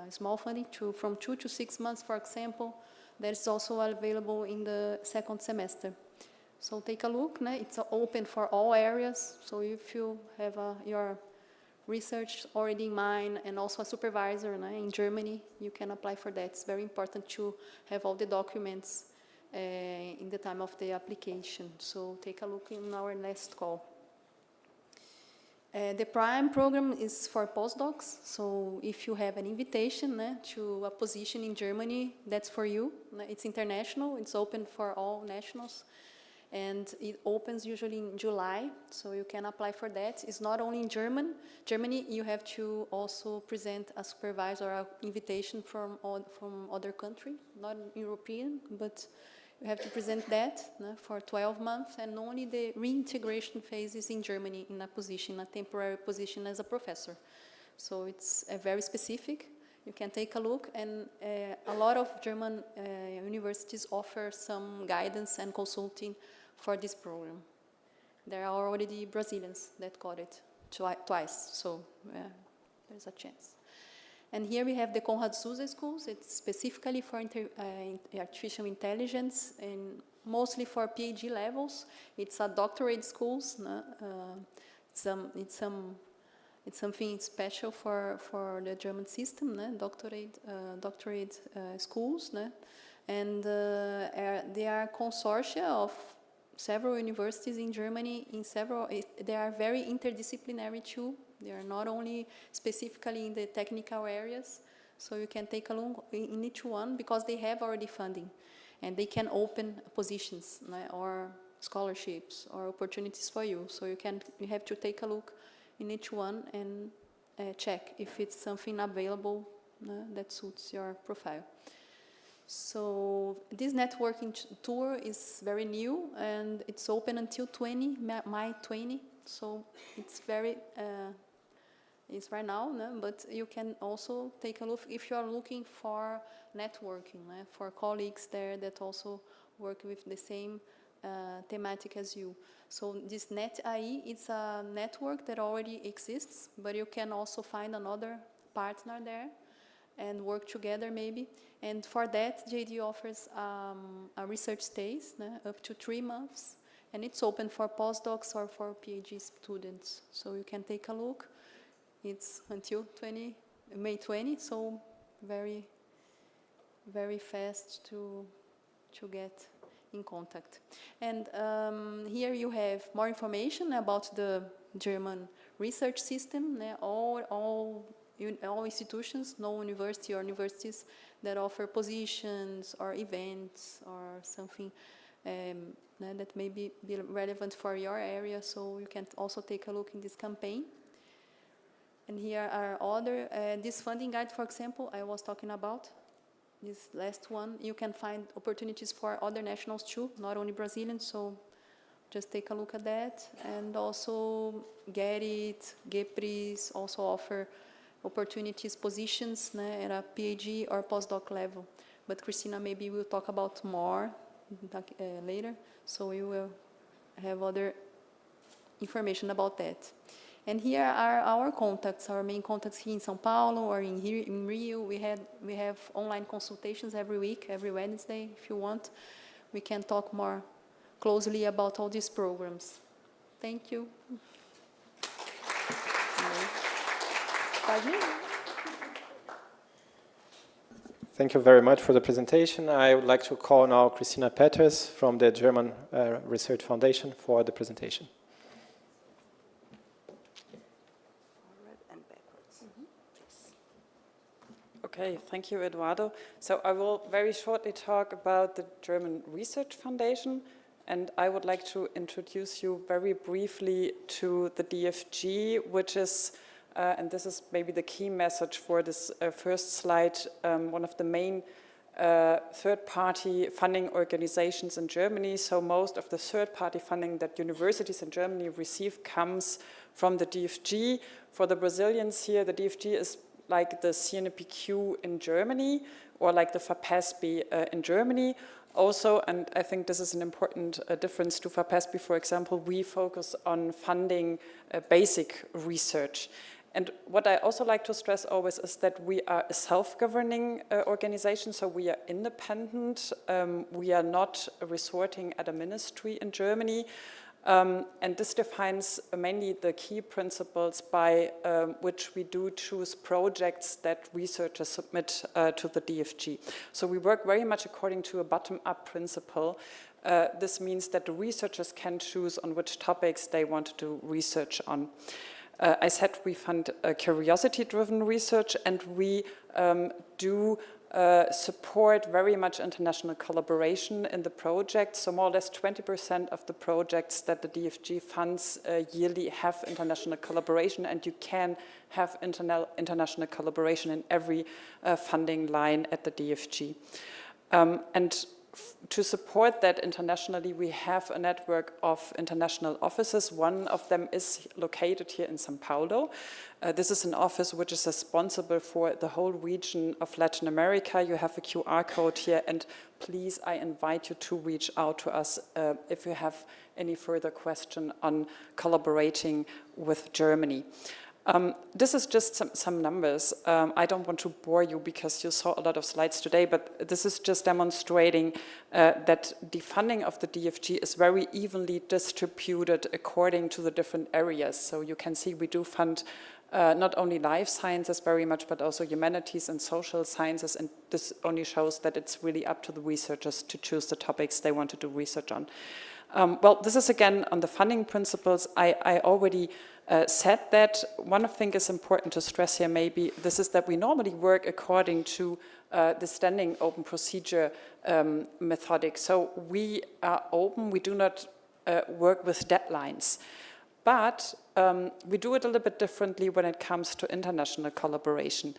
small funding from 2 to 6 months, for example, that is also available in the second semester. So take a look, né? It's open for all areas, so if you have your research already in mind and also a supervisor, né, in Germany, you can apply for that. It's very important to have all the documents in the time of the application. So take a look in our next call. The PRIME program is for postdocs, so if you have an invitation to a position in Germany, that's for you. It's international, it's open for all nationals, and it opens usually in July, so you can apply for that. It's not only in Germany, you have to also present a supervisor or an invitation from other country, not European, but you have to present that for 12 months, and only the reintegration phase is in Germany in a position, a temporary position as a professor. So it's very specific. You can take a look, and a lot of German universities offer some guidance and consulting for this program. There are already Brazilians that got it twice, so there's a chance. And here we have the Konrad Zuse schools. It's specifically for artificial intelligence and mostly for PhD levels. It's a doctorate schools. It's something special for the German system, doctorate schools. And they are consortia of several universities in Germany. They are very interdisciplinary too. They are not only specifically in the technical areas, so you can take a look in each one because they have already funding, and they can open positions or scholarships or opportunities for you. So you have to take a look in each one and check if it's something available that suits your profile. So this networking tour is very new, and it's open until May 20. So it's it's right now, but you can also take a look if you are looking for networking, for colleagues there that also work with the same thematic as you. So this NetAI, it's a network that already exists, but you can also find another partner there and work together maybe. And for that, JD offers a research stays up to 3 months, and it's open for postdocs or for PhD students. So you can take a look. It's until May 20, so very, very fast to get in contact. And here you have more information about the German research system. All institutions, no university or universities that offer positions or events or something that may be relevant for your area. So you can also take a look in this campaign. And here are other, this funding guide, for example, I was talking about, this last one. You can find opportunities for other nationals too, not only Brazilians, so just take a look at that. And also GET, GEPRIS also offer opportunities, positions at a PhD or postdoc level. But Christina maybe will talk about more later, so you will have other information about that. And here are our contacts, our main contacts here in São Paulo or in Rio. We have online consultations every week, every Wednesday, if you want. We can talk more closely about all these programs. Thank you. Thank you very much for the presentation. I would like to call now Christina Peters from the German Research Foundation for the presentation. Okay, thank you, Eduardo. So I will very shortly talk about the German Research Foundation, and I would like to introduce you very briefly to the DFG, which is, and this is maybe the key message for this first slide, one of the main third-party funding organizations in Germany. So most of the third-party funding that universities in Germany receive comes from the DFG. For the Brazilians here, the DFG is like the CNPq in Germany, or like the FAPESP in Germany. Also, and I think this is an important difference to FAPESP, for example, we focus on funding basic research. And what I also like to stress always is that we are a self-governing organization, so we are independent. We are not resorting at a ministry in Germany. And this defines mainly the key principles by which we do choose projects that researchers submit to the DFG. So we work very much according to a bottom-up principle. This means that the researchers can choose on which topics they want to do research on. I said we fund curiosity-driven research, and we do support very much international collaboration in the project. So more or less 20% of the projects that the DFG funds yearly have international collaboration, and you can have international collaboration in every funding line at the DFG. And to support that internationally, we have a network of international offices. One of them is located here in São Paulo. This is an office which is responsible for the whole region of Latin America. You have a QR code here, and please, I invite you to reach out to us if you have any further question on collaborating with Germany. This is just some numbers. I don't want to bore you because you saw a lot of slides today, but this is just demonstrating that the funding of the DFG is very evenly distributed according to the different areas. So you can see we do fund not only life sciences very much, but also humanities and social sciences, and this only shows that it's really up to the researchers to choose the topics they want to do research on. Well, this is again on the funding principles. I already said that. One thing is important to stress here maybe, this is that we normally work according to the standing open procedure methodic. So we are open, we do not work with deadlines. But we do it a little bit differently when it comes to international collaboration.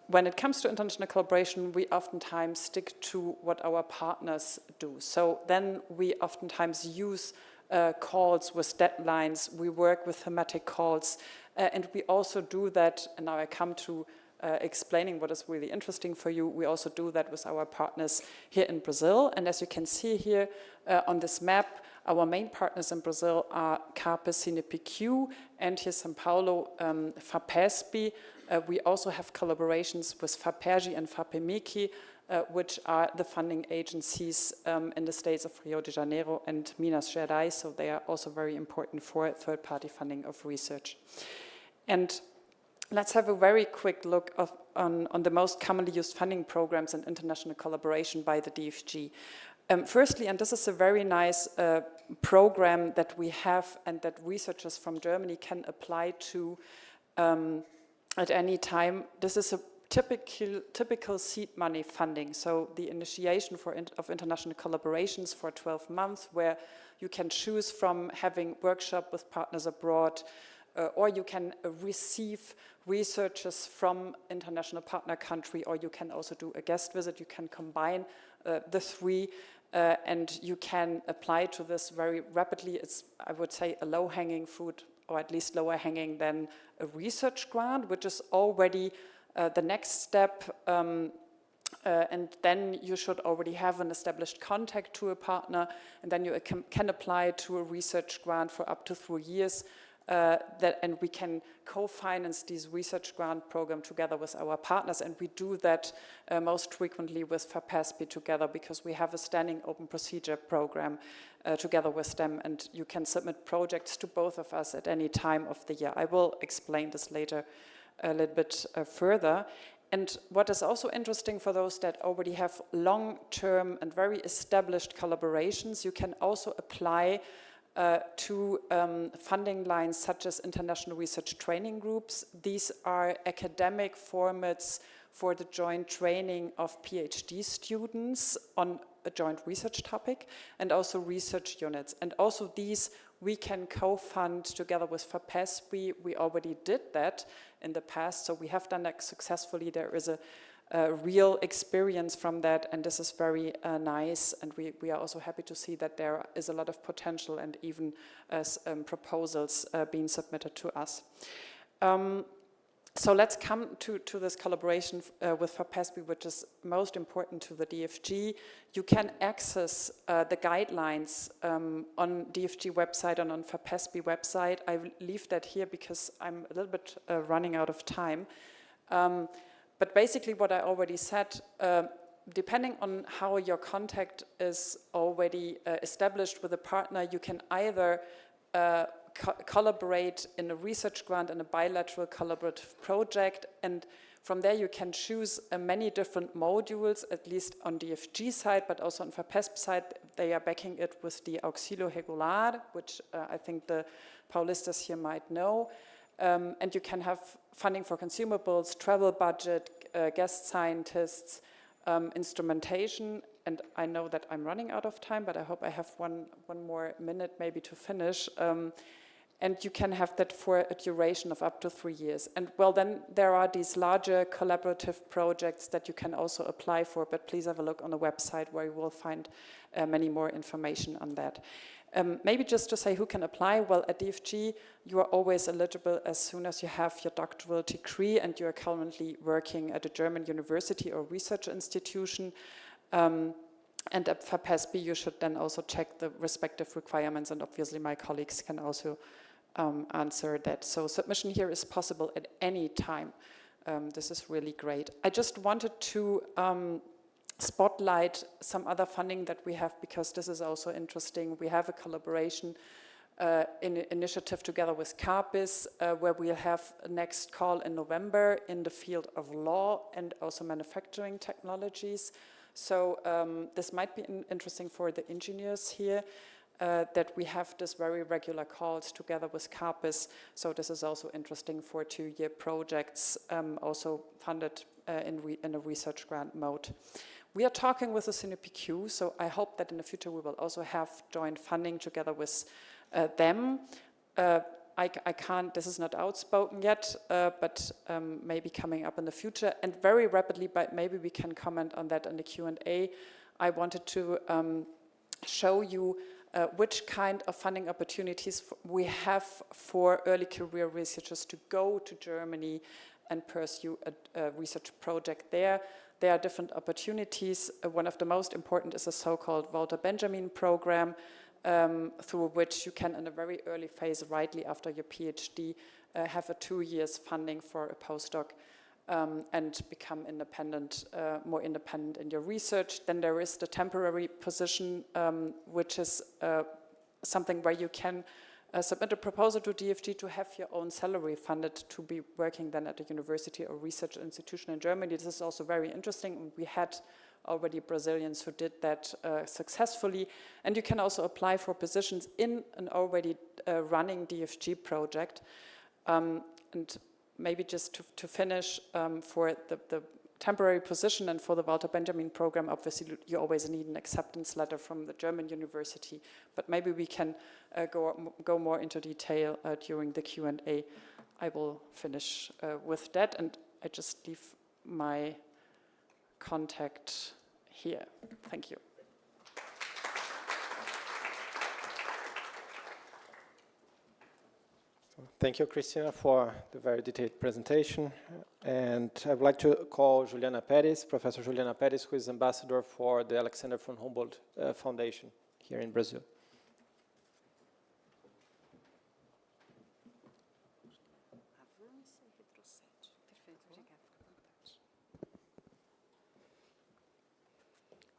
When it comes to international collaboration, we oftentimes stick to what our partners do. So then we oftentimes use calls with deadlines. We work with thematic calls. And we also do that, and now I come to explaining what is really interesting for you. We also do that with our partners here in Brazil. And as you can see here on this map, our main partners in Brazil are CAPES, CinePQ, and here São Paulo, FAPESP. We also have collaborations with FAPERJ and FAPEMIC, which are the funding agencies in the states of Rio de Janeiro and Minas Gerais, so they are also very important for third-party funding of research. And let's have a very quick look on the most commonly used funding programs and international collaboration by the DFG. Firstly, and this is a very nice program that we have and that researchers from Germany can apply to at any time. This is a typical seed money funding, so the initiation of international collaborations for 12 months, where you can choose from having workshop with partners abroad, or you can receive researchers from international partner country, or you can also do a guest visit. You can combine the three, and you can apply to this very rapidly. It's, I would say, a low-hanging fruit, or at least lower hanging than a research grant, which is already the next step, and then you should already have an established contact to a partner, and then you can apply to a research grant for up to 3 years, and we can co-finance these research grant program together with our partners, and we do that most frequently with FAPESP together, because we have a standing open procedure program together with them, and you can submit projects to both of us at any time of the year. I will explain this later a little bit further. And what is also interesting for those that already have long-term and very established collaborations, you can also apply to funding lines such as international research training groups. These are academic formats for the joint training of PhD students on a joint research topic, and also research units. And also these we can co-fund together with FAPESP. We already did that in the past, so we have done that successfully. There is a real experience from that, and this is very nice, and we are also happy to see that there is a lot of potential and even as proposals being submitted to us. So let's come to this collaboration with FAPESP, which is most important to the DFG. You can access the guidelines on DFG website and on FAPESP website. I will leave that here because I'm a little bit running out of time. But basically what I already said, depending on how your contact is already established with a partner, you can either collaborate in a research grant and a bilateral collaborative project, and from there you can choose many different modules, at least on DFG side, but also on FAPESP side. They are backing it with the auxilio regular, which I think the Paulistas here might know. And you can have funding for consumables, travel budget, guest scientists, instrumentation, and I know that I'm running out of time, but I hope I have one more minute maybe to finish. And you can have that for a duration of up to 3 years. And well, then there are these larger collaborative projects that you can also apply for, but please have a look on the website where you will find many more information on that. Maybe just to say who can apply, well, at DFG, you are always eligible as soon as you have your doctoral degree and you are currently working at a German university or research institution. And at FAPESP, you should then also check the respective requirements, and obviously my colleagues can also answer that. So submission here is possible at any time. This is really great. I just wanted to spotlight some other funding that we have, because this is also interesting. We have a collaboration initiative together with CAPIS, where we'll have a next call in November in the field of law and also manufacturing technologies. So this might be interesting for the engineers here, that we have this very regular calls together with CAPIS. So this is also interesting for 2-year projects, also funded in a research grant mode. We are talking with the CNPq, so I hope that in the future we will also have joint funding together with them. I can't, this is not outspoken yet, but maybe coming up in the future. And very rapidly, but maybe we can comment on that in the Q&A, I wanted to show you which kind of funding opportunities we have for early career researchers to go to Germany and pursue a research project there. There are different opportunities. One of the most important is a so-called Walter Benjamin program, through which you can, in a very early phase, rightly after your PhD, have a 2 years funding for a postdoc and become independent, more independent in your research. Then there is the temporary position, which is something where you can submit a proposal to DFG to have your own salary funded to be working then at a university or research institution in Germany. This is also very interesting. We had already Brazilians who did that successfully. And you can also apply for positions in an already running DFG project. And maybe just to finish, for the temporary position and for the Walter Benjamin program, obviously you always need an acceptance letter from the German university, but maybe we can go more into detail during the Q&A. I will finish with that, and I just leave my contact here. Thank you. Thank you, Christina, for the very detailed presentation. And I would like to call Juliana Pérez, Professor Juliana Pérez, who is ambassador for the Alexander von Humboldt Foundation here in Brazil.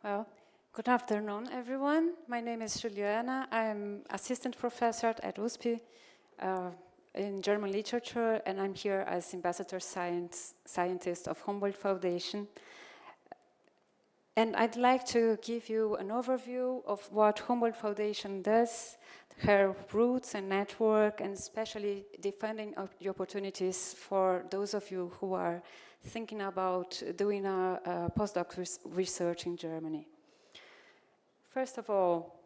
Well, good afternoon, everyone. My name is Juliana. I'm assistant professor at USP in German literature, and I'm here as ambassador scientist of Humboldt Foundation. And I'd like to give you an overview of what Humboldt Foundation does, her roots and network, and especially the funding of the opportunities for those of you who are thinking about doing a postdoc research in Germany. First of all,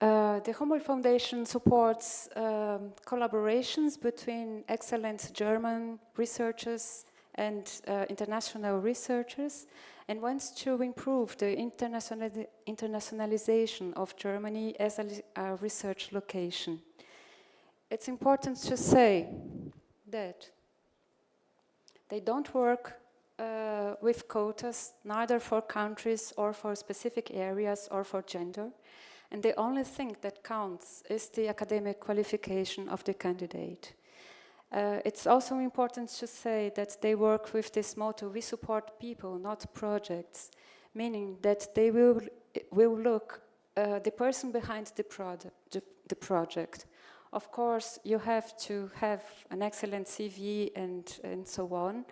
the Humboldt Foundation supports collaborations between excellent German researchers and international researchers, and wants to improve the internationalization of Germany as a research location. It's important to say that They don't work with quotas, neither for countries or for specific areas or for gender. And the only thing that counts is the academic qualification of the candidate. It's also important to say that they work with this motto, we support people, not projects, meaning that they will look the person behind the project. Of course, you have to have an excellent CV and so on,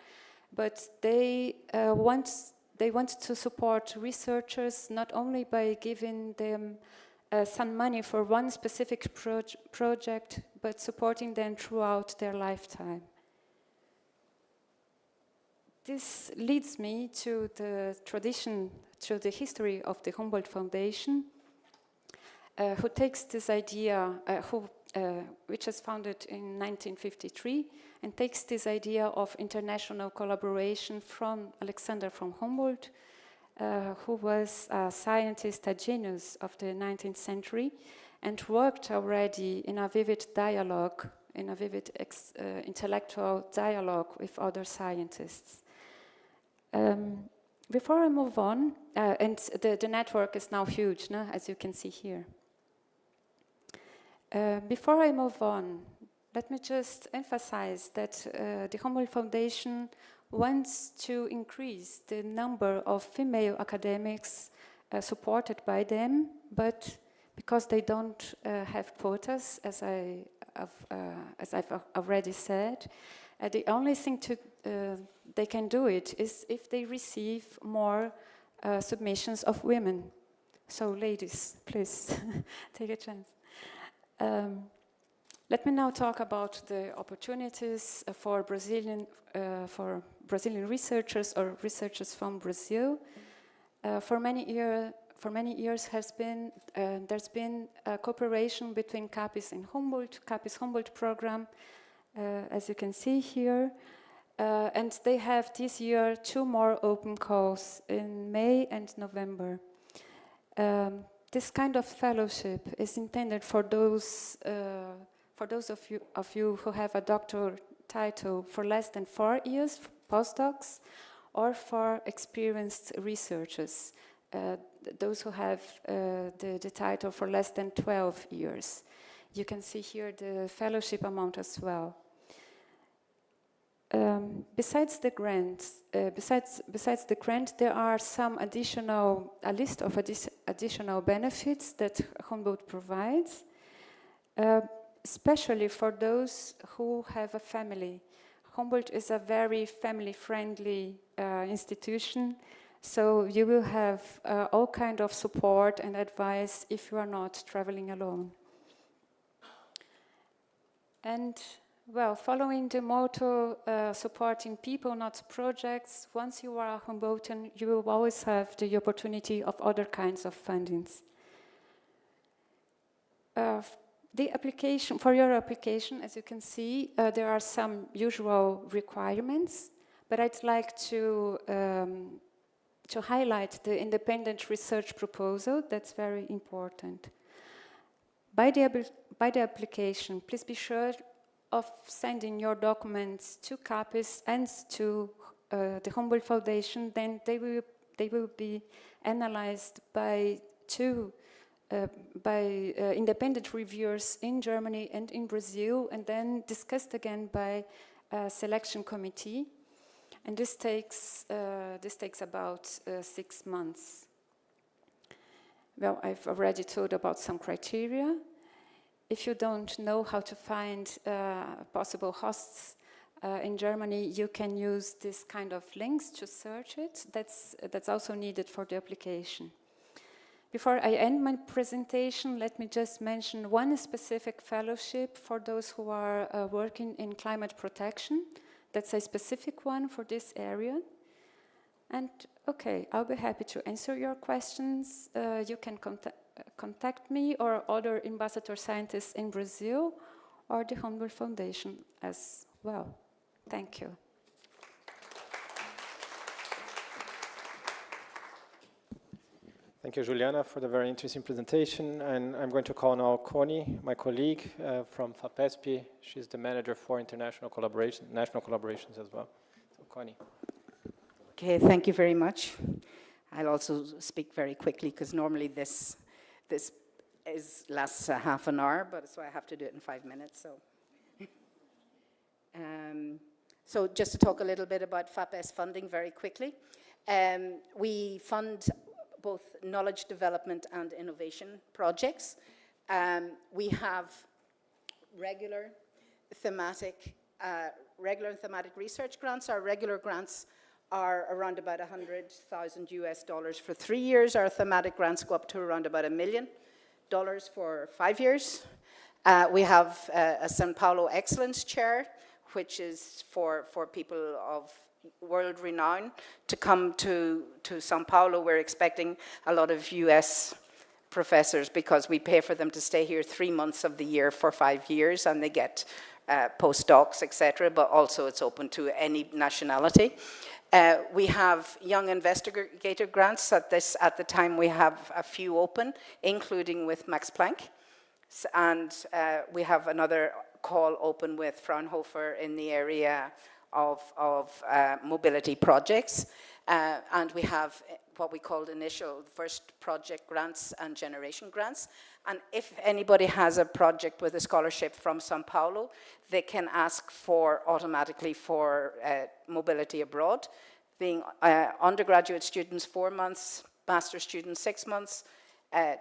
but they want to support researchers not only by giving them some money for one specific project, but supporting them throughout their lifetime. This leads me to the tradition, to the history of the Humboldt Foundation, who takes this idea, which was founded in 1953, and takes this idea of international collaboration from Alexander von Humboldt, who was a scientist, a genius of the 19th century, and worked already in a vivid dialogue, in a vivid intellectual dialogue with other scientists. Before I move on, and the network is now huge, no? As you can see here. Before I move on, let me just emphasize that the Humboldt Foundation wants to increase the number of female academics supported by them, but because they don't have quotas, as I've already said, the only thing they can do it is if they receive more submissions of women. So ladies, please take a chance. Let me now talk about the opportunities for Brazilian researchers or researchers from Brazil. For many years there's been a cooperation between CAPES and Humboldt, CAPES Humboldt program, as you can see here. And they have this year 2 more open calls in May and November. This kind of fellowship is intended for those of you who have a doctoral title for less than 4 years, postdocs, or for experienced researchers, those who have the title for less than 12 years. You can see here the fellowship amount as well. Besides the grant, there are a list of additional benefits that Humboldt provides, especially for those who have a family. Humboldt is a very family-friendly institution, so you will have all kind of support and advice if you are not traveling alone. And well, following the motto, supporting people, not projects, once you are a Humboldtian, you will always have the opportunity of other kinds of fundings. The application, for your application, as you can see, there are some usual requirements, but I'd like to highlight the independent research proposal. That's very important. By the application, please be sure of sending your documents to CAPES and to the Humboldt Foundation. Then they will be analyzed by independent reviewers in Germany and in Brazil, and then discussed again by a selection committee. And this takes about 6 months. Well, I've already told about some criteria. If you don't know how to find possible hosts in Germany, you can use this kind of links to search it. That's also needed for the application. Before I end my presentation, let me just mention one specific fellowship for those who are working in climate protection. That's a specific one for this area. And okay, I'll be happy to answer your questions. You can contact me or other ambassador scientists in Brazil or the Humboldt Foundation as well. Thank you. Thank you, Juliana, for the very interesting presentation. And I'm going to call now Connie, my colleague from FAPESP. She's the manager for international collaboration, national collaborations as well. So, Connie. Okay, thank you very much. I'll also speak very quickly because normally this lasts half an hour, but so I have to do it in 5 minutes. So just to talk a little bit about FAPES funding very quickly. We fund both knowledge development and innovation projects. We have regular thematic research grants. Our regular grants are around about $100,000 for 3 years. Our thematic grants go up to around about $1 million for 5 years. We have a Sao Paulo Excellence Chair, which is for people of world renown to come to Sao Paulo. We're expecting a lot of US professors because we pay for them to stay here 3 months of the year for 5 years, and they get postdocs, etc., but also it's open to any nationality. We have young investigator grants. At the time we have a few open, including with Max Planck. And we have another call open with Fraunhofer in the area of mobility projects. And we have what we called initial first project grants and generation grants. And if anybody has a project with a scholarship from Sao Paulo, they can ask automatically for mobility abroad, being undergraduate students 4 months, master students 6 months,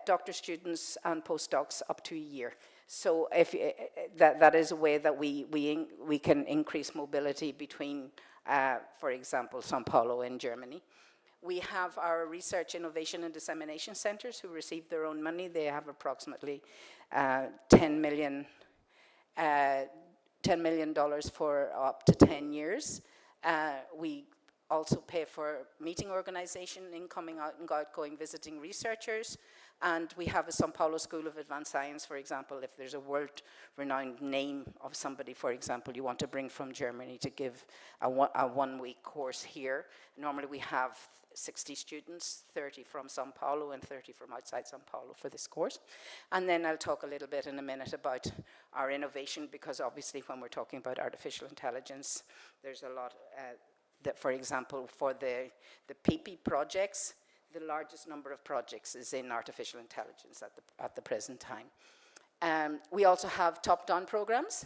doctor students and postdocs up to a year. So if that is a way that we can increase mobility between, for example, Sao Paulo and Germany. We have our research, innovation, and dissemination centers who receive their own money. They have approximately $10 million for up to 10 years. We also pay for meeting organization, incoming and outgoing visiting researchers. And we have a Sao Paulo School of Advanced Science, for example, if there's a world-renowned name of somebody, for example, you want to bring from Germany to give a one-week course here. Normally we have 60 students, 30 from Sao Paulo and 30 from outside Sao Paulo for this course. And then I'll talk a little bit in a minute about our innovation, because obviously when we're talking about artificial intelligence, there's a lot that, for example, for the PP projects, the largest number of projects is in artificial intelligence at the present time. We also have top-down programs,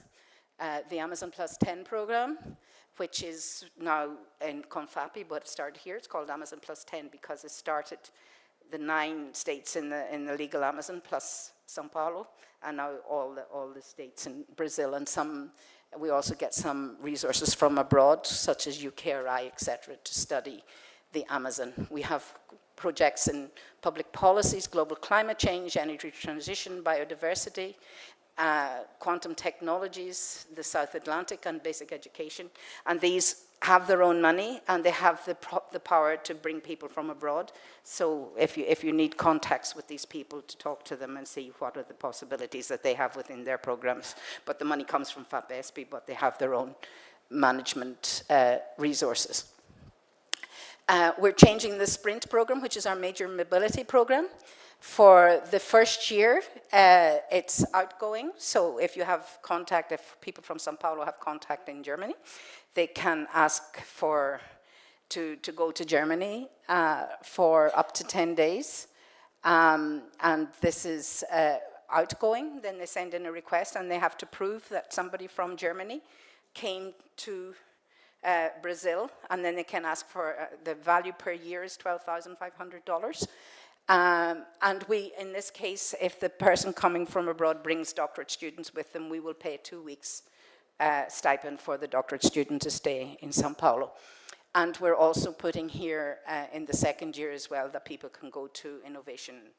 the Amazon Plus 10 program, which is now in CONFAPI, but it started here. It's called Amazon Plus 10 because it started the 9 states in the legal Amazon plus Sao Paulo, and now all the states in Brazil, and we also get some resources from abroad, such as UKRI, etc., to study the Amazon. We have projects in public policies, global climate change, energy transition, biodiversity, quantum technologies, the South Atlantic, and basic education. And these have their own money, and they have the power to bring people from abroad. So if you need contacts with these people, to talk to them and see what are the possibilities that they have within their programs. But the money comes from FAPESP, but they have their own management resources. We're changing the Sprint program, which is our major mobility program. For the first year, it's outgoing. So if you have contact, if people from Sao Paulo have contact in Germany, they can ask to go to Germany for up to 10 days. And this is outgoing. Then they send in a request, and they have to prove that somebody from Germany came to Brazil, and then they can ask for the value per year is $12,500. And in this case, if the person coming from abroad brings doctorate students with them, we will pay 2 weeks stipend for the doctorate student to stay in Sao Paulo. And we're also putting here in the second year as well that people can go to innovation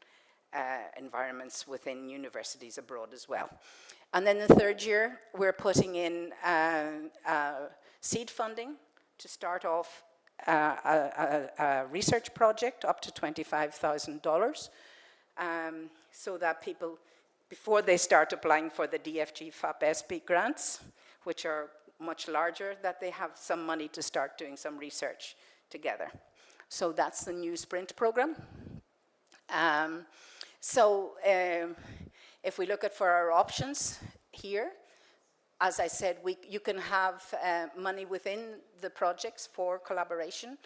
environments within universities abroad as well. And then the third year, we're putting in seed funding to start off a research project up to $25,000, so that people, before they start applying for the DFG FAPESP grants, which are much larger, that they have some money to start doing some research together. So that's the new Sprint program. If we look at for our options here, as I said, you can have money within the projects for collaboration.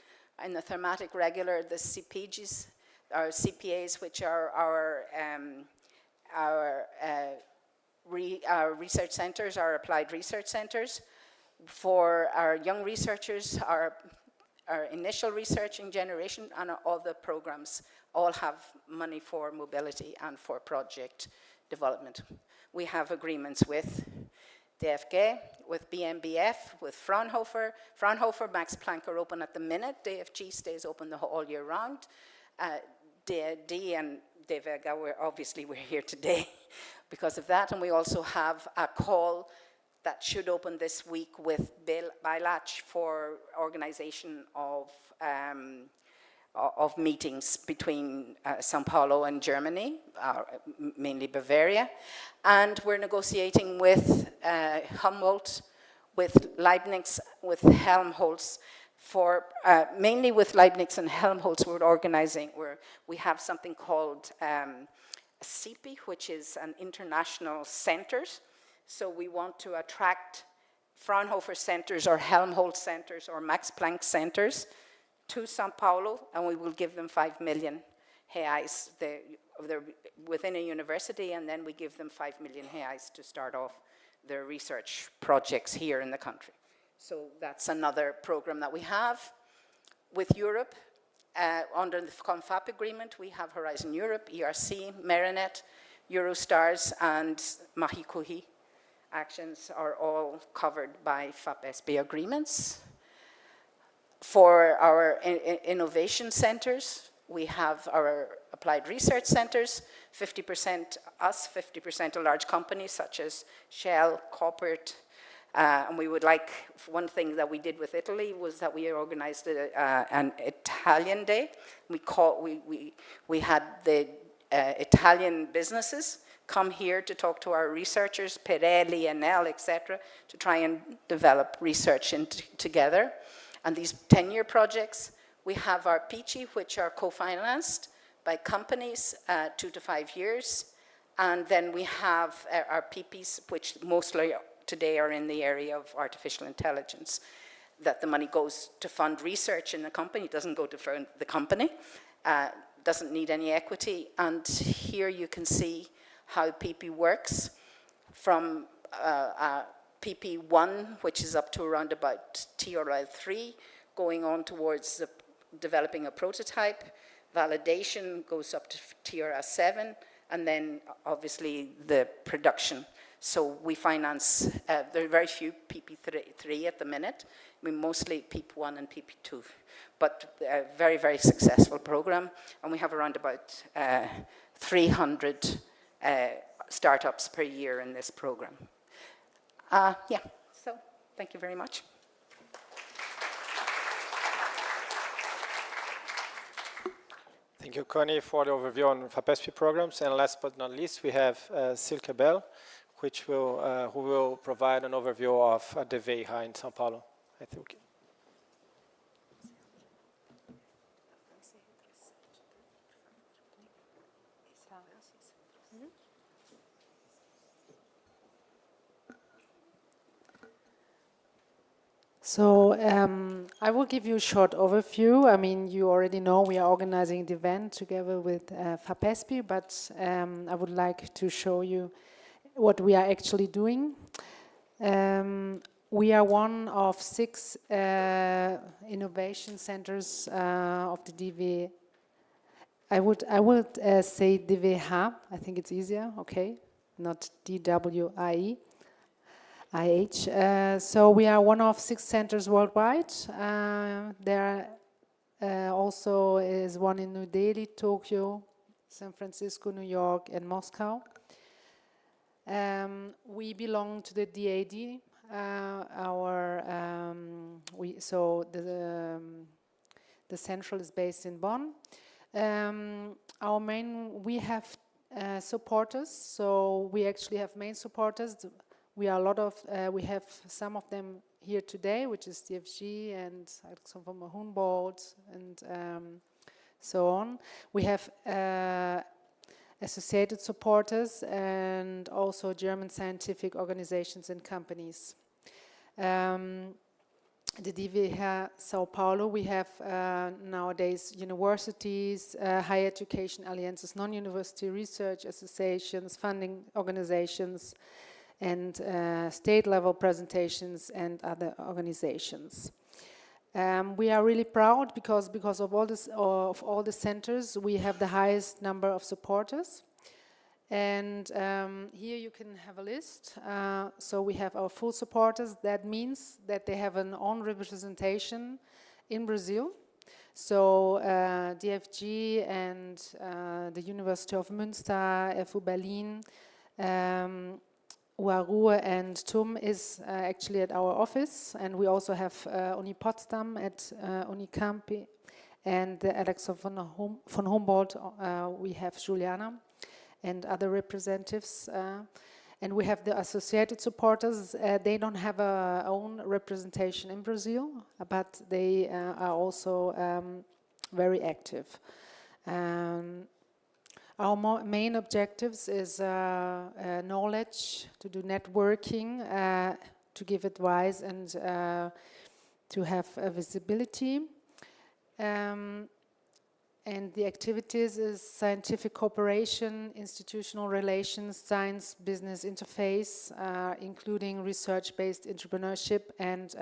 In the thematic regular, the CPGs, our CPAs, which are our research centers, our applied research centers. For our young researchers, our initial researching generation, and all the programs all have money for mobility and for project development. We have agreements with DFG, with BMBF, with Fraunhofer. Fraunhofer, Max Planck are open at the minute. DFG stays open all year round. DAD and DVG, we're here today because of that. And we also have a call that should open this week with Bilatch for organization of meetings between Sao Paulo and Germany, mainly Bavaria. And we're negotiating with Humboldt, with Leibniz, with Helmholtz, for mainly with Leibniz and Helmholtz. We're organizing, we have something called CIPI, which is an international centers. So we want to attract Fraunhofer centers or Helmholtz centers or Max Planck centers to Sao Paulo, and we will give them 5 million reais. They're within a university, and then we give them 5 million reais to start off their research projects here in the country. So that's another program that we have. With Europe, under the Confab agreement, we have Horizon Europe, ERC, Marinet, Eurostars, and Mahikohi. Actions are all covered by FAPESB agreements. For our innovation centers, we have our applied research centers, 50% us, 50% a large companies such as Shell, corporate, and we would like, one thing that we did with Italy was that we organized an Italian day. We had the Italian businesses come here to talk to our researchers, Pirelli, Enel, etc., to try and develop research together. And these 10-year projects, we have our PICI, which are co-financed by companies, 2 to 5 years. And then we have our PPs, which mostly today are in the area of artificial intelligence, that the money goes to fund research in the company, it doesn't go to fund the company, doesn't need any equity. And here you can see how PP works from PP1, which is up to around about TRL 3, going on towards developing a prototype. Validation goes up to TRL 7, and then obviously the production. So we finance, there are very few PP3 at the minute. I mean, mostly PP1 and PP2, but a very, very successful program. And we have around about 300 startups per year in this program. Yeah, so thank you very much. Thank you, Connie, for the overview on FAPESP programs. And last but not least, we have Silke Bell, who will provide an overview of the VEIHA in São Paulo. I think. So I will give you a short overview. I mean, you already know we are organizing the event together with FAPESP, but I would like to show you what we are actually doing. We are one of 6 innovation centers of the DV. I would say DVH. I think it's easier. Okay, not DWIE. So we are one of 6 centers worldwide. There also is one in New Delhi, Tokyo, San Francisco, New York, and Moscow. We belong to the DAD. So the central is based in Bonn. We have supporters. So we actually have main supporters. We have some of them here today, which is DFG and Alexander von Humboldt and so on. We have a associated supporters, and also German scientific organizations and companies. The DVH Sao Paulo, we have nowadays universities, higher education alliances, non-university research associations, funding organizations, and state-level presentations and other organizations. We are really proud because of all the centers, we have the highest number of supporters. And here you can have a list. So we have our full supporters. That means that they have an own representation in Brazil. So DFG and the University of Münster, FU Berlin, UARUE and TUM is actually at our office. And we also have Uni Potsdam at Unicamp and the Alex von Humboldt. We have Juliana and other representatives. And we have the associated supporters. They don't have a own representation in Brazil, but they are also very active. Our main objectives is knowledge, to do networking, to give advice, and to have visibility. And the activities is scientific cooperation, institutional relations, science-business interface, including research-based entrepreneurship, and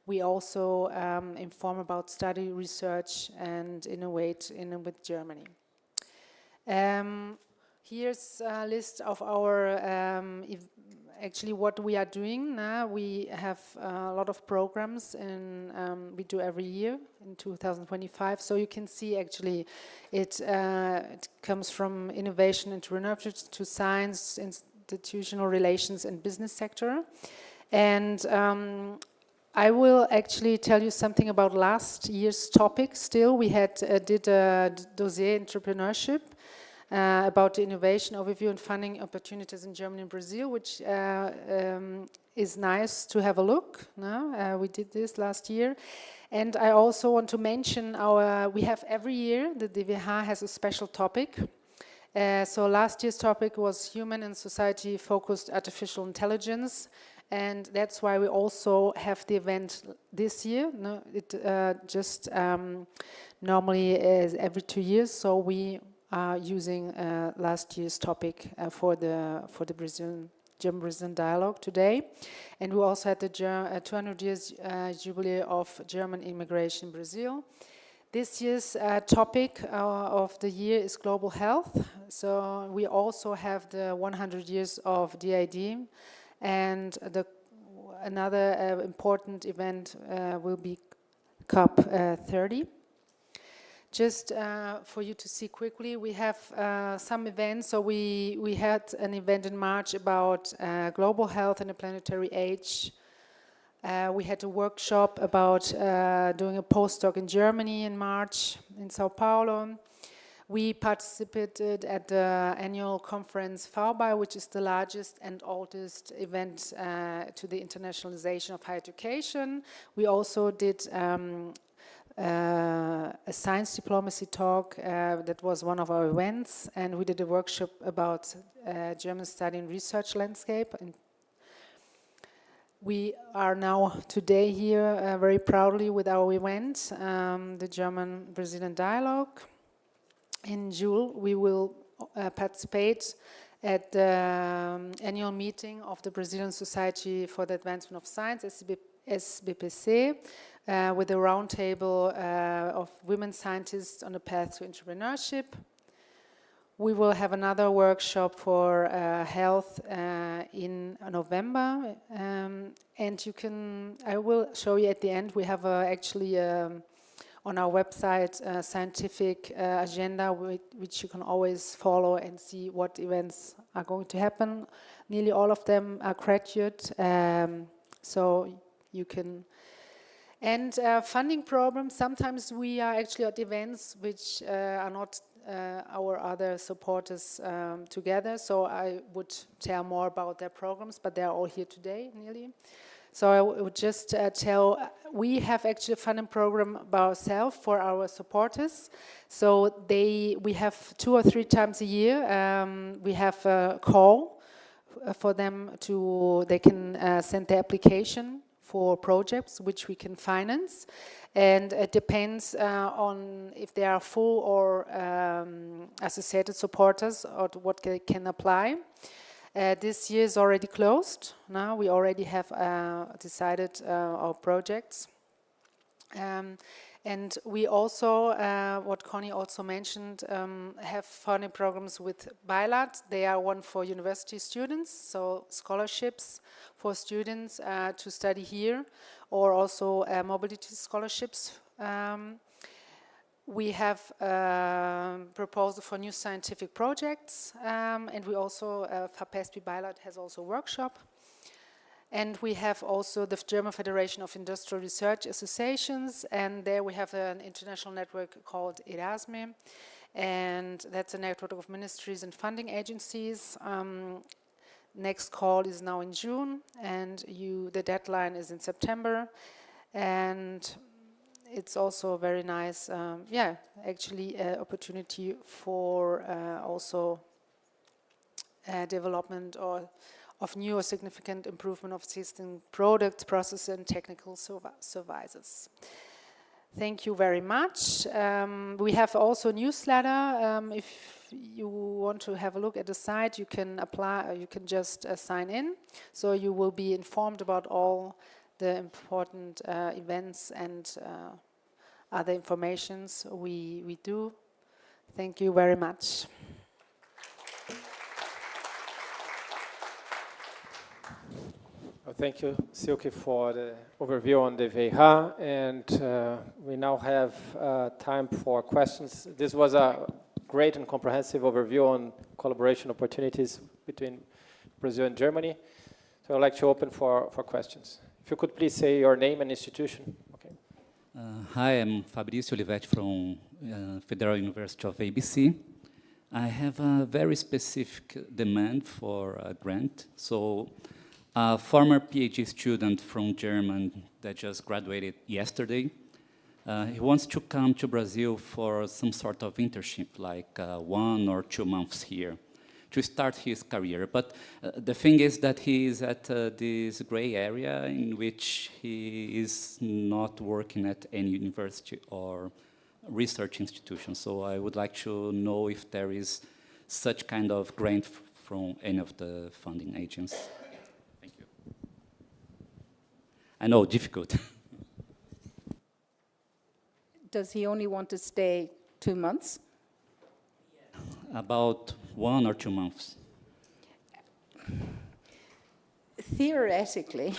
we also inform about study, research, and innovate with Germany. Here's a list of our, actually what we are doing now. We have a lot of programs and we do every year in 2025. So you can see actually it comes from innovation, entrepreneurship to science, institutional relations and business sector. And I will actually tell you something about last year's topic still. We had did a dossier entrepreneurship about the innovation overview and funding opportunities in Germany and Brazil, which is nice to have a look. No? We did this last year. And I also want to mention we have every year, the DVH has a special topic. So last year's topic was human and society focused artificial intelligence. And that's why we also have the event this year. No, it just normally is every 2 years. So we are using last year's topic for the German-Brazilian dialogue today. And we also had the 200 years jubilee of German immigration in Brazil. This year's topic of the year is global health. So we also have the 100 years of DID. And another important event will be COP30. Just for you to see quickly, we have some events. So we had an event in March about global health and the planetary age. We had a workshop about doing a postdoc in Germany in March in Sao Paulo. We participated at the annual conference VAUBAI, which is the largest and oldest event to the internationalization of higher education. We also did a science diplomacy talk that was one of our events, and we did a workshop about German study and research landscape. And we are now today here very proudly with our event, the German-Brazilian dialogue. In June, we will participate at the annual meeting of the Brazilian Society for the Advancement of Science, SBPC, with a roundtable of women scientists on the path to entrepreneurship. We will have another workshop for health in November, and I will show you at the end. We have actually on our website a scientific agenda which you can always follow and see what events are going to happen. Nearly all of them are graduate, so you can. And funding problems, sometimes we are actually at events which are not our other supporters together, so I would tell more about their programs, but they are all here today, nearly. So I would just tell we have actually a funding program by ourselves for our supporters. So we have 2 or 3 times a year, we have a call for them they can send their application for projects which we can finance. And it depends on if they are full or associated supporters or what they can apply. This year is already closed. Now we already have decided our projects. And we also, what Connie also mentioned, have funding programs with Bilat. They are one for university students, so scholarships for students to study here, or also mobility scholarships. We have a proposal for new scientific projects, and we also, FAPESP Bilat has also a workshop. And we have also the German Federation of Industrial Research Associations, and there we have an international network called Erasme, and that's a network of ministries and funding agencies. Next call is now in June, and the deadline is in September, and it's also a very nice, actually opportunity for also development of new or significant improvement of existing products, processes, and technical services. Thank you very much. We have also a newsletter. If you want to have a look at the site, you can apply, or you can just sign in. So you will be informed about all the important events and other informations we do. Thank you very much. Well, thank you, Silke, for the overview on the VEHA, and we now have time for questions. This was a great and comprehensive overview on collaboration opportunities between Brazil and Germany. So I'd like to open for questions. If you could please say your name and institution. Okay. Hi, I'm Fabrício Olivetti from Federal University of ABC. I have a very specific demand for a grant. So a former PhD student from Germany that just graduated yesterday, he wants to come to Brazil for some sort of internship, like 1 or 2 months here, to start his career. But the thing is that he is at this gray area in which he is not working at any university or research institution. So I would like to know if there is such kind of grant from any of the funding agencies. I know, difficult. Does he only want to stay 2 months? About 1 or 2 months. Theoretically,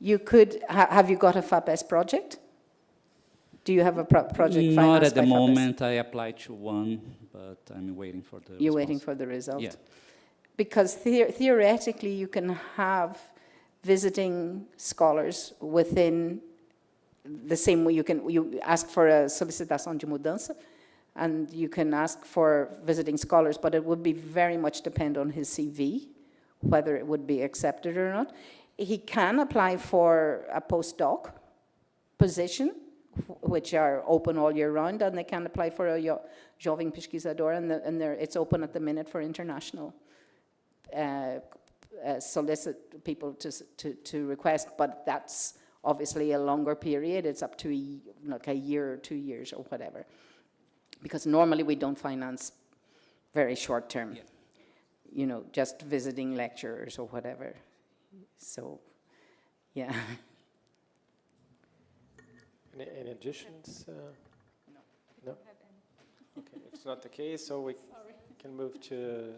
you could, have you got a FAPES project? Do you have a project financed by FAPES? Not at the moment. I applied to one, but I'm waiting for the You're response. waiting for the result? Yeah. Because theoretically, you can have visiting scholars within the same way you ask for a solicitação de mudança, and you can ask for visiting scholars, but it would be very much depend on his CV, whether it would be accepted or not. He can apply for a postdoc position, which are open all year round, and they can apply for a jovem pesquisador, and it's open at the minute for international solicit people to request, but that's obviously a longer period. It's up to like a year or 2 years or whatever, because normally we don't finance very short term, you know, just visiting lecturers or whatever. So, yeah. Any additions? No. No? Okay, if it's not the case, so we can move to...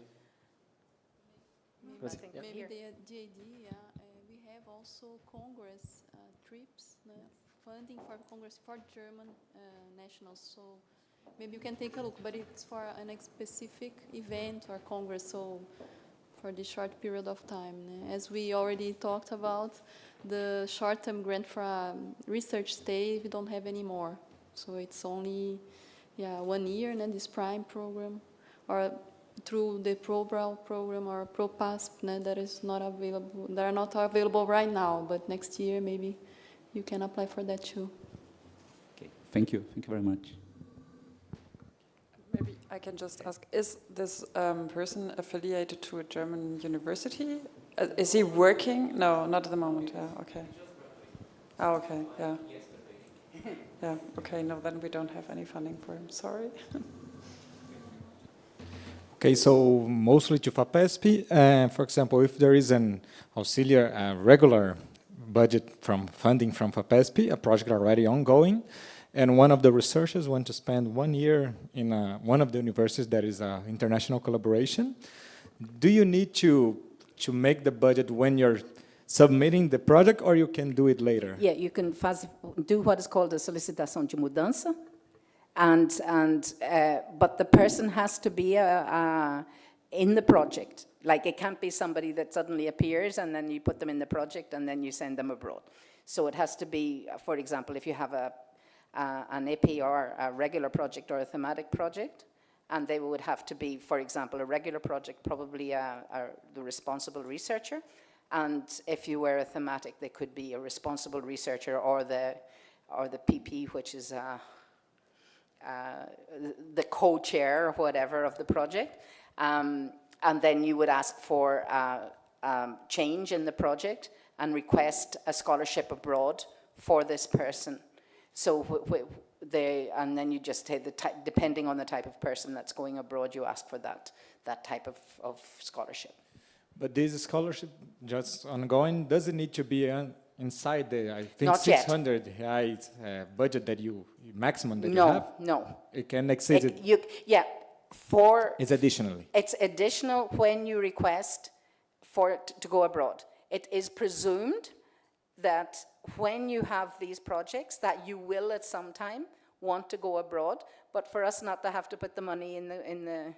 Maybe the idea, we have also Congress trips, funding for Congress for German nationals. So maybe you can take a look, but it's for a specific event or Congress, so for this short period of time. As we already talked about, the short-term grant for research stay, we don't have anymore. So it's only 1 year, and then this PRIME program, or through the ProBrau program or ProPASP, that is not available. They are not available right now, but next year maybe you can apply for that too. Okay, thank you very much. Maybe I can just ask, is this person affiliated to a German university? Is he working? No, not at the moment, yeah, okay. Oh, okay, yeah. Yeah, okay, no, then we don't have any funding for him, sorry. Okay, so mostly to FAPESP. For example, if there is an auxiliary regular budget from funding from FAPESP, a project already ongoing, and one of the researchers want to spend 1 year in one of the universities that is an international collaboration, do you need to make the budget when you're submitting the project, or you can do it later? Yeah, you can do what is called a solicitação de mudança, but the person has to be in the project. Like, it can't be somebody that suddenly appears and then you put them in the project and then you send them abroad. So it has to be, for example, if you have an AP or a regular project or a thematic project, and they would have to be, for example, a regular project, probably the responsible researcher. And if you were a thematic, they could be a responsible researcher or the PP, which is the co-chair or whatever of the project. And then you would ask for change in the project and request a scholarship abroad for this person. So and then you just say, depending on the type of person that's going abroad, you ask for that type of scholarship. But this scholarship just ongoing, does it need to be inside the, I think, Not 600 budget that maximum that you have? No. It can exceed it? Yeah. It's additionally. It's additional when you request for it to go abroad. It is presumed that when you have these projects that you will at some time want to go abroad, but for us not to have to put the money in the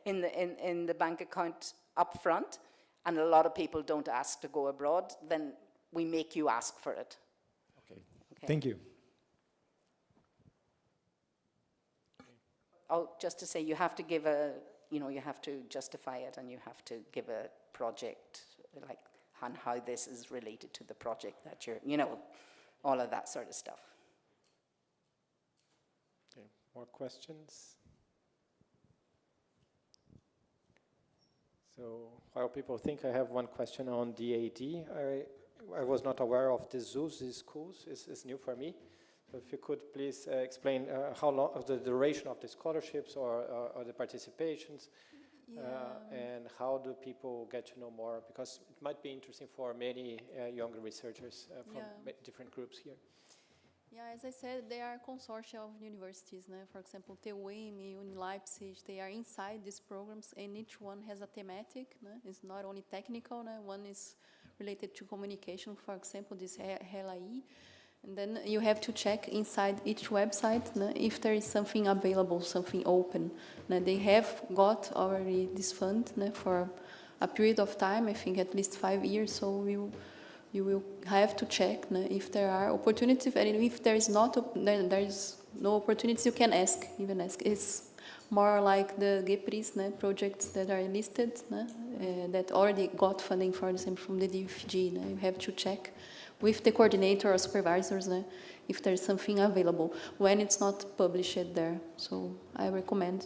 in the bank account up front, and a lot of people don't ask to go abroad, then we make you ask for it. Okay. Thank you. Oh, just to say, you have to give you have to justify it, and you have to give a project, like, on how this is related to the project that you're, all of that sort of stuff. Okay, more questions? So while people think, I have one question on DAD. I was not aware of the ZOOS, these schools. It's new for me. So if you could please explain how long, the duration of the scholarships or the participations, and how do people get to know more? Because it might be interesting for many younger researchers from different groups here. Yeah, as I said, they are consortia of universities. For example, TUM, Uni Leipzig, they are inside these programs, and each one has a thematic. It's not only technical. One is related to communication, for example, this RLAI. And then you have to check inside each website if there is something available, something open. They have got already this fund for a period of time, I think at least 5 years, so you will have to check if there are opportunities, and if there is there is no opportunities, you can even ask. It's more like the GEPRIS projects that are listed, that already got funding, for example, from the DFG. You have to check with the coordinator or supervisors if there's something available when it's not published there. So I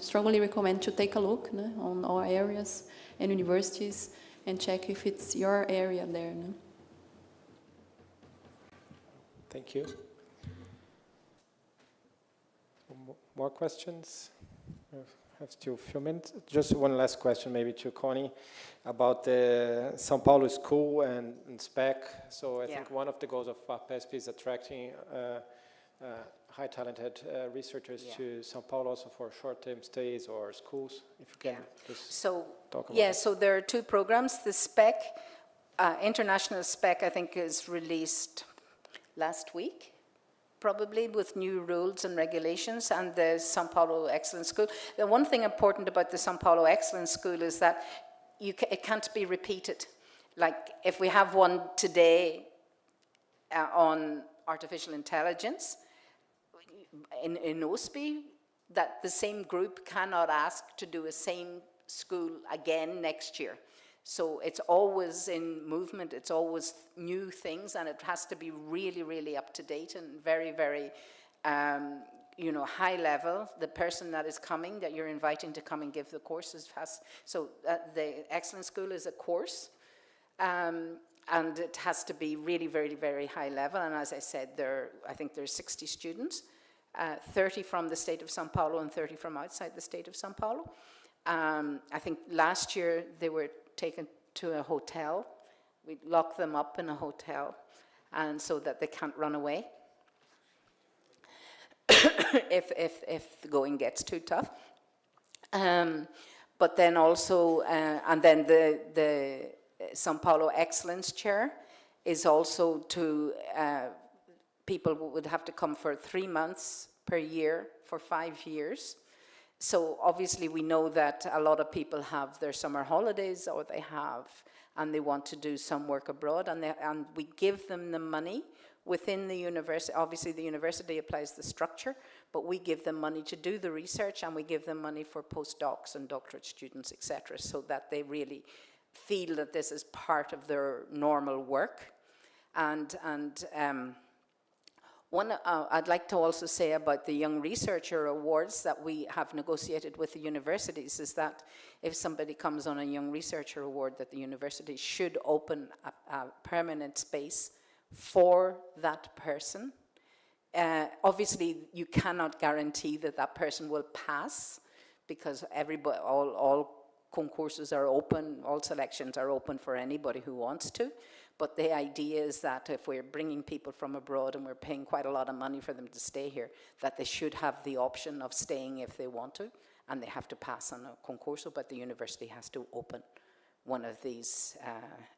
strongly recommend to take a look on our areas and universities and check if it's your area there. Thank you. More questions? I have still a few minutes. Just one last question maybe to Connie about the São Paulo school and SPEC. So I think one of the goals of FAPESP is attracting high talented researchers to São Paulo also for short-term stays or schools. If you can just talk about it. So there are two programs. The SPEC, International SPEC, I think is released last week, probably, with new rules and regulations, and the São Paulo Excellence School. The one thing important about the São Paulo Excellence School is that it can't be repeated. Like, if we have one today on artificial intelligence in OSPI, that the same group cannot ask to do a same school again next year. So it's always in movement, it's always new things, and it has to be really, really up to date and very, very, you know, high level. The person that is coming, that you're inviting to come and give the courses so the Excellence School is a course, and it has to be really very, very high level. And as I said, I think there's 60 students, 30 from the state of Sao Paulo and 30 from outside the state of Sao Paulo. I think last year they were taken to a hotel. We lock them up in a hotel, and so that they can't run away if the going gets too tough. But then also, and then the Sao Paulo Excellence Chair is also to, people would have to come for 3 months per year for 5 years. So obviously we know that a lot of people have their summer holidays, or and they want to do some work abroad, and we give them the money within the university. Obviously the university applies the structure, but we give them money to do the research, and we give them money for postdocs and doctorate students, etc., so that they really feel that this is part of their normal work. And I'd like to also say about the Young Researcher Awards that we have negotiated with the universities is that if somebody comes on a Young Researcher Award, that the university should open a permanent space for that person. Obviously, you cannot guarantee that that person will pass, because all concourses are open, all selections are open for anybody who wants to. But the idea is that if we're bringing people from abroad and we're paying quite a lot of money for them to stay here, that they should have the option of staying if they want to, and they have to pass on a concurso, but the university has to open one of these,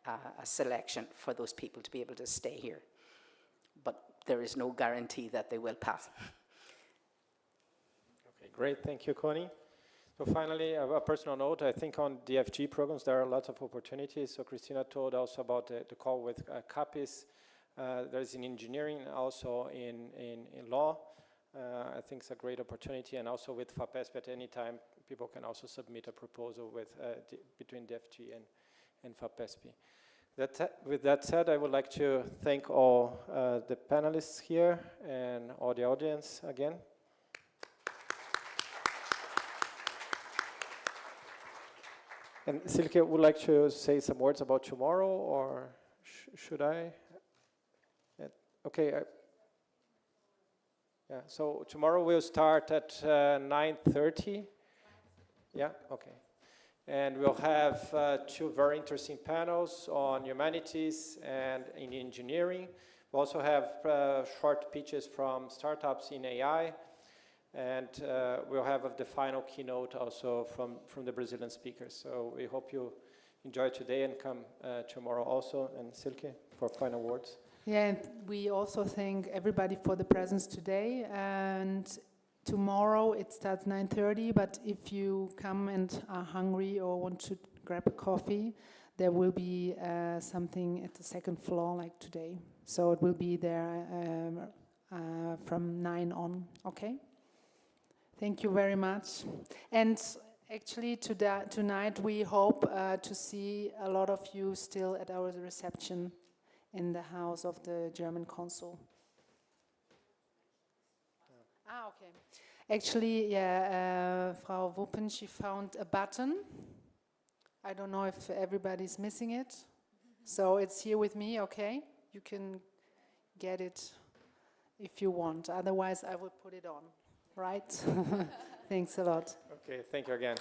a selection for those people to be able to stay here. But there is no guarantee that they will pass. Okay, great, thank you, Connie. So finally, a personal note, I think on DFG programs, there are lots of opportunities. So Christina told also about the call with CAPIS. There's in engineering, also in law. I think it's a great opportunity, and also with FAPESP at any time, people can also submit a proposal with between DFG and FAPESP. With that said, I would like to thank all the panelists here and all the audience again. And Silke would like to say some words about tomorrow, or should I? Okay. Yeah. So tomorrow we'll start at 9:30. Yeah. Okay. And we'll have 2 very interesting panels on humanities and in engineering. We'll also have short pitches from startups in AI. And we'll have the final keynote also from the Brazilian speakers. So we hope you enjoy today and come tomorrow also. And Silke, for final words. Yeah, and we also thank everybody for the presence today. And tomorrow it starts 9:30, but if you come and are hungry or want to grab a coffee, there will be something at the second floor like today. So it will be there from 9 on, okay? Thank you very much. And actually tonight we hope to see a lot of you still at our reception in the house of the German consul. Okay. Actually, yeah, Frau Wuppen, she found a button. I don't know if everybody's missing it. So it's here with me, okay? You can get it if you want. Otherwise, I will put it on. Right? Thanks a lot. Okay, thank you again.